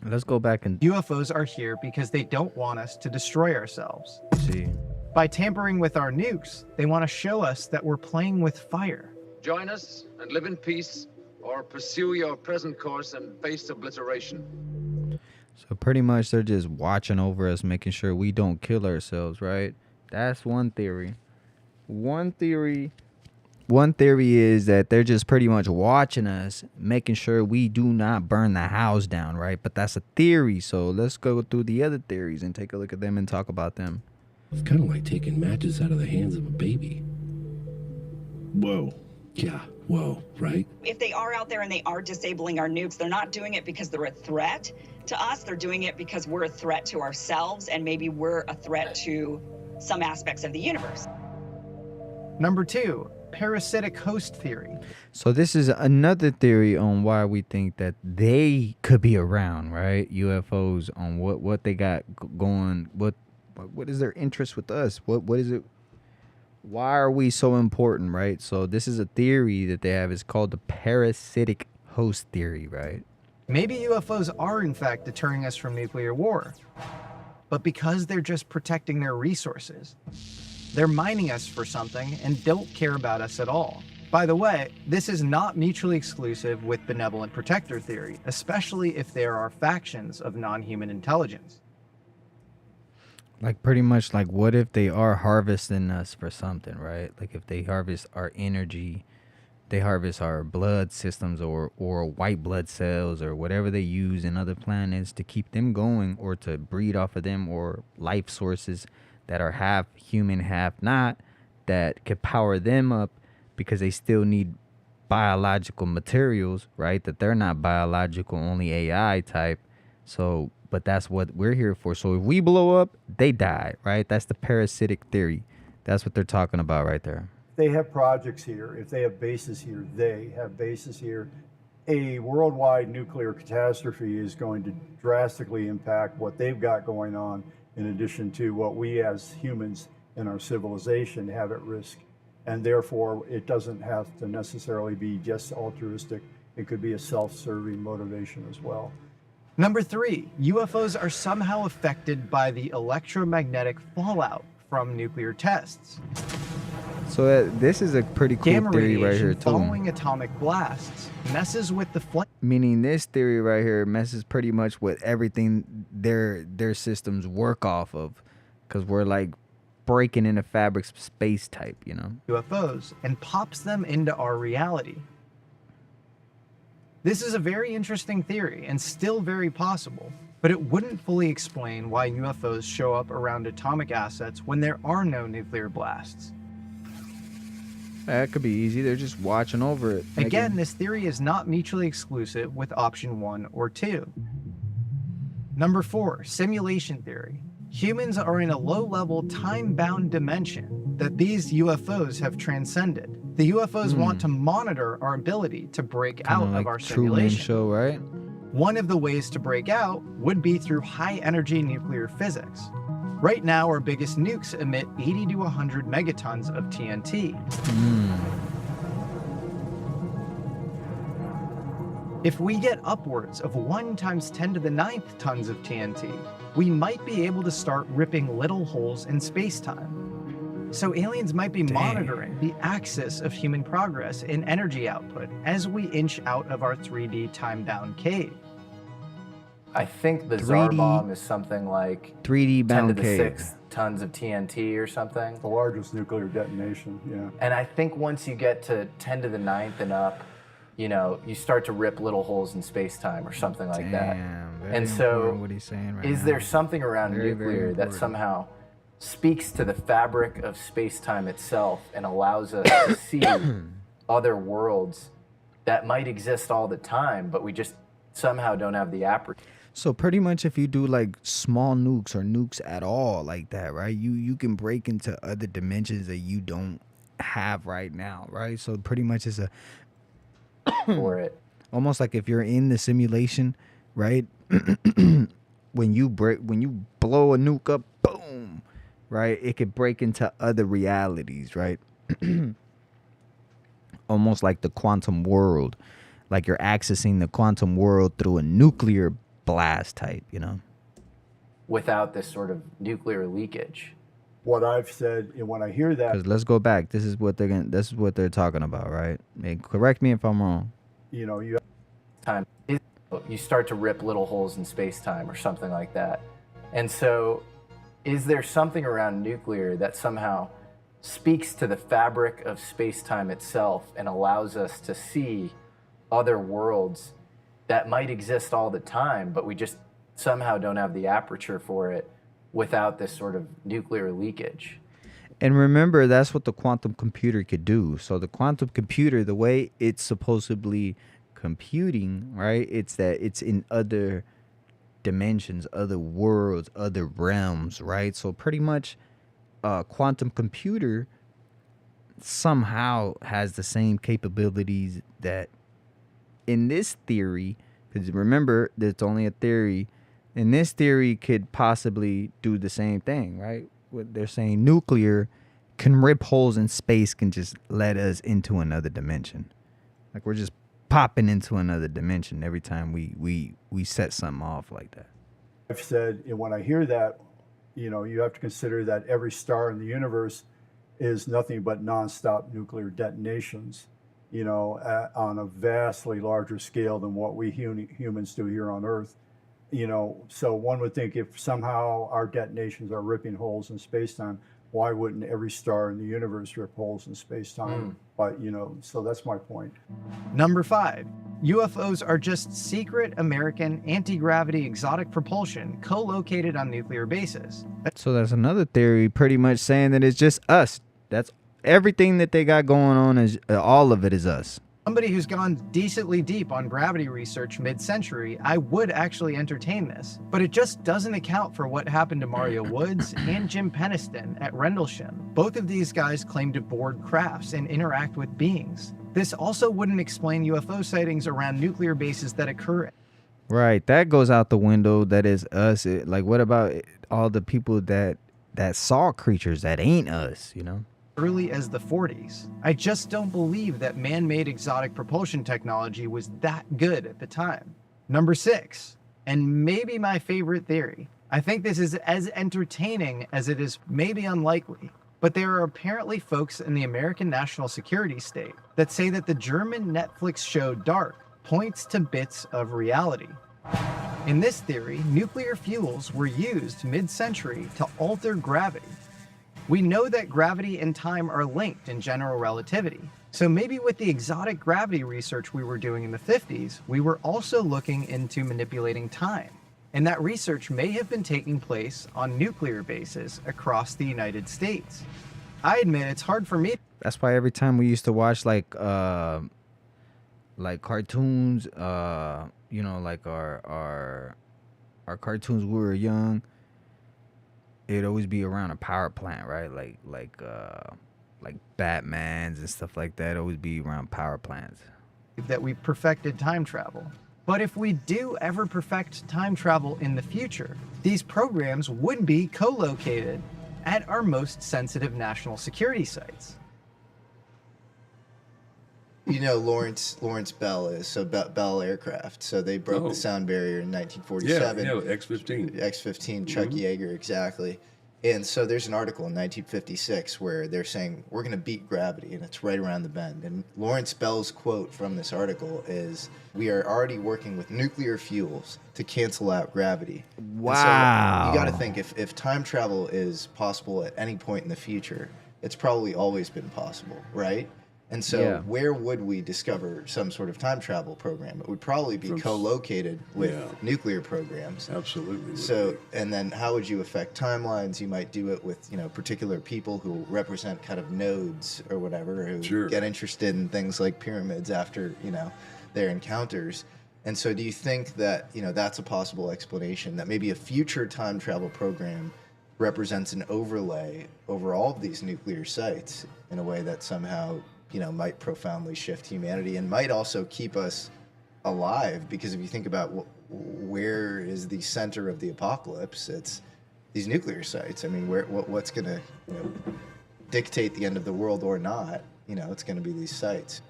Let's go back and UFOs are here because they don't want us to destroy ourselves. see. By tampering with our nukes, they want to show us that we're playing with fire. Join us and live in peace, or pursue your present course and face obliteration. So pretty much they're just watching over us, making sure we don't kill ourselves, right? That's one theory. One theory is that they're just pretty much watching us, making sure we do not burn the house down, right? But that's a theory. So let's go through the other theories and take a look at them and talk about them. It's kind of like taking matches out of the hands of a baby. Whoa. Yeah, whoa, right? If they are out there and they are disabling our nukes, they're not doing it because they're a threat to us. They're doing it because we're a threat to ourselves, and maybe we're a threat to some aspects of the universe. Number 2, parasitic host theory. So this is another theory on why we think that they could be around, right? UFOs, on what they got going, what is their interest with us? What is it? Why are we so important, right? So this is a theory that they have. It's called the parasitic host theory, right? Maybe UFOs are in fact deterring us from nuclear war, but because they're just protecting their resources, they're mining us for something and don't care about us at all. By the way, this is not mutually exclusive with benevolent protector theory, especially if there are factions of non-human intelligence. Like pretty much like, what if they are harvesting us for something, right? Like if they harvest our energy, they harvest our blood systems or white blood cells or whatever they use in other planets to keep them going, or to breed off of them, or life sources that are half human, half not, that could power them up because they still need biological materials, right? That they're not biological, only AI type. So, but that's what we're here for. So if we blow up, they die, right? That's the parasitic theory. That's what they're talking about right there. They have projects here. If they have bases here, they have bases here. A worldwide nuclear catastrophe is going to drastically impact what they've got going on, in addition to what we as humans in our civilization have at risk. And therefore, it doesn't have to necessarily be just altruistic. It could be a self-serving motivation as well. Number 3, UFOs are somehow affected by the electromagnetic fallout from nuclear tests. So this is a pretty cool Gamma theory right radiation here too. following atomic blasts messes with the flame. Meaning this theory right here messes pretty much with everything their systems work off of, because we're like breaking into fabrics of space type, you know? UFOs and pops them into our reality. This is a very interesting theory and still very possible, but it wouldn't fully explain why UFOs show up around atomic assets when there are no nuclear blasts. That could be easy. They're just watching over it. Again, this theory is not mutually exclusive with option 1 or 2. Number 4, simulation theory. Humans are in a low-level, time-bound dimension that these UFOs have transcended. The UFOs want to monitor our ability to break out like of our Truman simulation. Show, right? One of the ways to break out would be through high-energy nuclear physics. Right now, our biggest nukes emit 80 to 100 megatons of TNT. If we get upwards of 1 × 10⁹ tons of TNT, we might be able to start ripping little holes in space-time. So aliens might be monitoring the axis of human progress in energy output as we inch out of our 3D time-bound cave. I think the 3D Tsar bomb is something like 3D 10 bound to the cave. 6th tons of TNT or something. The largest nuclear detonation, yeah. And I think once you get to 10 to the 9th and up, you know, you start to rip little holes in space-time or something like that. Very And so, important what he's saying right is now. there something around Very, very nuclear that important. somehow speaks to the fabric of space-time itself and allows us to see other worlds that might exist all the time, but we just somehow don't have the aperture? So pretty much if you do like small nukes or nukes at all like that, right? You can break into other dimensions that you don't have right now, right? So pretty much it's a for it. Almost like if you're in the simulation, right? when you blow a nuke up, boom, right? It could break into other realities, right? Almost like the quantum world. Like you're accessing the quantum world through a nuclear blast type, you know? Without this sort of nuclear leakage. What I've said, and when I hear that, Because let's go back. This is what they're talking about, right? And correct me if I'm wrong. you know, you Time. You start to rip little holes in space-time or something like that. And so, is there something around nuclear that somehow speaks to the fabric of space-time itself and allows us to see other worlds that might exist all the time, but we just somehow don't have the aperture for it without this sort of nuclear leakage? And remember, that's what the quantum computer could do. So the quantum computer, the way it's supposedly computing, right? It's that it's in other dimensions, other worlds, other realms, right? So pretty much a quantum computer somehow has the same capabilities that in this theory, because remember, it's only a theory, and this theory could possibly do the same thing, right? What they're saying, nuclear can rip holes in space, can just let us into another dimension. Like we're just popping into another dimension every time we set something off like that. I've said, and when I hear that, you know, you have to consider that every star in the universe is nothing but nonstop nuclear detonations, you know, on a vastly larger scale than what we humans do here on Earth. You know, so one would think if somehow our detonations are ripping holes in space-time, why wouldn't every star in the universe rip holes in space-time? But, you know, so that's my point. Number 5, UFOs are just secret American anti-gravity exotic propulsion co-located on nuclear bases. So that's another theory pretty much saying that it's just us. That's everything that they got going on, is all of it is us. Somebody who's gone decently deep on gravity research mid-century, I would actually entertain this. But it just doesn't account for what happened to Mario Woods and Jim Peniston at Rendlesham. Both of these guys claim to board crafts and interact with beings. This also wouldn't explain UFO sightings around nuclear bases that occur. Right, that goes out the window. That is us. Like, what about all the people that saw creatures that ain't us, you know? Early as the 40s. I just don't believe that man-made exotic propulsion technology was that good at the time. Number 6, and maybe my favorite theory. I think this is as entertaining as it is maybe unlikely, but there are apparently folks in the American national security state that say that the German Netflix show Dark points to bits of reality. In this theory, nuclear fuels were used mid-century to alter gravity. We know that gravity and time are linked in general relativity. So maybe with the exotic gravity research we were doing in the 50s, we were also looking into manipulating time. And that research may have been taking place on nuclear bases across the United States. I admit it's hard for me. That's why every time we used to watch like cartoons, you know, like our cartoons when we were young, it'd always be around a power plant, right? Like Batman's and stuff like that. Always be around power plants. That we perfected time travel. But if we do ever perfect time travel in the future, these programs would be co-located at our most sensitive national security sites. You know, Lawrence Bell is, so Bell Aircraft. So they broke the sound barrier in 1947. Yeah, X-15. X-15, Chuck Yeager, exactly. And so there's an article in 1956 where they're saying, we're going to beat gravity, and it's right around the bend. And Lawrence Bell's quote from this article is, we are already working with nuclear fuels to cancel out gravity. Wow. And so you got to think, if time travel is possible at any point in the future, it's probably always been possible, right? And so where would we discover some sort of time travel program? It would probably be co-located with nuclear programs. Absolutely. So, and then how would you affect timelines? You might do it with, particular people who represent kind of nodes or whatever, who get interested in things like pyramids after, their encounters. And so do you think that, that's a possible explanation, that maybe a future time travel program represents an overlay over all of these nuclear sites in a way that somehow might profoundly shift humanity and might also keep us alive? Because if you think about where is the center of the apocalypse, it's these nuclear sites. I mean, what's going to dictate the end of the world or not? It's going to be these sites.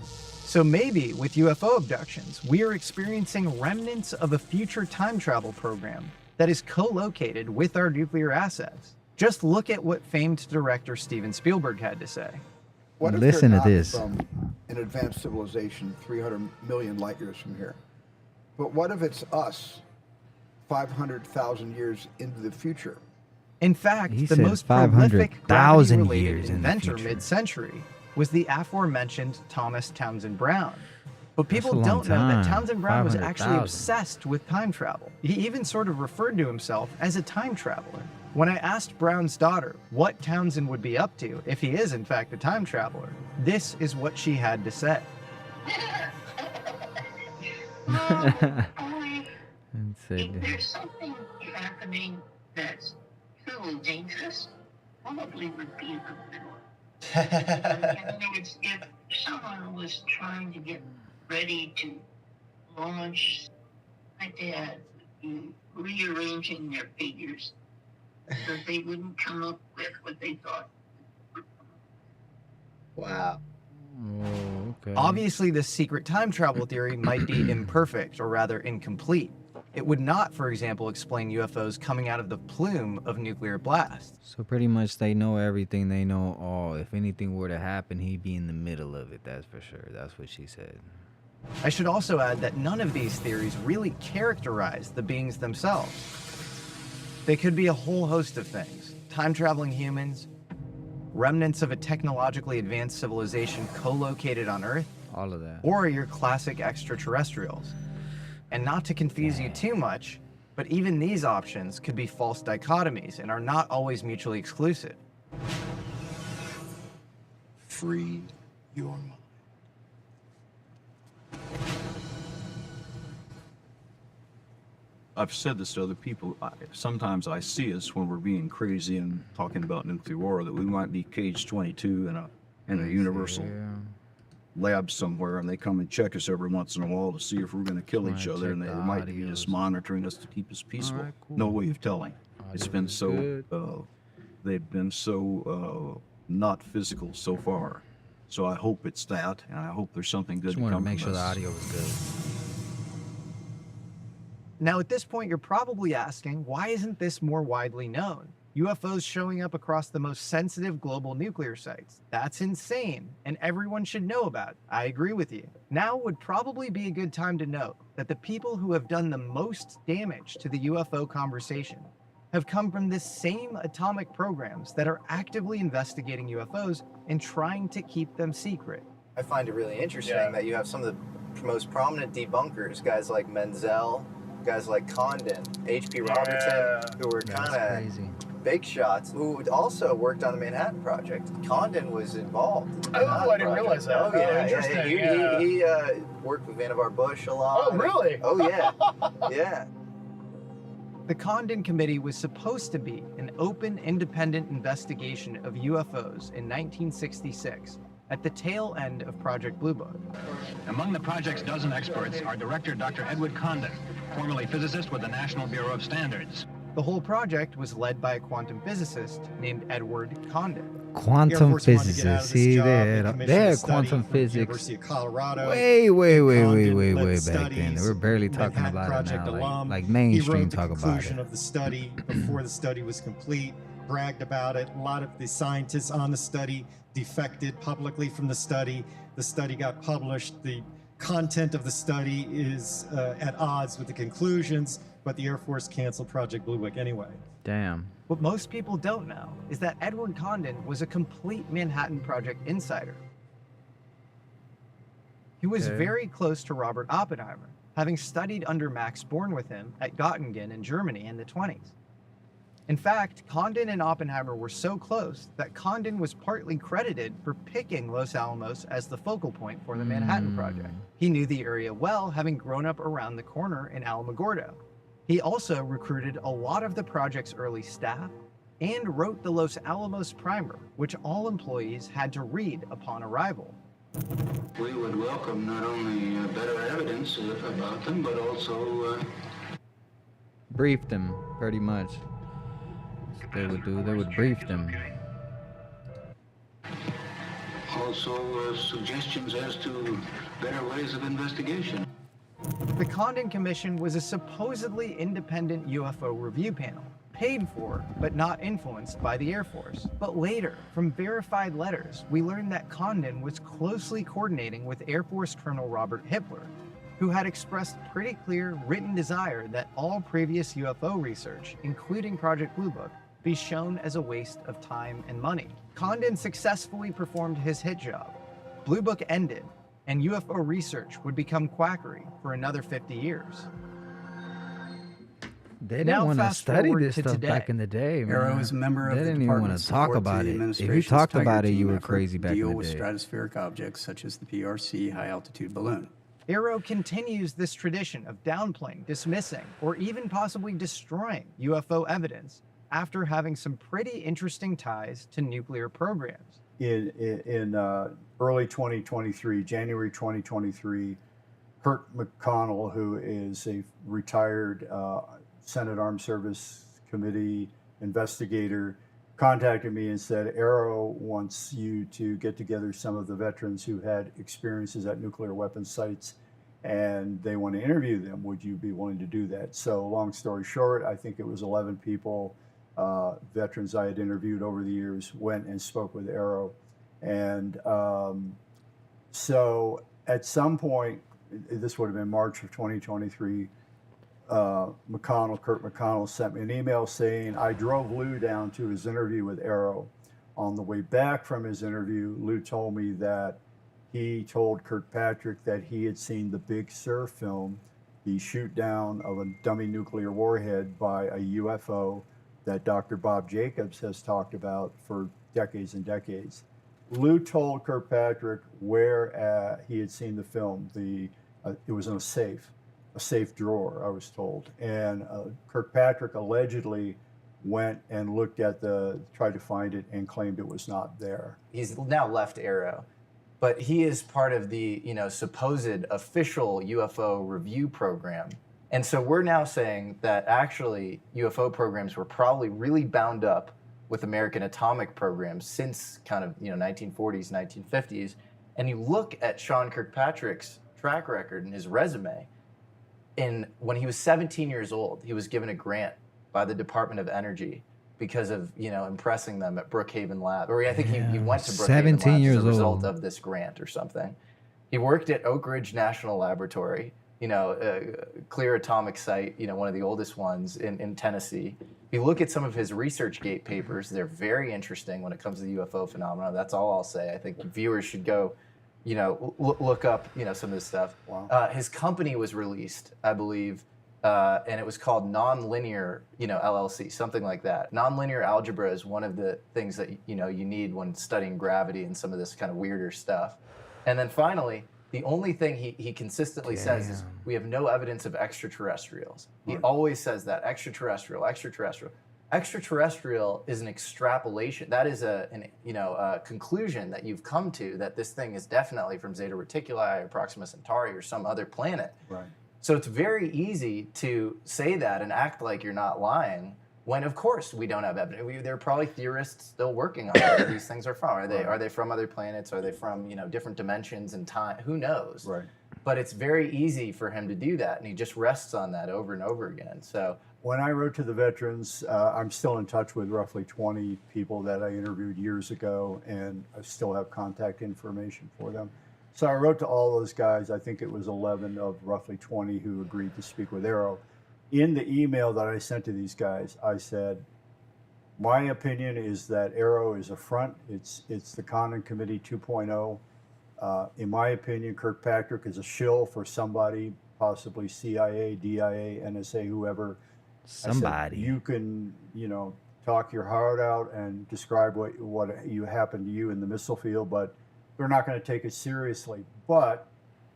So maybe with UFO abductions, we are experiencing remnants of a future time travel program that is co-located with our nuclear assets. Just look at what famed director Steven Spielberg had to say. What if Listen they're to not this. From an advanced civilization 300 million light years from here? But what if it's us 500,000 years into the future? In fact, He the said most prolific 500,000 gravity-related years in the inventor future. mid-century was the aforementioned Thomas Townsend Brown. But That's people a long don't know that time. Townsend Brown was actually 500,000. obsessed with time travel. He even sort of referred to himself as a time traveler. When I asked Brown's daughter what Townsend would be up to if he is in fact a time traveler, this is what she had to say. If there's something happening that's truly dangerous, probably would be a good one. In other words, if someone was trying to get ready to launch, my dad would be rearranging their figures so they wouldn't come up with what they thought. Wow. Oh, okay. Obviously, this secret time travel theory might be imperfect, or rather incomplete. It would not, for example, explain UFOs coming out of the plume of nuclear blasts. So pretty much they know everything. They know all. If anything were to happen, he'd be in the middle of it. That's for sure. That's what she said. I should also add that none of these theories really characterize the beings themselves. They could be a whole host of things. Time-traveling humans, remnants of a technologically advanced civilization co-located on Earth, all of that, or your classic extraterrestrials. And not to confuse you too much, but even these options could be false dichotomies and are not always mutually exclusive. Free your mind. I've said this to other people. Sometimes I see us when we're being crazy and talking about nuclear war, that we might be cage 22 in a universal lab somewhere, and they come and check us every once in a while to see if we're going to kill each other, and they might be just monitoring us to keep us peaceful. All right, cool. No way of telling. It's been so they've been so not physical so far. So I hope it's that, and I hope there's something good Just to wanted come to make from sure the this. audio was good. Now, at this point, you're probably asking, why isn't this more widely known? UFOs showing up across the most sensitive global nuclear sites. That's insane, and everyone should know about it. I agree with you. Now would probably be a good time to note that the people who have done the most damage to the UFO conversation have come from the same atomic programs that are actively investigating UFOs and trying to keep them secret. I find it really interesting that you have some of the most prominent debunkers, guys like Menzel, guys like Condon, H.P. Robertson, who were kind of big shots, who also worked on the Manhattan Project. Condon was involved in the Manhattan I didn't Project. realize that. Oh, yeah. Interesting. He worked with Vannevar Bush a lot. Oh, really? Oh, yeah. Yeah. The Condon Committee was supposed to be an open, independent investigation of UFOs in 1966, at the tail end of Project Blue Book. Among the project's dozen experts are Director Dr. Edward Condon, formerly physicist with the National Bureau of Standards. The whole project was led by a quantum physicist named Edward Condon. Quantum Force wanted to get out of physicists. this See, job. they commissioned had a study quantum from the physics University of Colorado. way Condon led the back then. studies, We're barely talking Manhattan about Project it now. alum. Like He mainstream wrote the talk about conclusion it. of the study before the study was complete, bragged about it. A lot of the scientists on the study defected publicly from the study. The study got published. The content of the study is at odds with the conclusions, but the Air Force canceled Project Blue Book anyway. Damn. What most people don't know is that Edward Condon was a complete Manhattan Project insider. He was Okay. very close to Robert Oppenheimer, having studied under Max Born with him at Göttingen in Germany in the 20s. In fact, Condon and Oppenheimer were so close that Condon was partly credited for picking Los Alamos as the focal point for the Manhattan Project. He knew the area well, having grown up around the corner in Alamogordo. He also recruited a lot of the project's early staff and wrote the Los Alamos Primer, which all employees had to read upon arrival. We would welcome not only better evidence about them, but also Briefed them, pretty much. They would do. They would brief them. suggestions as to better ways of investigation. The Condon Commission was a supposedly independent UFO review panel, paid for but not influenced by the Air Force. But later, from verified letters, we learned that Condon was closely coordinating with Air Force Colonel Robert Hippler, who had expressed pretty clear written desire that all previous UFO research, including Project Blue Book, be shown as a waste of time and money. Condon successfully performed his hit job. Blue Book ended, and UFO research would become quackery for another 50 years. They didn't Now want to fast study forward this to stuff today. back in the day, man. Arrow is a member of They the didn't even Department want of to talk Support about to the it. If you administration's talked Tiger about it, you Team were effort crazy to back in deal the with day. stratospheric objects such as the PRC high-altitude balloon. Arrow continues this tradition of downplaying, dismissing, or even possibly destroying UFO evidence after having some pretty interesting ties to nuclear programs. In early 2023, January 2023, Kurt McConnell, who is a retired Senate Armed Service Committee investigator, contacted me and said, Arrow wants you to get together some of the veterans who had experiences at nuclear weapons sites, and they want to interview them. Would you be willing to do that? So long story short, I think it was 11 people, veterans I had interviewed over the years, went and spoke with Arrow. And so at some point, this would have been March of 2023, Kurt McConnell sent me an email saying, I drove Lou down to his interview with Arrow. On the way back from his interview, Lou told me that he told Kirkpatrick that he had seen the Big Sur film, the shoot down of a dummy nuclear warhead by a UFO that Dr. Bob Jacobs has talked about for decades and decades. Lou told Kirkpatrick where he had seen the film. It was in a safe drawer, I was told. And Kirkpatrick allegedly went and looked at tried to find it and claimed it was not there. He's now left Arrow, but he is part of the, supposed official UFO review program. And so we're now saying that actually UFO programs were probably really bound up with American atomic programs since kind of, 1940s, 1950s. And you look at Sean Kirkpatrick's track record and his resume, when he was 17 years old, he was given a grant by the Department of Energy because of, impressing them at Brookhaven Lab. Or I think he went to Brookhaven 17 Labs years as a result old. of this grant or something. He worked at Oak Ridge National Laboratory, clear atomic site, one of the oldest ones in Tennessee. If you look at some of his ResearchGate papers, they're very interesting when it comes to the UFO phenomena. That's all I'll say. I think viewers should go, look up, some of this stuff. Wow. His company was released, I believe, and it was called Nonlinear, LLC, something like that. Nonlinear algebra is one of the things that, you need when studying gravity and some of this kind of weirder stuff. And then finally, the only thing he consistently says is, we have no evidence of extraterrestrials. He always says that, extraterrestrial. Extraterrestrial is an extrapolation. That is a conclusion that you've come to, that this thing is definitely from Zeta Reticuli or Proxima Centauri or some other planet. Right. So it's very easy to say that and act like you're not lying When of course we don't have evidence. There are probably theorists still working on where these things are from. Are they from other planets? Are they from different dimensions and time? Who knows? Right. But it's very easy for him to do that, and he just rests on that over and over again. So when I wrote to the veterans, I'm still in touch with roughly 20 people that I interviewed years ago, and I still have contact information for them. So I wrote to all those guys. I think it was 11 of roughly 20 who agreed to speak with Arrow. In the email that I sent to these guys, I said, my opinion is that Arrow is a front. It's the Condon Committee 2.0. In my opinion, Kirkpatrick is a shill for somebody, possibly CIA, DIA, NSA, whoever. Somebody. I said, you can, talk your heart out and describe what happened to you in the missile field, but they're not going to take it seriously. But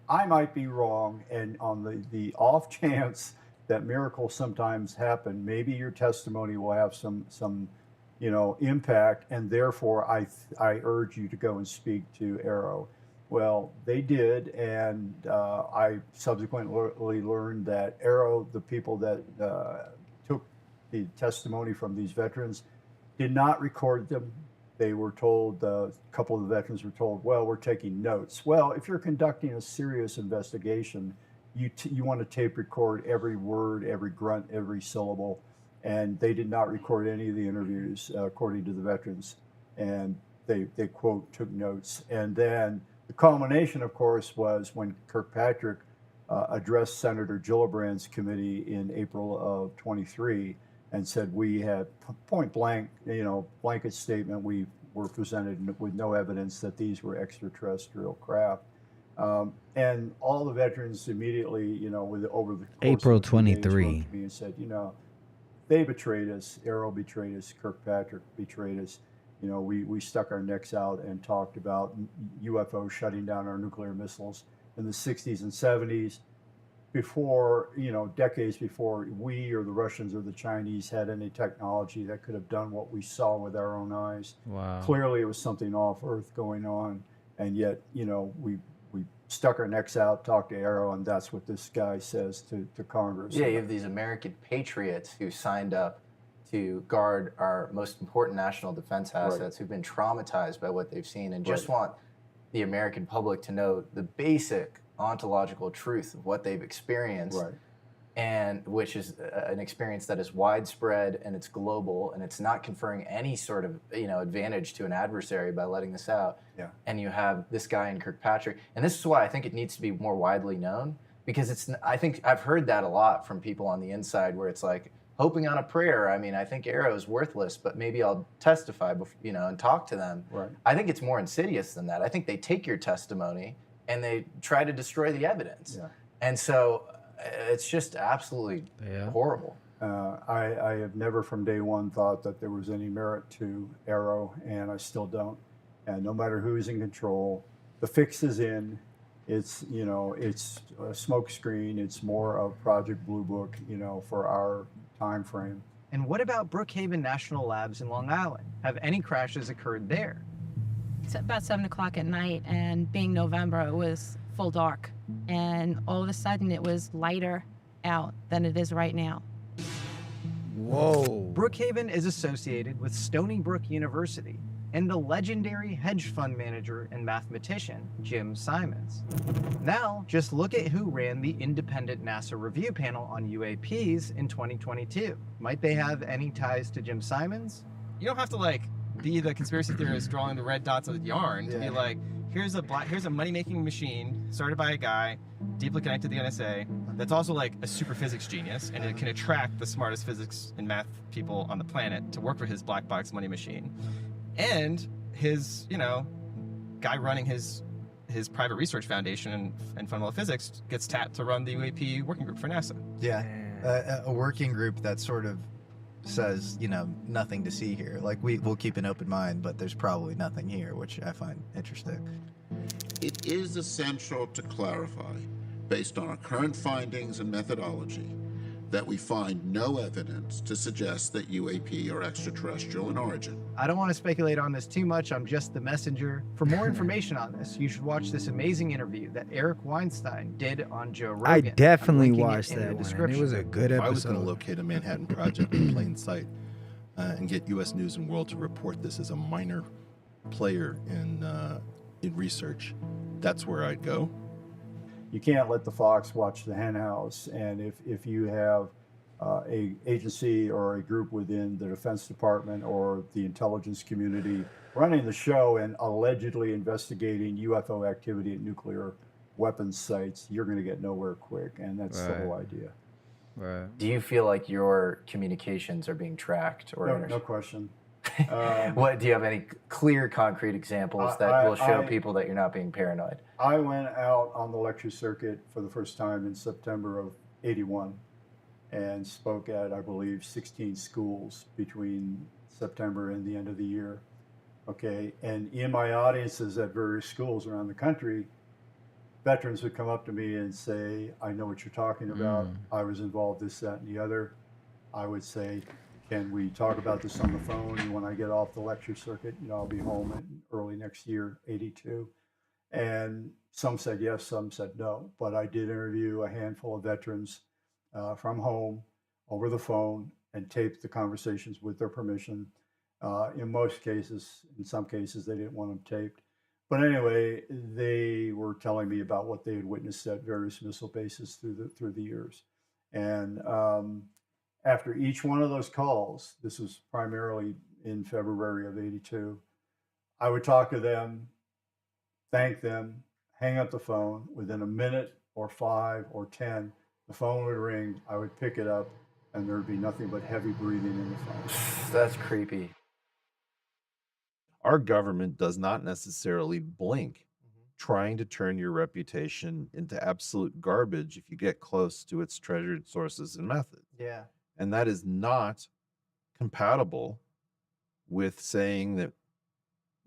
I might be wrong, and on the off chance that miracles sometimes happen, maybe your testimony will have some impact, and therefore I urge you to go and speak to Arrow. Well, they did, and I subsequently learned that Arrow, the people that took the testimony from these veterans, did not record them. They were told, a couple of the veterans were told, well, we're taking notes. Well, if you're conducting a serious investigation, you want to tape record every word, every grunt, every syllable, and they did not record any of the interviews, according to the veterans, and they quote, took notes. And then the culmination, of course, was when Kirkpatrick addressed Senator Gillibrand's committee in April of 23 and said we had point blank, blanket statement. We were presented with no evidence that these were extraterrestrial craft. And all the veterans immediately, over the course April of 23 days, wrote to me '23. and said, they betrayed us. Arrow betrayed us. Kirkpatrick betrayed us. We stuck our necks out and talked about UFOs shutting down our nuclear missiles in the 60s and 70s, before, decades before we or the Russians or the Chinese had any technology that could have done what we saw with our own eyes. Wow. Clearly it was something off Earth going on, and yet, we stuck our necks out, talked to Arrow, and that's what this guy says to Congress. yeah, you have these American patriots who signed up to guard our most important national defense assets, who've been traumatized by what they've seen and just want the American public to know the basic ontological truth of what they've experienced, and which is an experience that is widespread and it's global, and it's not conferring any sort of advantage to an adversary by letting this out. Yeah. And you have this guy in Kirkpatrick, and this is why I think it needs to be more widely known, because I think I've heard that a lot from people on the inside, where it's like hoping on a prayer. I mean, I think Arrow is worthless, but maybe I'll testify, and talk to them. Right. I think it's more insidious than that. I think they take your testimony and they try to destroy the evidence. Yeah. And so it's just absolutely horrible. I have never from day one thought that there was any merit to Arrow, and I still don't. And no matter who's in control, the fix is in. It's, it's a smokescreen. It's more of Project Blue Book, for our time frame. And what about Brookhaven National Labs in Long Island? Have any crashes occurred there? It's about 7 o'clock at night, and being November, it was full dark. And all of a sudden, it was lighter out than it is right now. Whoa. Brookhaven is associated with Stony Brook University and the legendary hedge fund manager and mathematician, Jim Simons. Now, just look at who ran the independent NASA review panel on UAPs in 2022. Might they have any ties to Jim Simons? You don't have to be the conspiracy theorist drawing the red dots of the yarn to be like, here's a money-making machine started by a guy deeply connected to the NSA that's also a super physics genius, and it can attract the smartest physics and math people on the planet to work for his black box money machine. And his, guy running his private research foundation and fundamental physics gets tapped to run the UAP working group for NASA. Yeah, a working group that sort of says, nothing to see here. We'll keep an open mind, but there's probably nothing here, which I find interesting. It is essential to clarify, based on our current findings and methodology, that we find no evidence to suggest that UAP are extraterrestrial in origin. I don't want to speculate on this too much. I'm just the messenger. For more information on this, you should watch this amazing interview that Eric Weinstein did on Joe Rogan. I definitely I'm linking watched it in that the one, and it description. was a good If I was going to episode. locate a Manhattan Project in plain sight and get U.S. News and World to report this as a minor player in research, that's where I'd go. You can't let the fox watch the hen house. And if you have a agency or a group within the Defense Department or the intelligence community running the show and allegedly investigating UFO activity at nuclear weapons sites, you're going to get nowhere quick. And that's the whole idea. Right. Do you feel like your communications are being tracked or No question. What do you have any clear, concrete examples that will show people that you're not being paranoid? I went out on the lecture circuit for the first time in September of '81 and spoke at, I believe, 16 schools between September and the end of the year. Okay, and in my audiences at various schools around the country, veterans would come up to me and say, I know what you're talking about. I was involved this, that, and the other. I would say, can we talk about this on the phone? And when I get off the lecture circuit, I'll be home in early next year, '82. And some said yes, some said no. But I did interview a handful of veterans from home over the phone and taped the conversations with their permission. In most cases, in some cases, they didn't want them taped. But anyway, they were telling me about what they had witnessed at various missile bases through the years. And after each one of those calls, this was primarily in February of '82, I would talk to them, thank them, hang up the phone. Within a minute or 5 or 10, the phone would ring, I would pick it up, and there'd be nothing but heavy breathing in the phone. That's creepy. Our government does not necessarily blink, trying to turn your reputation into absolute garbage if you get close to its treasured sources and methods. Yeah. And that is not compatible with saying that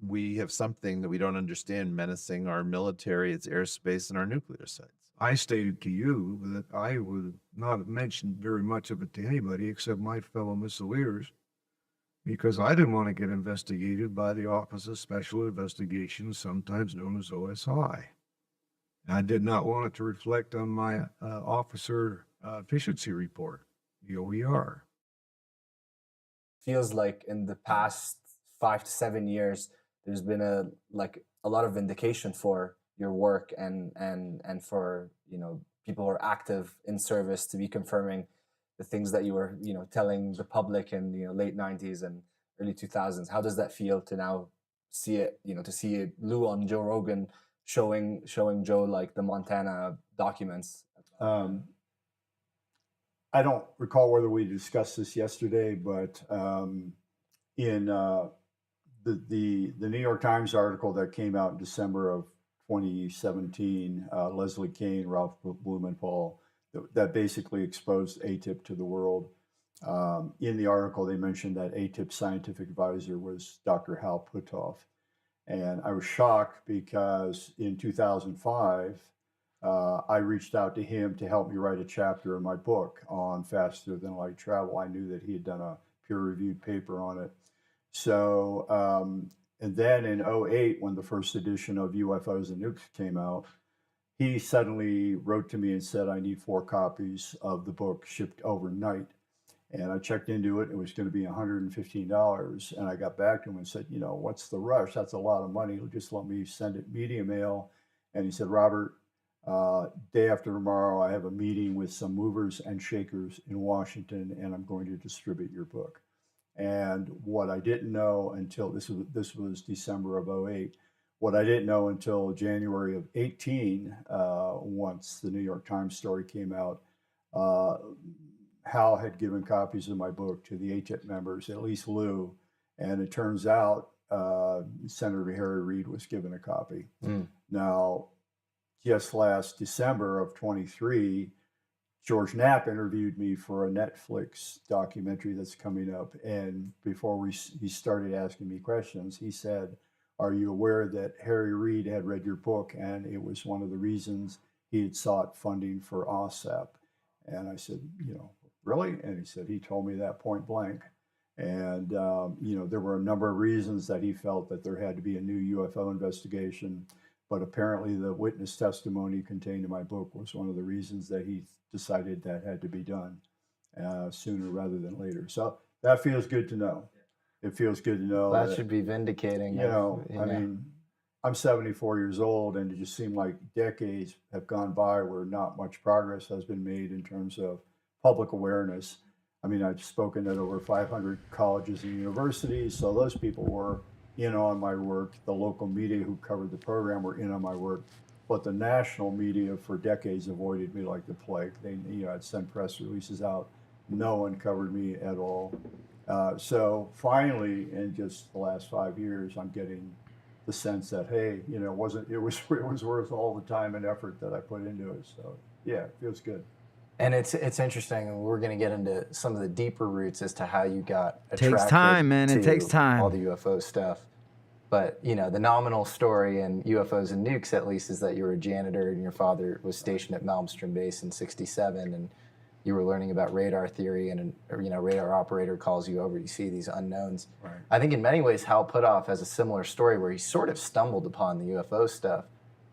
we have something that we don't understand menacing our military, its airspace, and our nuclear sites. I stated to you that I would not have mentioned very much of it to anybody except my fellow missileers, because I didn't want to get investigated by the Office of Special Investigations, sometimes known as OSI. I did not want it to reflect on my officer efficiency report, the OER. Feels like in the past 5 to 7 years, there's been a lot of vindication for your work and for people who are active in service to be confirming the things that you were telling the public in late 90s and early 2000s. How does that feel to now see it, to see Lou on Joe Rogan showing Joe like the Montana documents? I don't recall whether we discussed this yesterday, but in the New York Times article that came out in December of 2017, Leslie Kean, Ralph Blumenthal, that basically exposed ATIP to the world. In the article, they mentioned that ATIP's scientific advisor was Dr. Hal Puthoff. And I was shocked because in 2005, I reached out to him to help me write a chapter in my book on faster than light travel. I knew that he had done a peer-reviewed paper on it. So, and then in '08, when the first edition of UFOs and Nukes came out, he suddenly wrote to me and said, I need 4 copies of the book shipped overnight. And I checked into it. It was going to be $115. And I got back to him and said, what's the rush? That's a lot of money. Just let me send it media mail. And he said, Robert, day after tomorrow, I have a meeting with some movers and shakers in Washington, and I'm going to distribute your book. And what I didn't know until this was December of '08, what I didn't know until January of '18, once the New York Times story came out, Hal had given copies of my book to the ATIP members, at least Lou, and it turns out Senator Harry Reid was given a copy. Now, just last December of '23, George Knapp interviewed me for a Netflix documentary that's coming up. And before he started asking me questions, he said, are you aware that Harry Reid had read your book and it was one of the reasons he had sought funding for OSAP? And I said, really? And he said, he told me that point blank. And, there were a number of reasons that he felt that there had to be a new UFO investigation. But apparently the witness testimony contained in my book was one of the reasons that he decided that had to be done sooner rather than later. So that feels good to know. It feels good to know. That should be vindicating. I mean, I'm 74 years old, and it just seemed like decades have gone by where not much progress has been made in terms of public awareness. I mean, I've spoken at over 500 colleges and universities, so those people were in on my work. The local media who covered the program were in on my work, but the national media for decades avoided me like the plague. I'd send press releases out. No one covered me at all. So finally, in just the last 5 years, I'm getting the sense that, hey, it was worth all the time and effort that I put into it. So yeah, it feels good. And it's interesting. We're going to get into some of the deeper roots as to how you got attracted. Takes time, man. It takes time. All the UFO stuff. But, the nominal story in UFOs and Nukes, at least, is that you were a janitor and your father was stationed at Malmstrom Base in '67, and you were learning about radar theory, and a radar operator calls you over. You see these unknowns. Right. I think in many ways, Hal Puthoff has a similar story where he sort of stumbled upon the UFO stuff.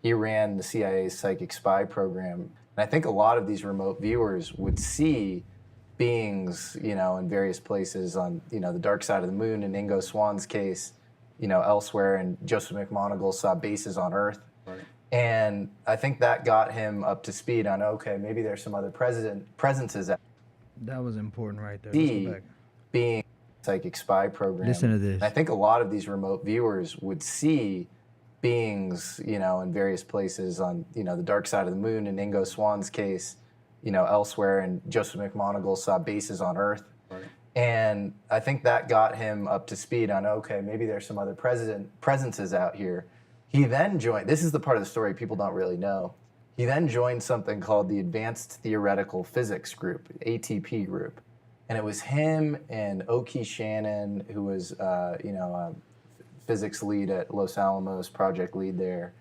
He ran the CIA's psychic spy program. And I think a lot of these remote viewers would see beings, in various places on, the dark side of the moon. In Ingo Swann's case, elsewhere, and Joseph McMoneagle saw bases on Earth. Right. And I think that got him up to speed on, okay, maybe there's some other presences. That was important right there. Let's go back. Being psychic spy program. Listen to this. And I think a lot of these remote viewers would see beings, in various places on, the dark side of the moon. In Ingo Swann's case, elsewhere, and Joseph McMoneagle saw bases on Earth. Right. And I think that got him up to speed on, okay, maybe there's some other presences out here. He then joined, this is the part of the story people don't really know. He then joined something called the Advanced Theoretical Physics Group, ATP group. And it was him and Oki Shannon, who was, physics lead at Los Alamos, project lead there.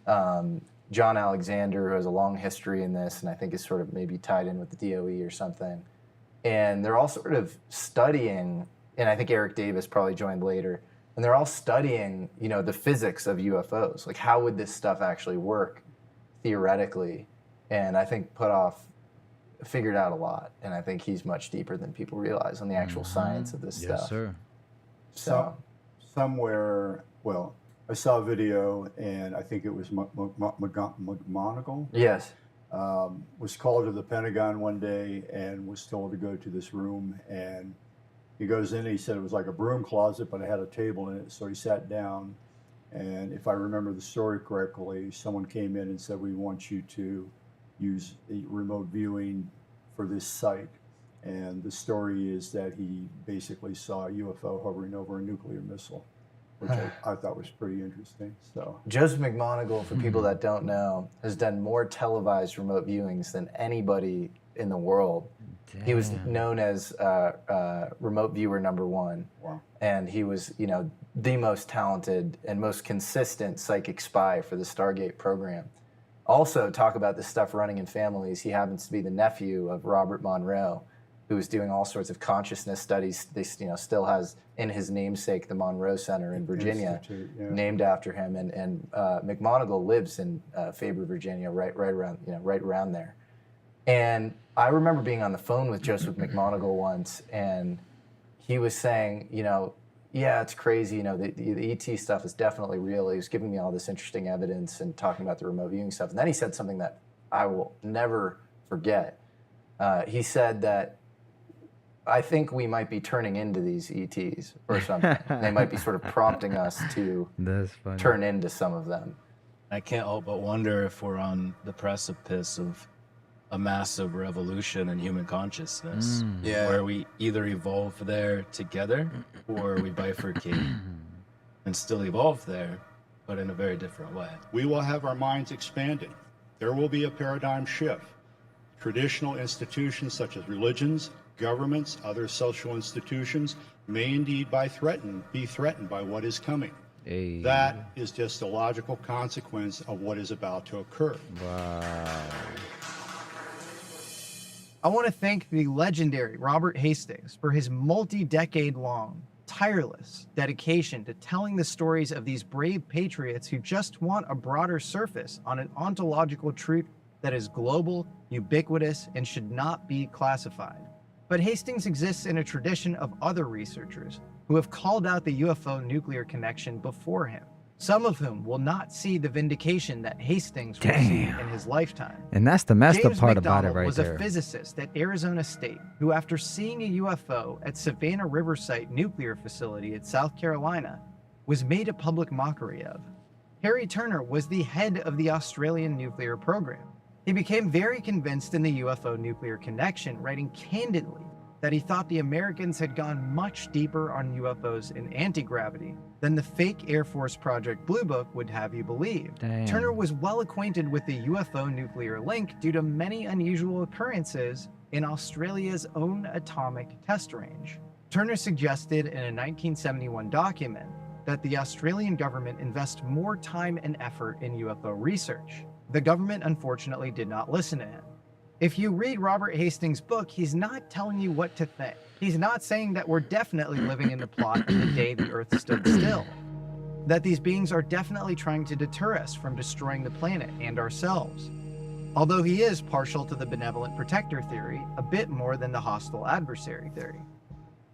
John Alexander, who has a long history in this, and I think is sort of maybe tied in with the DOE or something. And they're all sort of studying, and I think Eric Davis probably joined later, and they're all studying, the physics of UFOs. Like, how would this stuff actually work theoretically? And I think Puthoff figured out a lot, and I think he's much deeper than people realize on the actual science of this stuff. Yes, sir. So somewhere, well, I saw a video, and I think it was McGonigal. Yes. Was called to the Pentagon one day and was told to go to this room, and he goes in and he said it was like a broom closet, but it had a table in it. So he sat down, and if I remember the story correctly, someone came in and said, we want you to use a remote viewing for this site. And the story is that he basically saw a UFO hovering over a nuclear missile, which I thought was pretty interesting. So Joseph McMoneagle, for people that don't know, has done more televised remote viewings than anybody in the world. Damn. He was known as remote viewer #1. Wow. And he was, the most talented and most consistent psychic spy for the Stargate program. Also, talk about this stuff running in families. He happens to be the nephew of Robert Monroe, who was doing all sorts of consciousness studies. They, still has in his namesake the Monroe Center in Virginia, named after him. And McMoneagle lives in Faber, Virginia, right around there. And I remember being on the phone with Joseph McMoneagle once, and he was saying, yeah, it's crazy. The ET stuff is definitely real. He was giving me all this interesting evidence and talking about the remote viewing stuff. And then he said something that I will never forget. He said that I think we might be turning into these ETs or something. They might be sort of prompting us to turn into some of them. I can't help but wonder if we're on the precipice of a massive revolution in human consciousness, where we either evolve there together or we bifurcate and still evolve there, but in a very different way. We will have our minds expanding. There will be a paradigm shift. Traditional institutions such as religions, governments, other social institutions may indeed be threatened by what is coming. Hey. That is just a logical consequence of what is about to occur. Wow. I want to thank the legendary Robert Hastings for his multi-decade-long, tireless dedication to telling the stories of these brave patriots who just want a broader surface on an ontological truth that is global, ubiquitous, and should not be classified. But Hastings exists in a tradition of other researchers who have called out the UFO nuclear connection before him, some of whom will not see the vindication that Hastings will see in his lifetime. And that's the messed up James part about it McDonald right was there. a physicist at Arizona State who, after seeing a UFO at Savannah River Site nuclear facility at South Carolina, was made a public mockery of. Harry Turner was the head of the Australian nuclear program. He became very convinced in the UFO nuclear connection, writing candidly that he thought the Americans had gone much deeper on UFOs and anti-gravity than the fake Air Force Project Blue Book would have you believe. Damn. Turner was well acquainted with the UFO nuclear link due to many unusual occurrences in Australia's own atomic test range. Turner suggested in a 1971 document that the Australian government invest more time and effort in UFO research. The government unfortunately did not listen to him. If you read Robert Hastings' book, he's not telling you what to think. He's not saying that we're definitely living in the plot of the day the Earth stood still, that these beings are definitely trying to deter us from destroying the planet and ourselves. Although he is partial to the benevolent protector theory, a bit more than the hostile adversary theory.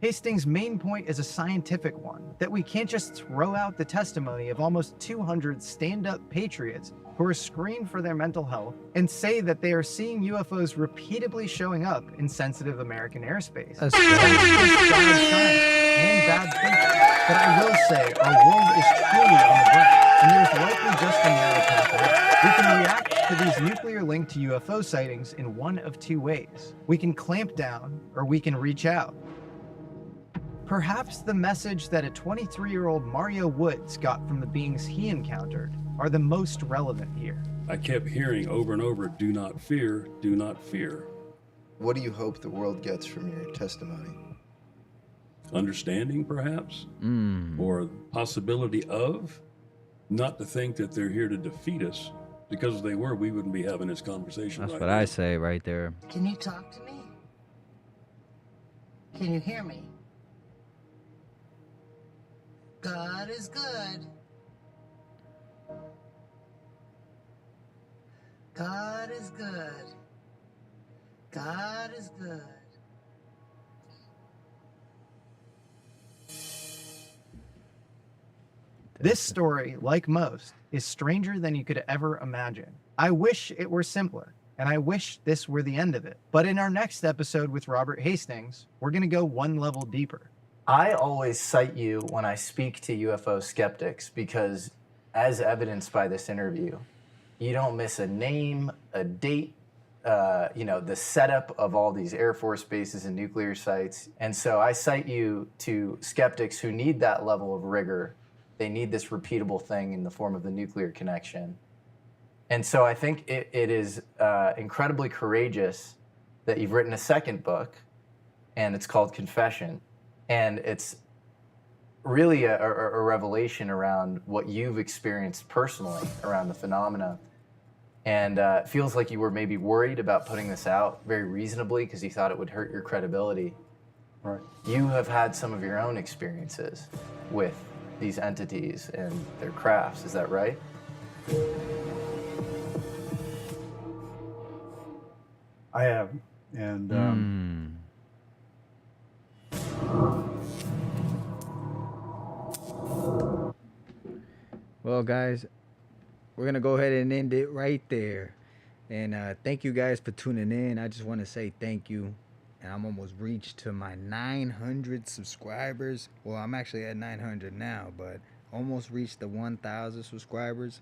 Hastings' main point is a scientific one, that we can't just throw out the testimony of almost 200 stand-up patriots who are screened for their mental health and say that they are seeing UFOs repeatedly showing up in sensitive American airspace. That's just bad science and bad thinking. But I will say, our world is truly on the brink, and there's likely just a narrow path ahead. We can react to these nuclear-linked UFO sightings in one of two ways. We can clamp down, or we can reach out. Perhaps the message that a 23-year-old Mario Woods got from the beings he encountered are the most relevant here. I kept hearing over and over, do not fear, do not fear. What do you hope the world gets from your testimony? Understanding, perhaps, or possibility of, not to think that they're here to defeat us, because if they were, we wouldn't be having this conversation. That's right what now. I say right there. Can you talk to me? Can you hear me? God is good. God is good. God is good. This story, like most, is stranger than you could ever imagine. I wish it were simpler, and I wish this were the end of it. But in our next episode with Robert Hastings, we're going to go one level deeper. I always cite you when I speak to UFO skeptics because, as evidenced by this interview, you don't miss a name, a date, the setup of all these Air Force bases and nuclear sites. And so I cite you to skeptics who need that level of rigor. They need this repeatable thing in the form of the nuclear connection. And so I think it is incredibly courageous that you've written a second book, and it's called Confession. And it's really a revelation around what you've experienced personally around the phenomena. And it feels like you were maybe worried about putting this out very reasonably because you thought it would hurt your credibility. Right. You have had some of your own experiences with these entities and their crafts, is that right? I have. And Well, guys, we're going to go ahead and end it right there. And thank you guys for tuning in. I just want to say thank you. And I'm almost reached to my 900 subscribers. Well, I'm actually at 900 now, but almost reached the 1,000 subscribers.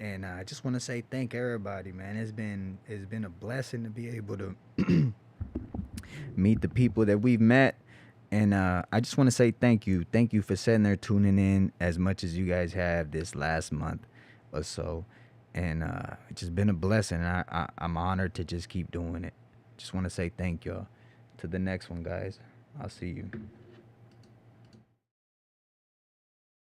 And I just want to say thank everybody, man. It's been a blessing to be able to meet the people that we've met. And I just want to say thank you. Thank you for sitting there tuning in as much as you guys have this last month or so. And it's just been a blessing. I'm honored to just keep doing it. Just want to say thank y'all. To the next one, guys. I'll see you.